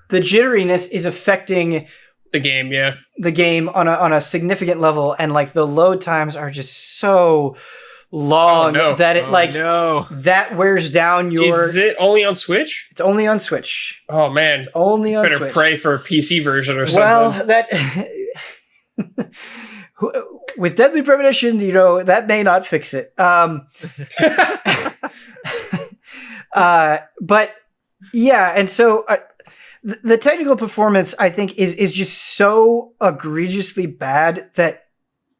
the jitteriness is affecting the game, the game on a significant level, and like the load times are just so long that it that wears down your. Is it only on Switch? It's only on Switch. Oh man, it's only on Switch. Better pray for a PC version or something. Well, that. With Deadly Premonition, that may not fix it. But yeah, and so the technical performance, I think, is just so egregiously bad that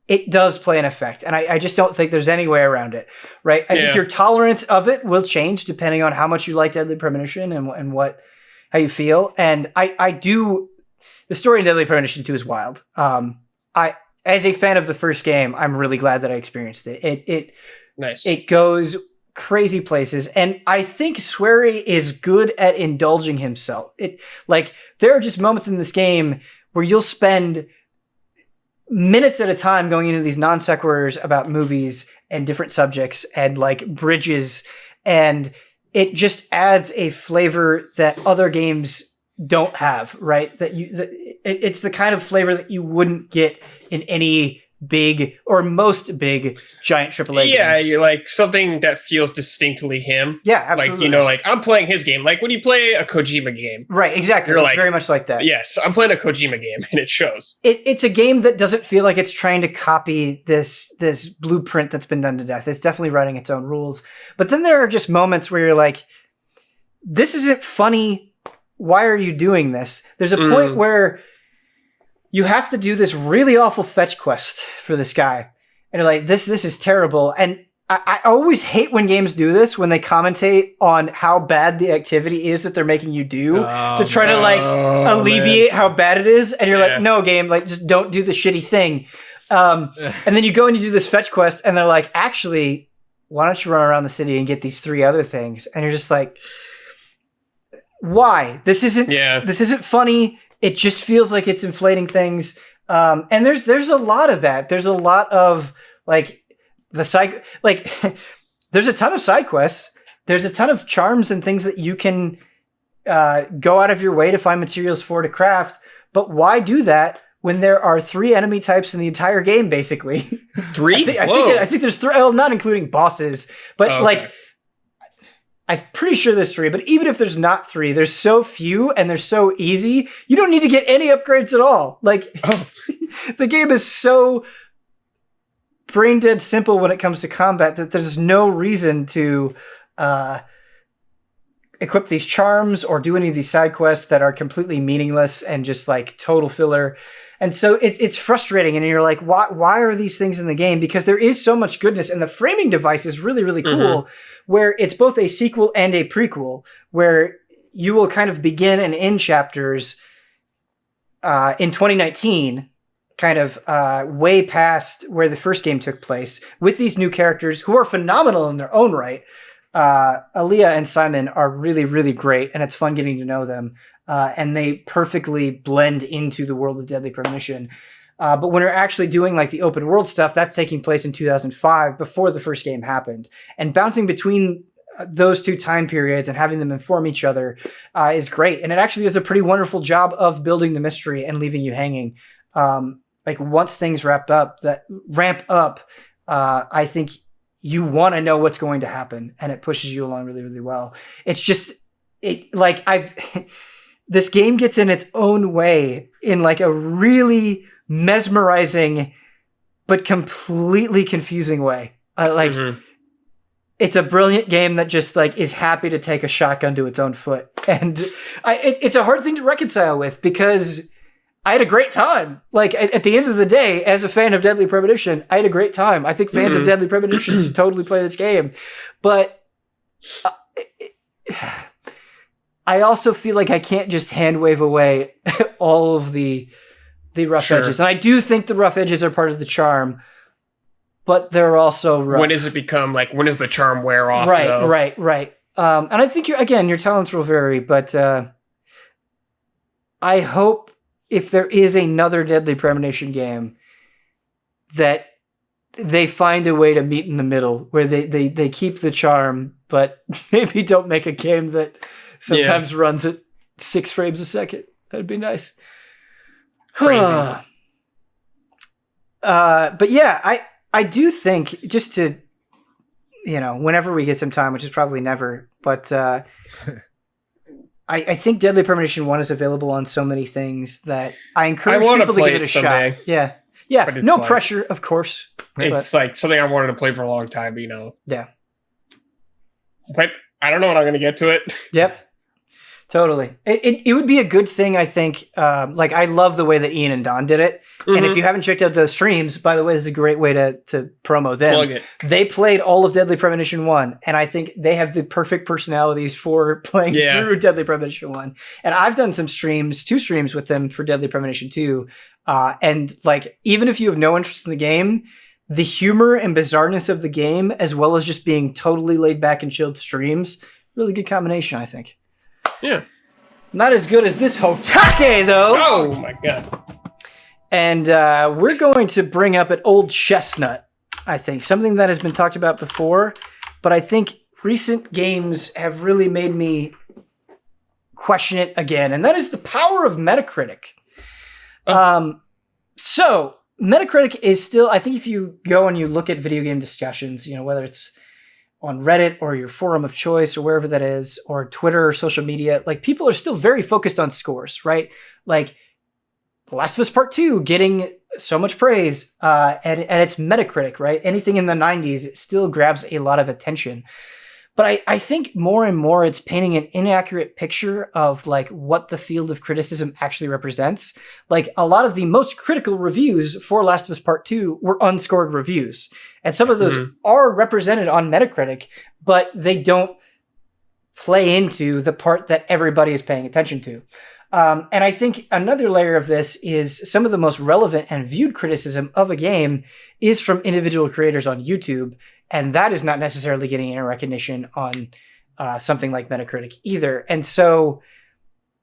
it does play an effect. And I just don't think there's any way around it, right? I think your tolerance of it will change depending on how much you like Deadly Premonition and how you feel. And the story in Deadly Premonition 2 is wild. As a fan of the first game, I'm really glad that I experienced it. Nice. It goes crazy places, and I think Swery is good at indulging himself. There are just moments in this game where you'll spend minutes at a time going into these non sequiturs about movies and different subjects and like bridges, and it just adds a flavor that other games don't have, right? It's the kind of flavor that you wouldn't get in any big or most big giant AAA games. Yeah, you're like something that feels distinctly him. Yeah, absolutely. Like, I'm playing his game. Like when you play a Kojima game. Right, exactly. It's very much like that. Yes, I'm playing a Kojima game, and it shows. It's a game that doesn't feel like it's trying to copy this blueprint that's been done to death. It's definitely writing its own rules. But then there are just moments where you're like, this isn't funny. Why are you doing this? There's a point where you have to do this really awful fetch quest for this guy. And you're like, this is terrible. And I always hate when games do this, when they commentate on how bad the activity is that they're making you do to try to alleviate how bad it is. And you're like, no, game, like just don't do the shitty thing. And then you go and you do this fetch quest and they're like, actually, why don't you run around the city and get these 3 other things? And you're just like, why? This isn't funny. It just feels like it's inflating things. And there's a lot of that. There's a lot of like there's a ton of side quests. There's a ton of charms and things that you can go out of your way to find materials for to craft. But why do that when there are 3 enemy types in the entire game, basically? 3? I think there's 3, well, not including bosses, but like I'm pretty sure there's 3, but even if there's not 3, there's so few and they're so easy, you don't need to get any upgrades at all. Like, the game is so brain dead simple when it comes to combat that there's no reason to equip these charms or do any of these side quests that are completely meaningless and just like total filler. And so it's frustrating, and you're like, why are these things in the game? Because there is so much goodness, and the framing device is really, really cool, where it's both a sequel and a prequel, where you will kind of begin and end chapters in 2019, kind of way past where the first game took place, with these new characters who are phenomenal in their own right. Aaliyah and Simon are really, really great, and it's fun getting to know them. And they perfectly blend into the world of Deadly Premonition. But when you're actually doing like the open world stuff, that's taking place in 2005, before the first game happened. And bouncing between those 2 time periods and having them inform each other is great. And it actually does a pretty wonderful job of building the mystery and leaving you hanging. Like once things ramp up, I think you want to know what's going to happen, and it pushes you along really, really well. It's just, this game gets in its own way in like a really mesmerizing but completely confusing way. It's a brilliant game that just like is happy to take a shotgun to its own foot. And it's a hard thing to reconcile with, because I had a great time. Like at the end of the day, as a fan of Deadly Premonition, I had a great time. I think fans of Deadly Premonition should totally play this game. But I also feel like I can't just hand wave away all of the rough edges. And I do think the rough edges are part of the charm, but they're also rough. When does it become like, when does the charm wear off? Right. And I think your talents will vary, but I hope if there is another Deadly Premonition game that they find a way to meet in the middle, where they keep the charm, but maybe don't make a game that sometimes runs at 6 frames a second. That'd be nice. Crazy. But yeah, I do think, just to, whenever we get some time, which is probably never, but I think Deadly Premonition 1 is available on so many things that I encourage people to give it a shot. Yeah. No pressure, of course. It's like something I wanted to play for a long time, Yeah. But I don't know when I'm going to get to it. Yep. Totally. It would be a good thing, I think. Like, I love the way that Ian and Don did it. And if you haven't checked out those streams, by the way, this is a great way to promo them. Plug it. They played all of Deadly Premonition 1, and I think they have the perfect personalities for playing through Deadly Premonition 1. And I've done some 2 streams with them for Deadly Premonition 2. And like, even if you have no interest in the game, the humor and bizarreness of the game, as well as just being totally laid back and chilled streams, really good combination, I think. Yeah. Not as good as this HOTTAKE, though. Oh, my God. And we're going to bring up an old chestnut, I think. Something that has been talked about before, but I think recent games have really made me question it again, and that is the power of Metacritic. So Metacritic is still, I think if you go and you look at video game discussions, whether it's on Reddit or your forum of choice or wherever that is, or Twitter or social media, like people are still very focused on scores, right? Like The Last of Us Part 2 getting so much praise, and it's Metacritic, right? Anything in the 90s still grabs a lot of attention. But I think more and more it's painting an inaccurate picture of like what the field of criticism actually represents. Like a lot of the most critical reviews for Last of Us Part 2 were unscored reviews. And some of those are represented on Metacritic, but they don't play into the part that everybody is paying attention to. And I think another layer of this is some of the most relevant and viewed criticism of a game is from individual creators on YouTube. And that is not necessarily getting any recognition on something like Metacritic either. And so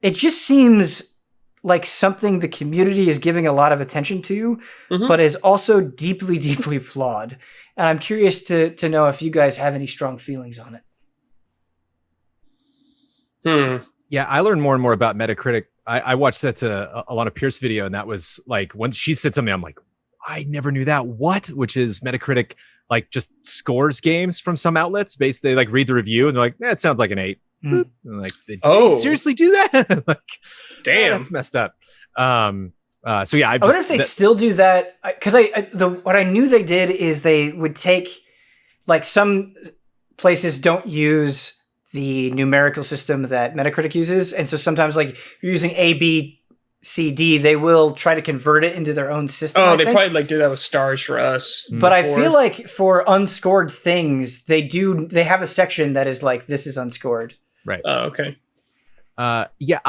it just seems like something the community is giving a lot of attention to, but is also deeply, deeply flawed. And I'm curious to know if you guys have any strong feelings on it. Yeah, I learned more and more about Metacritic. I watched that a lot of Pierce video, and that was like when she said something, I'm like, I never knew that. What? Which is Metacritic like just scores games from some outlets. Basically, they like read the review and they're like, it sounds like an 8. And like, they seriously do that? Like, damn, that's messed up. So yeah, I wonder if they still do that, because what I knew they did is they would take, like, some places don't use the numerical system that Metacritic uses, and so sometimes like you're using A, B, C, D, they will try to convert it into their own system. Oh, they probably like do that with Stars for Us. But I feel like for unscored things, they have a section that is like, this is unscored. Right. Oh, okay. Yeah,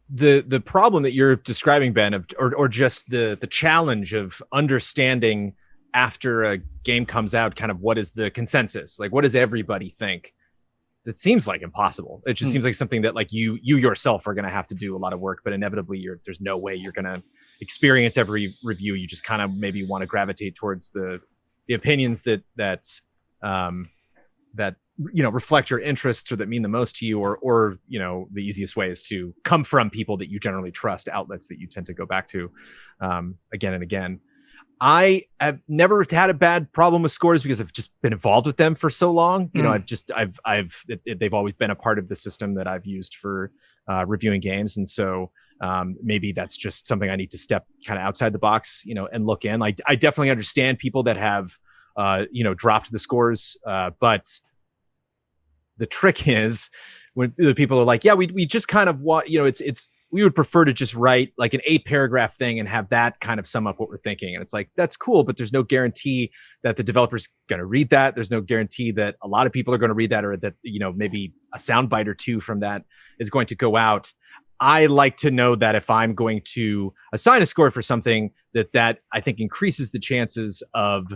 the problem that you're describing, Ben, or just the challenge of understanding after a game comes out, kind of what is the consensus? Like, what does everybody think? It seems like impossible. It just seems like something that like you yourself are going to have to do a lot of work, but inevitably there's no way you're going to experience every review. You just kind of maybe want to gravitate towards the opinions that reflect your interests or that mean the most to you, or the easiest way is to come from people that you generally trust, outlets that you tend to go back to again and again. I have never had a bad problem with scores because I've just been involved with them for so long. They've always been a part of the system that I've used for reviewing games. And so maybe that's just something I need to step kind of outside the box, and look in. I definitely understand people that have, dropped the scores. But the trick is when the people are like, yeah, we just kind of want, we would prefer to just write like an 8-paragraph thing and have that kind of sum up what we're thinking. And it's like, that's cool, but there's no guarantee that the developer's going to read that. There's no guarantee that a lot of people are going to read that, or that, maybe a soundbite or two from that is going to go out. I like to know that if I'm going to assign a score for something, that I think increases the chances of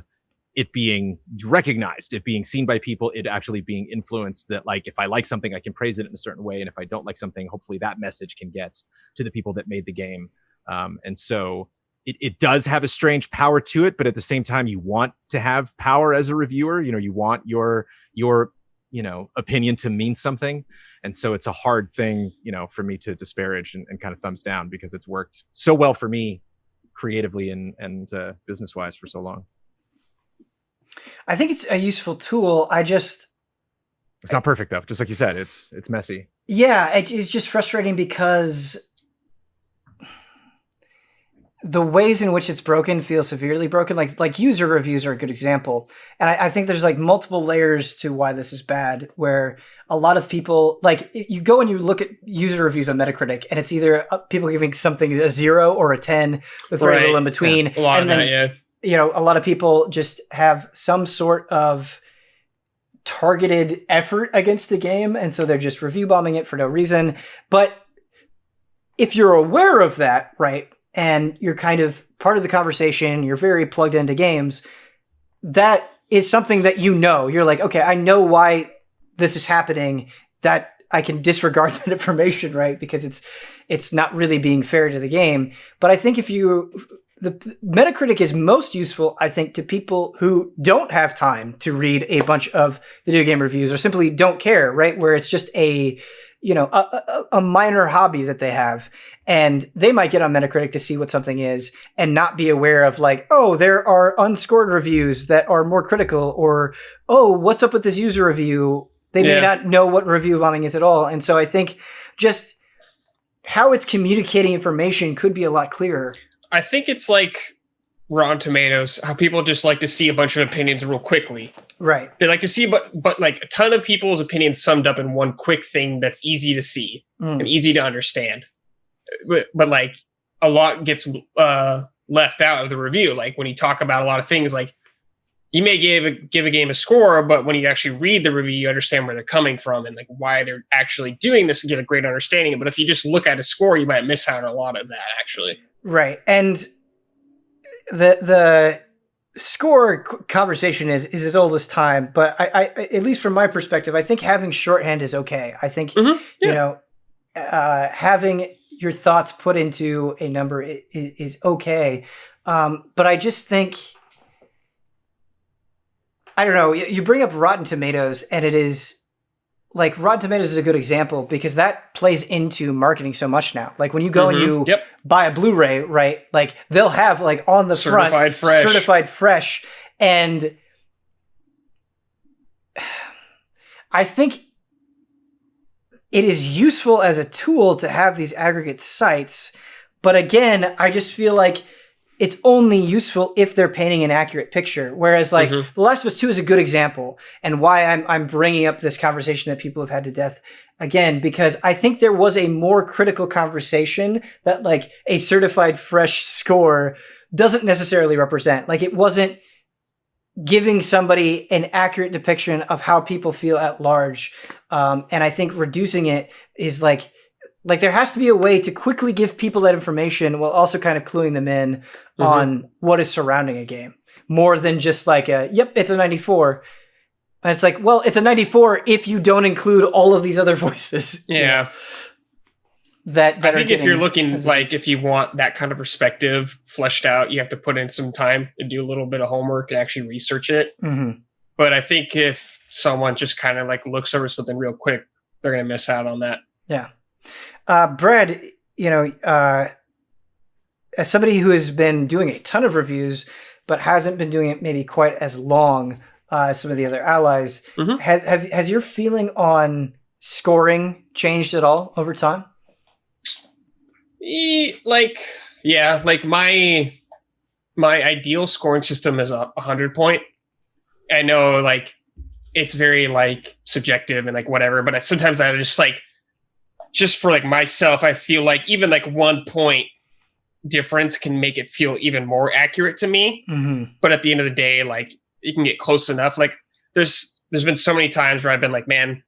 it being recognized, it being seen by people, it actually being influenced, that like, if I like something, I can praise it in a certain way. And if I don't like something, hopefully that message can get to the people that made the game. And so it does have a strange power to it, but at the same time, you want to have power as a reviewer. You want your opinion to mean something. And so it's a hard thing, for me to disparage and kind of thumbs down, because it's worked so well for me creatively and business-wise for so long. I think it's a useful tool. It's not perfect though. Just like you said, it's messy. Yeah. It's just frustrating because the ways in which it's broken feel severely broken. Like user reviews are a good example. And I think there's like multiple layers to why this is bad, where a lot of people, like, you go and you look at user reviews on Metacritic and it's either people giving something a 0 or a 10 with very little in between. Yeah. A lot of that, yeah. A lot of people just have some sort of targeted effort against a game, and so they're just review bombing it for no reason. But if you're aware of that, right, and you're kind of part of the conversation, you're very plugged into games, that is something that you're like, okay, I know why this is happening, that I can disregard that information, right, because it's not really being fair to the game. But I think the Metacritic is most useful, I think, to people who don't have time to read a bunch of video game reviews or simply don't care, right? Where it's just a a minor hobby that they have, and they might get on Metacritic to see what something is and not be aware of like, oh, there are unscored reviews that are more critical, or, oh, what's up with this user review? They may not know what review bombing is at all. And so I think just how it's communicating information could be a lot clearer. I think it's like Rotten Tomatoes, how people just like to see a bunch of opinions real quickly. Right. They like to see, but like a ton of people's opinions summed up in one quick thing that's easy to see and easy to understand. But like a lot gets left out of the review. Like when you talk about a lot of things, like you may give a game a score, but when you actually read the review, you understand where they're coming from and like why they're actually doing this and get a great understanding. But if you just look at a score, you might miss out on a lot of that actually. Right. And the score conversation is as old as time, but I at least from my perspective, I think having shorthand is okay. I think, having your thoughts put into a number is okay. But I just think, I don't know, you bring up Rotten Tomatoes, and it is like Rotten Tomatoes is a good example because that plays into marketing so much now. Like when you go and you buy a Blu-ray, right? Like they'll have like on the front certified fresh. And I think it is useful as a tool to have these aggregate sites. But again, I just feel like it's only useful if they're painting an accurate picture. Whereas like The Last of Us 2 is a good example, and why I'm bringing up this conversation that people have had to death again, because I think there was a more critical conversation that like a certified fresh score doesn't necessarily represent. Like it wasn't giving somebody an accurate depiction of how people feel at large. And I think reducing it is like there has to be a way to quickly give people that information while also kind of cluing them in on what is surrounding a game, more than just like it's a 94. And it's like, well, it's a 94 if you don't include all of these other voices. Yeah. That I think if you're looking like, if you want that kind of perspective fleshed out, you have to put in some time and do a little bit of homework and actually research it. But I think if someone just kind of like looks over something real quick, they're going to miss out on that. Yeah. Brad, as somebody who has been doing a ton of reviews, but hasn't been doing it maybe quite as long as some of the other allies, has your feeling on scoring changed at all over time? Like my ideal scoring system is 100 point. I know like it's very like subjective and like whatever, but sometimes I just for like myself, I feel like even like 1 point difference can make it feel even more accurate to me. But at the end of the day, like you can get close enough. Like there's been so many times where I've been like, man,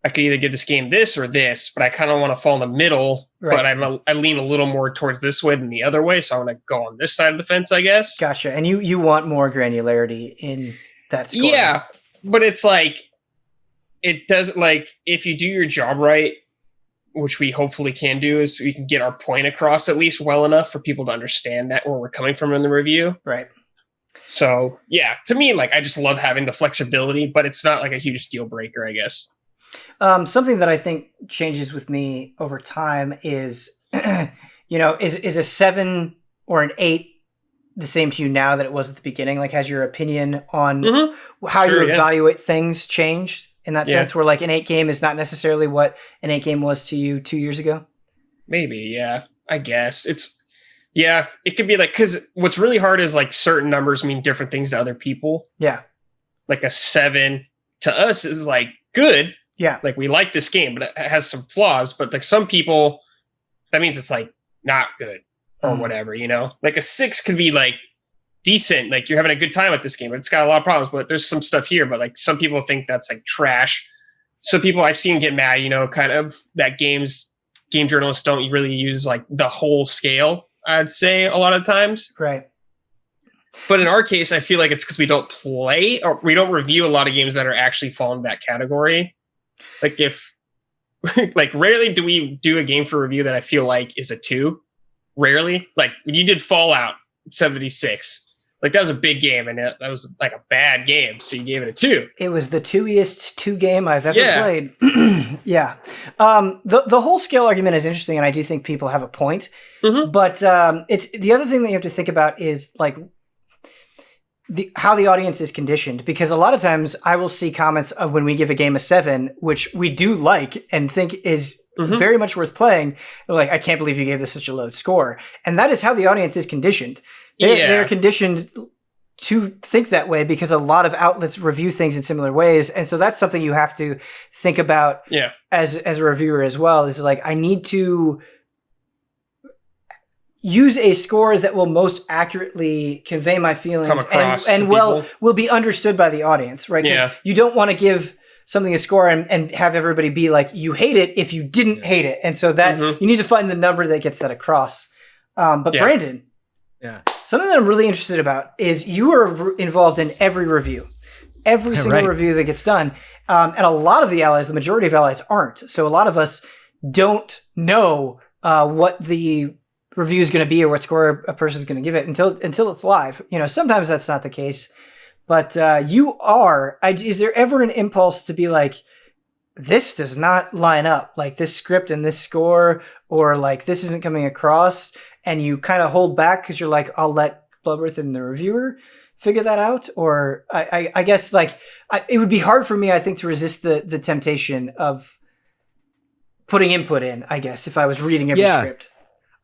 I could either give this game this or this, but I kind of want to fall in the middle. Right. But I lean a little more towards this way than the other way, so I want to go on this side of the fence, I guess. Gotcha. And you want more granularity in that score. Yeah, but it's like it doesn't, like if you do your job right, which we hopefully can do, is we can get our point across at least well enough for people to understand that where we're coming from in the review. Right. So yeah, to me, like I just love having the flexibility, but it's not like a huge deal breaker, I guess. Something that I think changes with me over time is, is a 7 or an 8 the same to you now that it was at the beginning? Like, has your opinion on how you evaluate things changed in that sense, where like an 8 game is not necessarily what an 8 game was to you 2 years ago? Maybe, yeah. I guess it could be like, because what's really hard is like certain numbers mean different things to other people. Yeah. Like a 7 to us is like good. Yeah. Like we like this game, but it has some flaws. But like some people, that means it's like not good or whatever, Like a 6 could be like decent. Like you're having a good time with this game, but it's got a lot of problems. But there's some stuff here. But like some people think that's like trash. Some people I've seen get mad, kind of that game journalists don't really use like the whole scale, I'd say a lot of times. Right. But in our case, I feel like it's because we don't play or we don't review a lot of games that are actually fall into that category. Like if, like rarely do we do a game for review that I feel like is a 2. Rarely. Like when you did Fallout 76, Like that was a big game, and that was like a bad game, so you gave it a 2. It was the 2-iest 2 game I've ever played. Yeah. The whole scale argument is interesting, and I do think people have a point. But it's the other thing that you have to think about is like how the audience is conditioned, because a lot of times I will see comments of when we give a game a 7, which we do like and think is very much worth playing. Like, I can't believe you gave this such a low score. And that is how the audience is conditioned. They're conditioned to think that way because a lot of outlets review things in similar ways. And so that's something you have to think about as a reviewer as well. Is like, I need to use a score that will most accurately convey my feelings and will be understood by the audience, right? Yeah. You don't want to give something a score and have everybody be like, you hate it if you didn't hate it. And so that you need to find the number that gets that across. But Brandon, something that I'm really interested about is you are involved in every review, every single review that gets done. And a lot of the allies, the majority of allies aren't. So a lot of us don't know what the review is going to be or what score a person is going to give it until it's live. You know, sometimes that's not the case, but you are. Is there ever an impulse to be like, this does not line up, like this script and this score, or like this isn't coming across, and you kind of hold back because you're like, I'll let Bloodworth and the reviewer figure that out? Or I guess like it would be hard for me, I think, to resist the temptation of putting input in, I guess, if I was reading every script.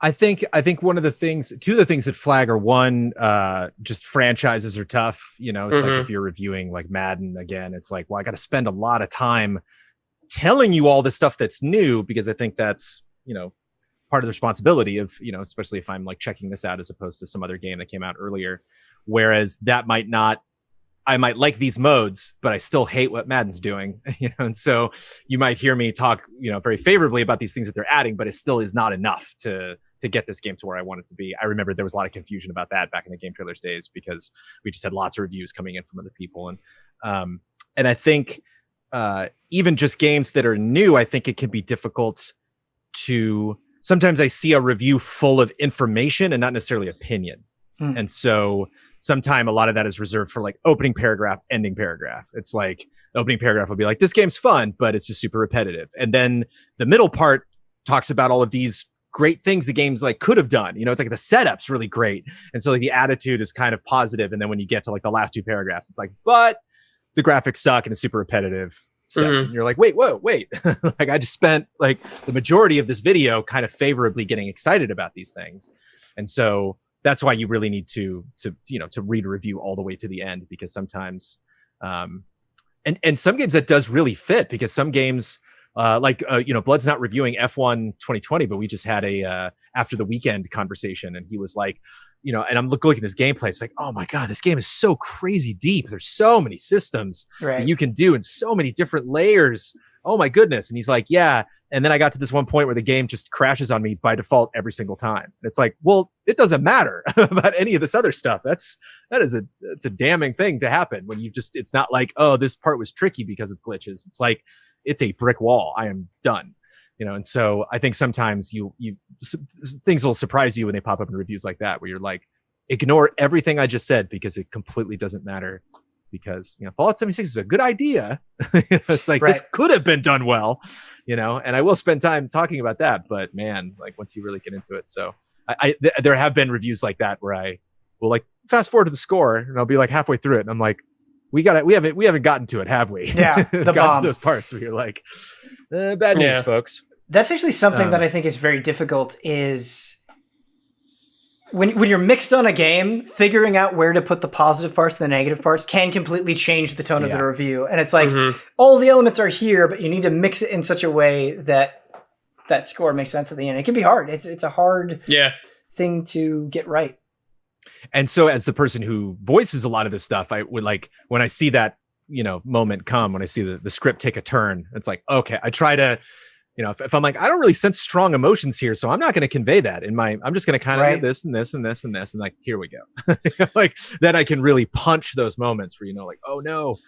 I think two of the things that flag are, one, just franchises are tough. You know, it's like if you're reviewing like Madden again, it's like, well, I got to spend a lot of time telling you all the stuff that's new, because I think that's, you know, part of the responsibility of, you know, especially if I'm like checking this out as opposed to some other game that came out earlier. Whereas that might not, I might like these modes, but I still hate what Madden's doing, you know? And so you might hear me talk, you know, very favorably about these things that they're adding, but it still is not enough to get this game to where I want it to be. I remember there was a lot of confusion about that back in the Game Trailers days, because we just had lots of reviews coming in from other people. And I think even just games that are new, I think it can be difficult to, sometimes I see a review full of information and not necessarily opinion. And so sometimes a lot of that is reserved for like opening paragraph, ending paragraph. It's like the opening paragraph will be like, this game's fun, but it's just super repetitive. And then the middle part talks about all of these great things the game's like could have done. You know, it's like the setup's really great. And so like the attitude is kind of positive. And then when you get to like the last 2 paragraphs, it's like, but the graphics suck and it's super repetitive. So you're like, wait. Like, I just spent like the majority of this video kind of favorably getting excited about these things. And so that's why you really need to read a review all the way to the end, because sometimes, and some games that does really fit, because some games, Blood's not reviewing F1 2020, but we just had a after the weekend conversation, and he was like, you know, and I'm looking at this gameplay. It's like, oh my God, this game is so crazy deep. There's so many systems that you can do in so many different layers. Oh my goodness. And he's like, yeah. And then I got to this one point where the game just crashes on me by default every single time. And it's like, well, it doesn't matter about any of this other stuff. It's a damning thing to happen when it's not like, oh, this part was tricky because of glitches. It's like, it's a brick wall. I am done. You know, and so I think sometimes things will surprise you when they pop up in reviews like that, where you're like, ignore everything I just said because it completely doesn't matter. Because, you know, Fallout 76 is a good idea. It's like, this could have been done well, you know, and I will spend time talking about that. But man, like once you really get into it. So there have been reviews like that where I will like fast forward to the score and I'll be like halfway through it. And I'm like, we haven't gotten to it, have we? Yeah. Gotten to those parts where you're like, bad news, folks. That's actually something that I think is very difficult, is when you're mixed on a game, figuring out where to put the positive parts and the negative parts can completely change the tone of the review. And it's like, all the elements are here, but you need to mix it in such a way that that score makes sense at the end. It can be hard. It's a hard thing to get right. And so as the person who voices a lot of this stuff, I would like, when I see that, you know, moment come, when I see the script take a turn, it's like, okay, I try to, you know, if I'm like, I don't really sense strong emotions here, so I'm not going to convey that I'm just going to kind of get this and this and this and this, and like, here we go. Like, then I can really punch those moments where, you know, like, oh no,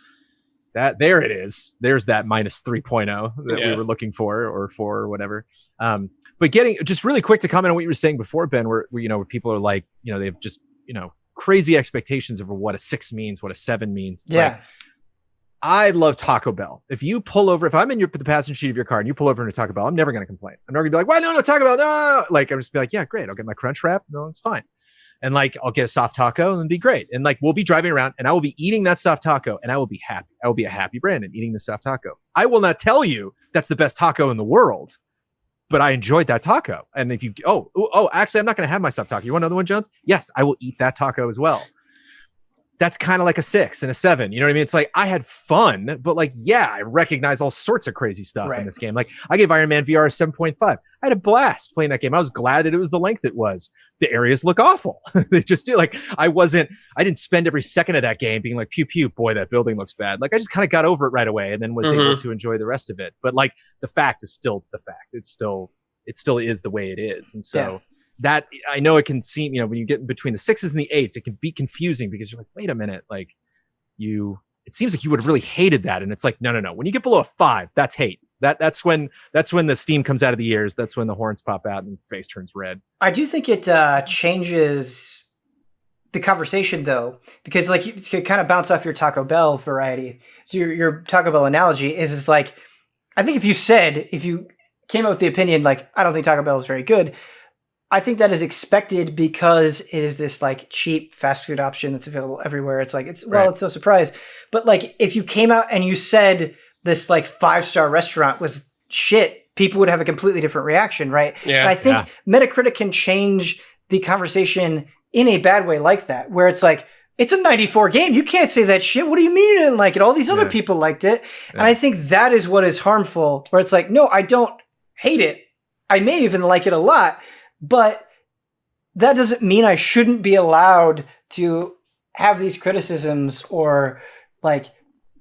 there it is. There's that minus 3.0 that we were looking for, or 4 or whatever. But getting just really quick to comment on what you were saying before, Ben, where you know, where people are like, you know, they've just, you know, crazy expectations over what a 6 means, what a 7 means. It's like, I love Taco Bell. If I'm in the passenger seat of your car and you pull over into Taco Bell, I'm never going to complain. I'm never going to be like, why no, Taco Bell, no. Like, I'm just be like, yeah, great. I'll get my crunch wrap. No, it's fine. And like, I'll get a soft taco and it'll be great. And like, we'll be driving around and I will be eating that soft taco and I will be happy. I will be a happy Brandon eating the soft taco. I will not tell you that's the best taco in the world, but I enjoyed that taco. And if you, actually, I'm not going to have my soft taco. You want another one, Jones? Yes, I will eat that taco as well. That's kind of like a 6 and a 7. You know what I mean? It's like, I had fun, but like, yeah, I recognize all sorts of crazy stuff in this game. Like, I gave Iron Man VR a 7.5. I had a blast playing that game. I was glad that it was the length it was. The areas look awful. They just do. Like, I didn't spend every second of that game being like, pew, pew, boy, that building looks bad. Like, I just kind of got over it right away and then was able to enjoy the rest of it. But like, the fact is still the fact. It still is the way it is. And so that, I know it can seem, when you get between the 6s and the 8s, it can be confusing because you're like, wait a minute, like it seems like you would have really hated that. And it's like, no. When you get below a 5, that's hate. That's when the steam comes out of the ears. That's when the horns pop out and the face turns red. I do think it changes the conversation though, because like you could kind of bounce off your Taco Bell variety. So your Taco Bell analogy is like, I think if you came up with the opinion, like, I don't think Taco Bell is very good, I think that is expected because it is this like cheap fast food option that's available everywhere. It's like, it's no surprise. But like, if you came out and you said this like 5-star restaurant was shit, people would have a completely different reaction, right? Yeah. And I think Metacritic can change the conversation in a bad way like that, where it's like, it's a 94 game. You can't say that shit. What do you mean you didn't like it? All these other people liked it. Yeah. And I think that is what is harmful, where it's like, no, I don't hate it. I may even like it a lot. But that doesn't mean I shouldn't be allowed to have these criticisms or like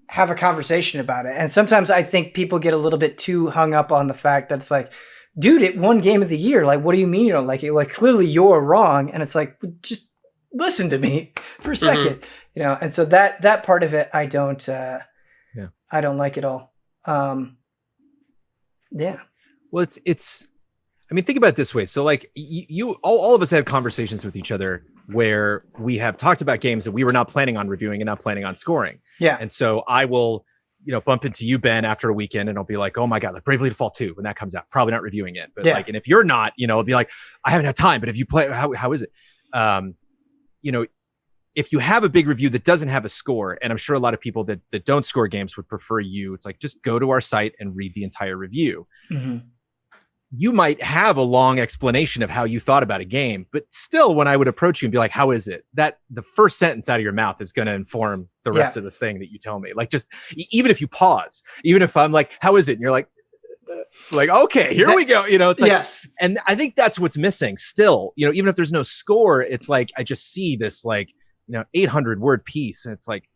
have a conversation about it. And sometimes I think people get a little bit too hung up on the fact that it's like, dude, it won Game of the Year. Like, what do you mean you don't like it? Like, clearly you're wrong. And it's like, just listen to me for a second, And so that part of it, I don't like at all. Well, it's. I mean, think about it this way. So like all of us have conversations with each other where we have talked about games that we were not planning on reviewing and not planning on scoring. Yeah. And so I will, bump into you, Ben, after a weekend and I'll be like, oh my God, like Bravely Default 2 when that comes out, probably not reviewing it. But like, and if you're not, I'll be like, I haven't had time, but if you play, how is it? If you have a big review that doesn't have a score, and I'm sure a lot of people that don't score games would prefer you, it's like, just go to our site and read the entire review. Mm-hmm. You might have a long explanation of how you thought about a game, but still when I would approach you and be like, how is it? That the first sentence out of your mouth is going to inform the rest of this thing that you tell me. Like, just even if you pause, even if I'm like, how is it? And you're like, okay, here we go. It's like, and I think that's what's missing still, even if there's no score, it's like, I just see this 800 word piece and it's like,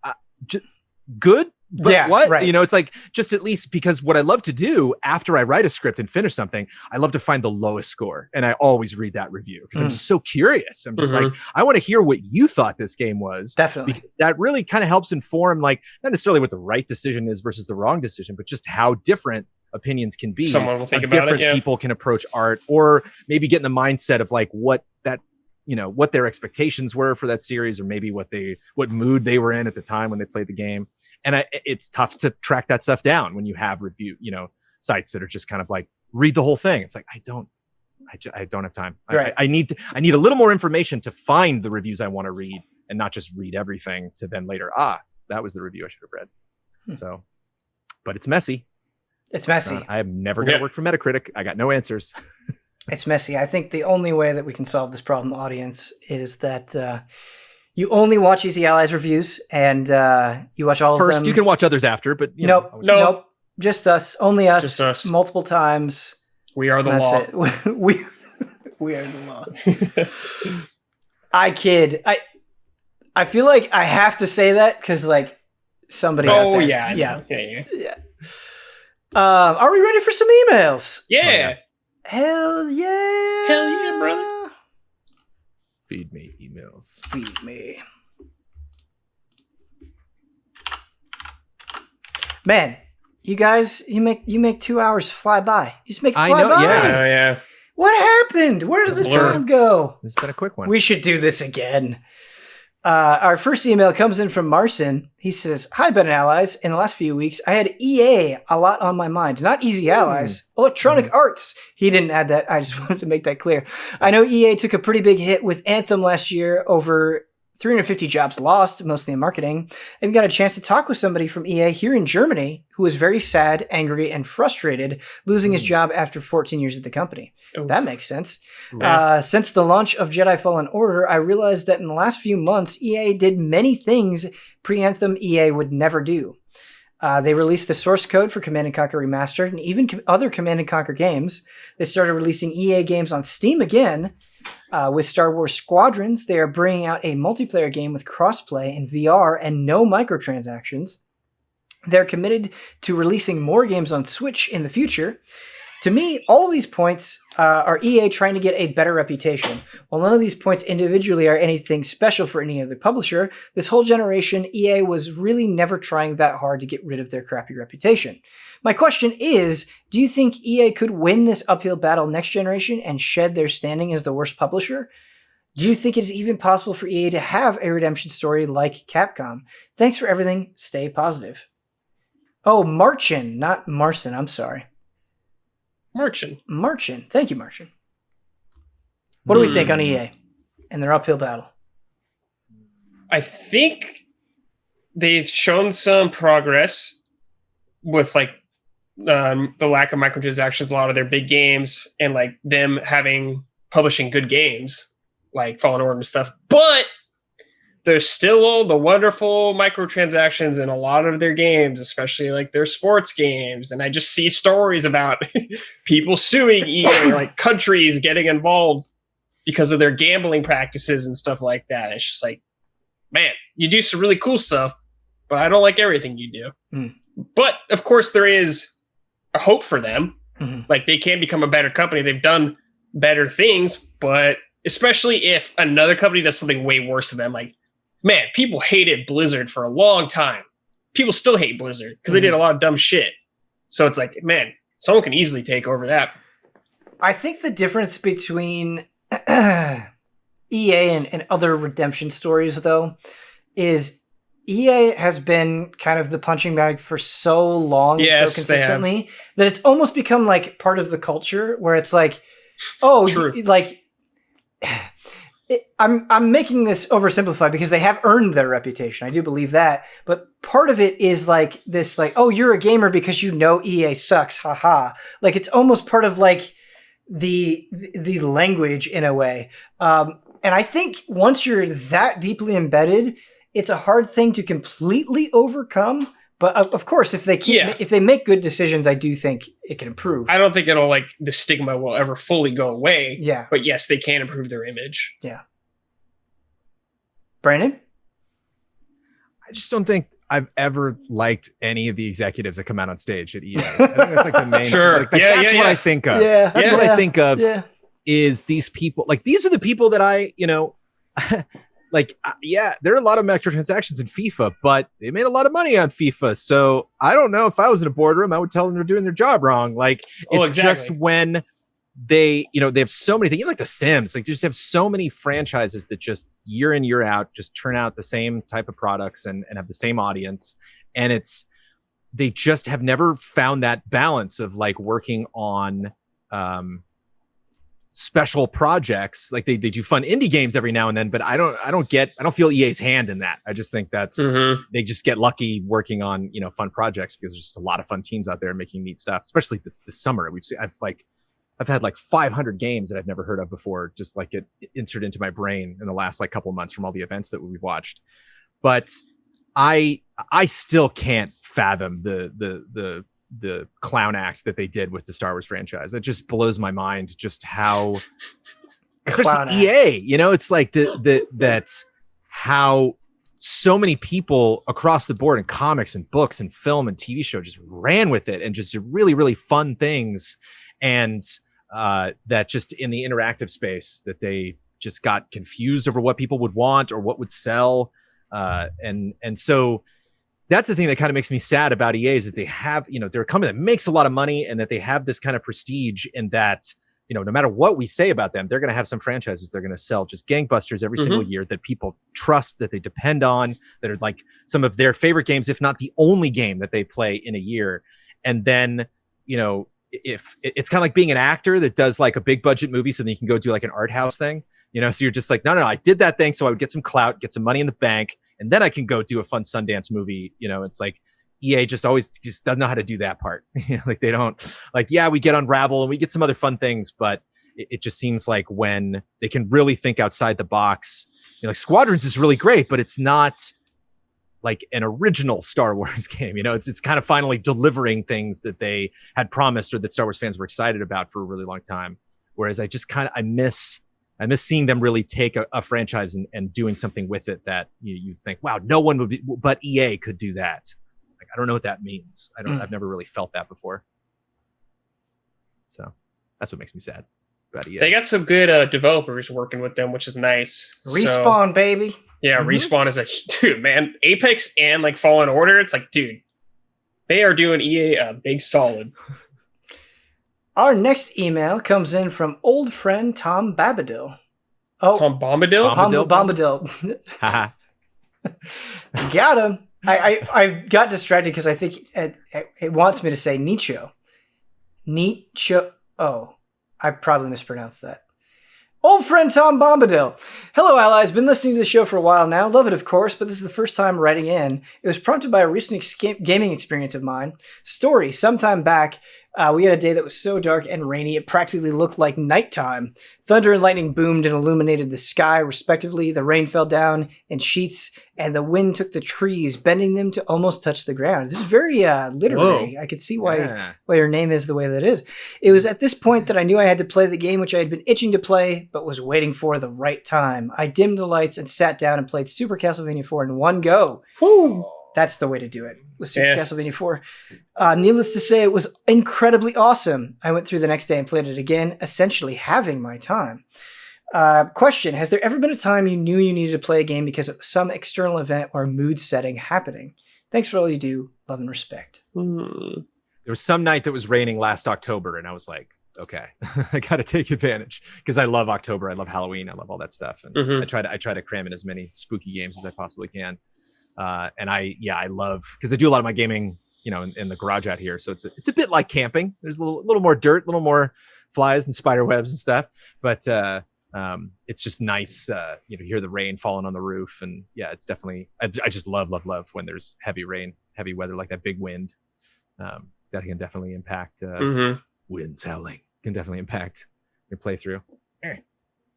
good. But what? Right. It's like, just at least, because what I love to do after I write a script and finish something, I love to find the lowest score. And I always read that review because I'm just so curious. I'm just like, I want to hear what you thought this game was. Definitely. Because that really kind of helps inform, like, not necessarily what the right decision is versus the wrong decision, but just how different opinions can be. Someone will think about it. Different people can approach art, or maybe get in the mindset of like what their expectations were for that series, or maybe what mood they were in at the time when they played the game. And it's tough to track that stuff down when you have review, sites that are just kind of like, read the whole thing. It's like, I don't have time. Right. I need a little more information to find the reviews I want to read, and not just read everything to then later, that was the review I should have read. So, but it's messy. It's messy. I'm never going to work for Metacritic. I got no answers. It's messy. I think the only way that we can solve this problem, audience, is that you only watch Easy Allies reviews, and you watch all of them. First, you can watch others after, but nope. Just us. Only us. Just us. Multiple times. We are the law. It. we are the law. I kid. I feel like I have to say that because like somebody out there. Yeah. Are we ready for some emails? Yeah. Hell yeah. Hell yeah, brother. Feed me emails. Feed me. Man, you guys, you make 2 hours fly by. You just make it fly by. Yeah. What happened? Where does the time go? This has been a quick one. We should do this again. Our first email comes in from Marcin. He says, "Hi, Ben and Allies. In the last few weeks, I had EA a lot on my mind. Not Easy Allies, Electronic Arts." He didn't add that. I just wanted to make that clear. I know EA took a pretty big hit with Anthem last year, over 350 jobs lost, mostly in marketing. And we got a chance to talk with somebody from EA here in Germany who was very sad, angry, and frustrated losing his job after 14 years at the company. Oof. That makes sense. Since the launch of Jedi Fallen Order, I realized that in the last few months, EA did many things pre-Anthem EA would never do. They released the source code for Command & Conquer Remastered and even other Command & Conquer games. They started releasing EA games on Steam again. With Star Wars Squadrons, they are bringing out a multiplayer game with crossplay and VR and no microtransactions. They're committed to releasing more games on Switch in the future. To me, all of these points are EA trying to get a better reputation. While none of these points individually are anything special for any other publisher, this whole generation, EA was really never trying that hard to get rid of their crappy reputation. My question is, do you think EA could win this uphill battle next generation and shed their standing as the worst publisher? Do you think it is even possible for EA to have a redemption story like Capcom? Thanks for everything. Stay positive. Oh, Marcin, not Marcin. I'm sorry. Marcin. Thank you, Marcin. What do we think on EA and their uphill battle? I think they've shown some progress with like the lack of microtransactions, a lot of their big games, and like them publishing good games like Fallen Order and stuff. But there's still all the wonderful microtransactions in a lot of their games, especially like their sports games. And I just see stories about people suing EA, like countries getting involved because of their gambling practices and stuff like that. It's just like, man, you do some really cool stuff, but I don't like everything you do. But of course there is a hope for them. Like they can become a better company. They've done better things, but especially if another company does something way worse than them, like, man, people hated Blizzard for a long time. People still hate Blizzard because they did a lot of dumb shit. So it's like, man, someone can easily take over that. I think the difference between EA and other redemption stories, though, is EA has been kind of the punching bag for so long and so consistently that it's almost become like part of the culture where it's like, oh, like... I'm making this oversimplified because they have earned their reputation. I do believe that. But part of it is like this, like, oh, you're a gamer because you know EA sucks. Haha. Like it's almost part of like the language in a way. And I think once you're that deeply embedded, it's a hard thing to completely overcome. But of course, if they make good decisions, I do think it can improve. I don't think it'll like the stigma will ever fully go away. Yeah. But yes, they can improve their image. Yeah. Brandon? I just don't think I've ever liked any of the executives that come out on stage at EA. I think that's like the main. Like, that's what I think of. Yeah. That's what I think of is these people. Like these are the people that I, like, there are a lot of microtransactions in FIFA, but they made a lot of money on FIFA. So I don't know if I was in a boardroom, I would tell them they're doing their job wrong. Like it's just when they have so many things, even like The Sims, like they just have so many franchises that just year in, year out, just turn out the same type of products and have the same audience. And they just have never found that balance of like working on, special projects. Like they do fun indie games every now and then, but I don't feel EA's hand in that. I just think that's they just get lucky working on fun projects because there's just a lot of fun teams out there making neat stuff. Especially this summer, I've had like 500 games that I've never heard of before, just like get inserted into my brain in the last like couple months from all the events that we've watched. But I still can't fathom the clown act that they did with the Star Wars franchise. It just blows my mind just how, especially EA, it's like that's how so many people across the board in comics and books and film and TV show just ran with it and just did really, really fun things. And that just in the interactive space that they just got confused over what people would want or what would sell. And so that's the thing that kind of makes me sad about EA is that they have, they're a company that makes a lot of money and that they have this kind of prestige in that no matter what we say about them, they're going to have some franchises they're going to sell just gangbusters every single year that people trust, that they depend on, that are like some of their favorite games, if not the only game that they play in a year. And then, if it's kind of like being an actor that does like a big budget movie so then you can go do like an art house thing, so you're just like, no, I did that thing so I would get some clout, get some money in the bank, and then I can go do a fun Sundance movie. It's like EA just doesn't know how to do that part. Like they don't, like, yeah, we get Unravel and we get some other fun things, but it just seems like when they can really think outside the box, like Squadrons is really great, but it's not like an original Star Wars game. It's kind of finally delivering things that they had promised or that Star Wars fans were excited about for a really long time. Whereas I miss seeing them really take a franchise and doing something with it that you think, wow, no one would be, but EA could do that. Like, I don't know what that means. I've never really felt that before. So that's what makes me sad about EA. They got some good developers working with them, which is nice. Respawn, baby. Yeah, Respawn is dude, man. Apex and like Fallen Order, it's like, dude, they are doing EA a big solid. Our next email comes in from old friend Tom Babadil. Oh, Tom Bombadil? Bombadil. Got him. I got distracted because I think it wants me to say Nicho. Oh, I probably mispronounced that. Old friend Tom Bombadil. Hello, allies. Been listening to the show for a while now. Love it, of course, but this is the first time writing in. It was prompted by a recent gaming experience of mine. Story. Sometime back, we had a day that was so dark and rainy it practically looked like nighttime. Thunder and lightning boomed and illuminated the sky, respectively. The rain fell down in sheets, and the wind took the trees, bending them to almost touch the ground. This is very literary. Whoa. I could see why your name is the way that it is. It was at this point that I knew I had to play the game, which I had been itching to play, but was waiting for the right time. I dimmed the lights and sat down and played Super Castlevania 4 in one go. Woo! That's the way to do it with Super Castlevania 4. Needless to say, it was incredibly awesome. I went through the next day and played it again, essentially having my time. Question, has there ever been a time you knew you needed to play a game because of some external event or mood setting happening? Thanks for all you do. Love and respect. There was some night that was raining last October, and I was like, okay, I got to take advantage because I love October. I love Halloween. I love all that stuff. And I try to cram in as many spooky games as I possibly can. And I love, because I do a lot of my gaming, in the garage out here. So it's a bit like camping. There's a little more dirt, a little more flies and spider webs and stuff. But it's just nice, hear the rain falling on the roof. And yeah, it's definitely, I just love when there's heavy rain, heavy weather, like that big wind. That can definitely impact, winds howling can definitely impact your playthrough.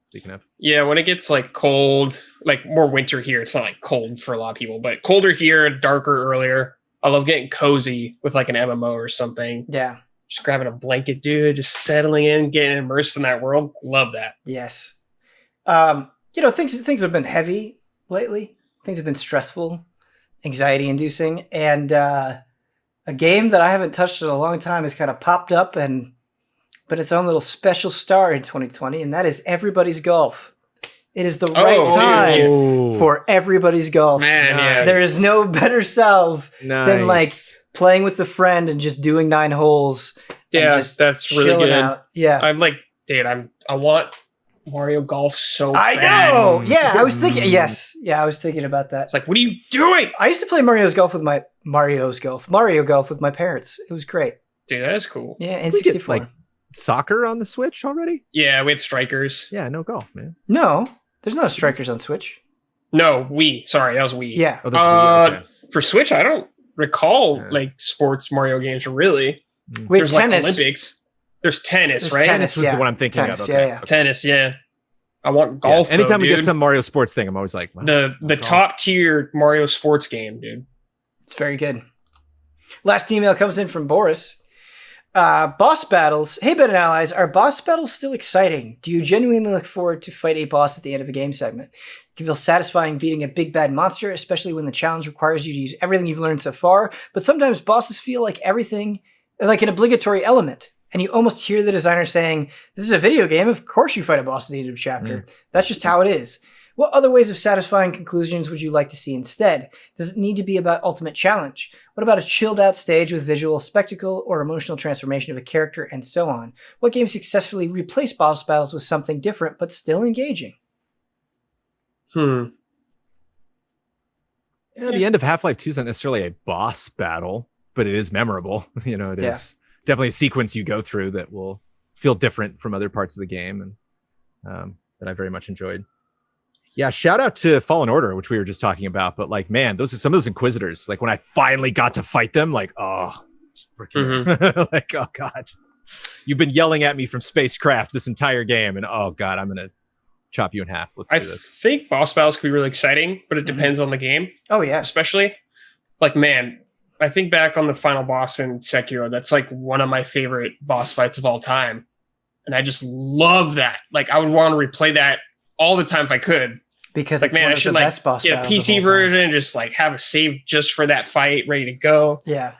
Speaking of. Yeah, when it gets like cold, like more winter here, it's not like cold for a lot of people, but colder here, darker earlier. I love getting cozy with like an MMO or something. Yeah. Just grabbing a blanket, dude, just settling in, getting immersed in that world. Love that. Yes. Things have been heavy lately. Things have been stressful, anxiety inducing. And a game that I haven't touched in a long time has kind of popped up and but its own little special star in 2020, and that is Everybody's Golf. It is the right time for Everybody's Golf. Man, yeah. There is no better salve than like playing with a friend and just doing 9 holes. Yeah, that's really good. Out. Yeah, I'm like, dude, I want Mario Golf so bad. I know. Yeah, I was thinking. Yes, yeah, I was thinking about that. It's like, what are you doing? I used to play Mario Golf with my parents. It was great. Dude, that is cool. Yeah, N64. Soccer on the Switch already? Yeah, we had strikers. Yeah, no golf, man. No, there's no strikers on Switch. No, Wii. Sorry, that was Wii. Yeah. Okay. For Switch, I don't recall like sports Mario games really. There's like Olympics. There's tennis, right? Tennis was the one I'm thinking of. Okay. Yeah. Tennis, yeah. I want golf. Anytime we get some Mario sports thing, I'm always like, wow, the top tier Mario sports game, dude. It's very good. Last email comes in from Boris. Boss battles. Hey, Ben and Allies, are boss battles still exciting? Do you genuinely look forward to fight a boss at the end of a game segment? It can feel satisfying beating a big bad monster, especially when the challenge requires you to use everything you've learned so far. But sometimes bosses feel like everything, like an obligatory element. And you almost hear the designer saying, this is a video game. Of course you fight a boss at the end of a chapter. That's just how it is. What other ways of satisfying conclusions would you like to see instead? Does it need to be about ultimate challenge? What about a chilled out stage with visual spectacle or emotional transformation of a character and so on? What games successfully replace boss battles with something different but still engaging? Yeah, the end of Half-Life 2 is not necessarily a boss battle, but it is memorable. You know, it is definitely a sequence you go through that will feel different from other parts of the game, and that I very much enjoyed. Yeah, shout out to Fallen Order, which we were just talking about. But like, man, those are some of those Inquisitors. Like when I finally got to fight them, like, like, oh god, you've been yelling at me from spacecraft this entire game, and oh god, I'm gonna chop you in half. Let's do this. I think boss battles can be really exciting, but it depends on the game. Oh yeah, especially like, man, I think back on the final boss in Sekiro. That's like one of my favorite boss fights of all time, and I just love that. Like, I would want to replay that all the time if I could. Because like, man, I should like get a PC version and just like have a save just for that fight, ready to go. Yeah.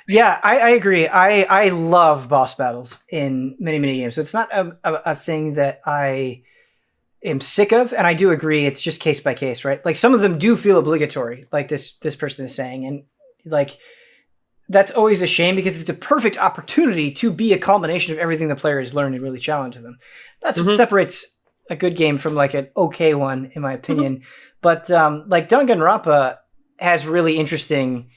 Yeah, I agree. I love boss battles in many, many games. So it's not a thing that I am sick of. And I do agree, it's just case by case, right? Like some of them do feel obligatory, like this person is saying. And like that's always a shame because it's a perfect opportunity to be a culmination of everything the player has learned and really challenge them. That's what separates a good game from like an okay one, in my opinion. But like Danganronpa has really interesting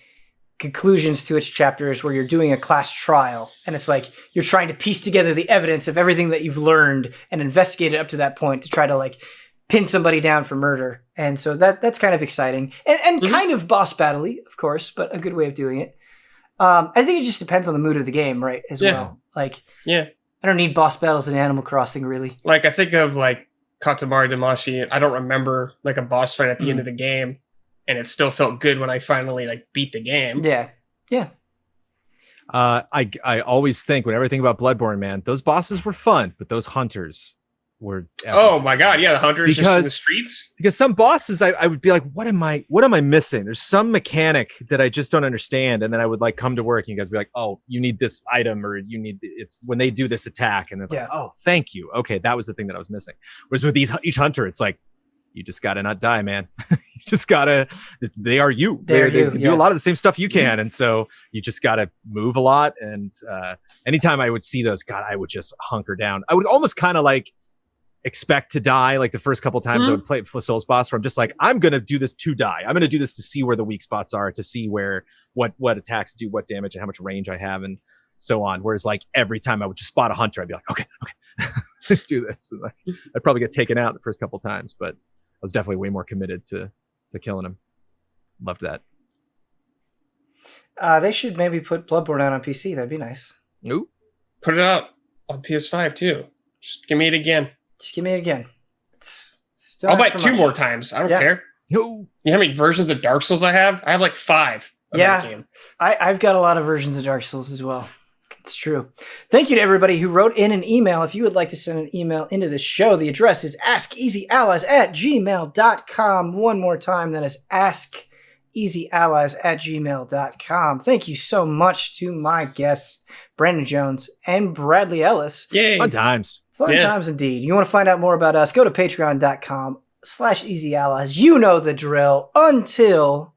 conclusions to its chapters where you're doing a class trial and it's like you're trying to piece together the evidence of everything that you've learned and investigate it up to that point to try to like pin somebody down for murder. And so that's kind of exciting and kind of boss battle-y, of course, but a good way of doing it. I think it just depends on the mood of the game, right? As well. Like, I don't need boss battles in Animal Crossing, really. Like, I think of, like, Katamari Damacy. I don't remember, like, a boss fight at the end of the game, and it still felt good when I finally, like, beat the game. Yeah. Yeah. I always think, whenever I think about Bloodborne, man, those bosses were fun, but those hunters were... Oh, my God. Yeah, the hunters just in the streets. Because some bosses, I would be like, what am I missing? There's some mechanic that I just don't understand. And then I would like come to work and you guys would be like, oh, you need this item or you need, it's when they do this attack. And it's like, oh, thank you. Okay, that was the thing that I was missing. Whereas with each hunter, it's like, you just got to not die, man. You just got to, they are you. They can do a lot of the same stuff you can. And so you just got to move a lot. And anytime I would see those, God, I would just hunker down. I would almost kind of like, expect to die like the first couple times I would play Souls boss where I'm just like, I'm gonna do this to die. I'm gonna do this to see where the weak spots are, to see where what attacks do what damage and how much range I have and so on. Whereas like every time I would just spot a hunter, I'd be like, okay, let's do this. And, like, I'd probably get taken out the first couple times, but I was definitely way more committed to killing him. Loved that. They should maybe put Bloodborne out on PC. That'd be nice. Ooh. Put it out on PS5 too. Just give me it again. Just give me it again. I'll buy it 2 more times. I don't care. No. You know how many versions of Dark Souls I have? I have like 5. That game. I've got a lot of versions of Dark Souls as well. It's true. Thank you to everybody who wrote in an email. If you would like to send an email into this show, the address is askeasyallies@gmail.com. One more time, that is askeasyallies@gmail.com. Thank you so much to my guests, Brandon Jones and Bradley Ellis. Yay. Fun times. Fun times indeed. You want to find out more about us, go to patreon.com/easyallies. You know the drill. Until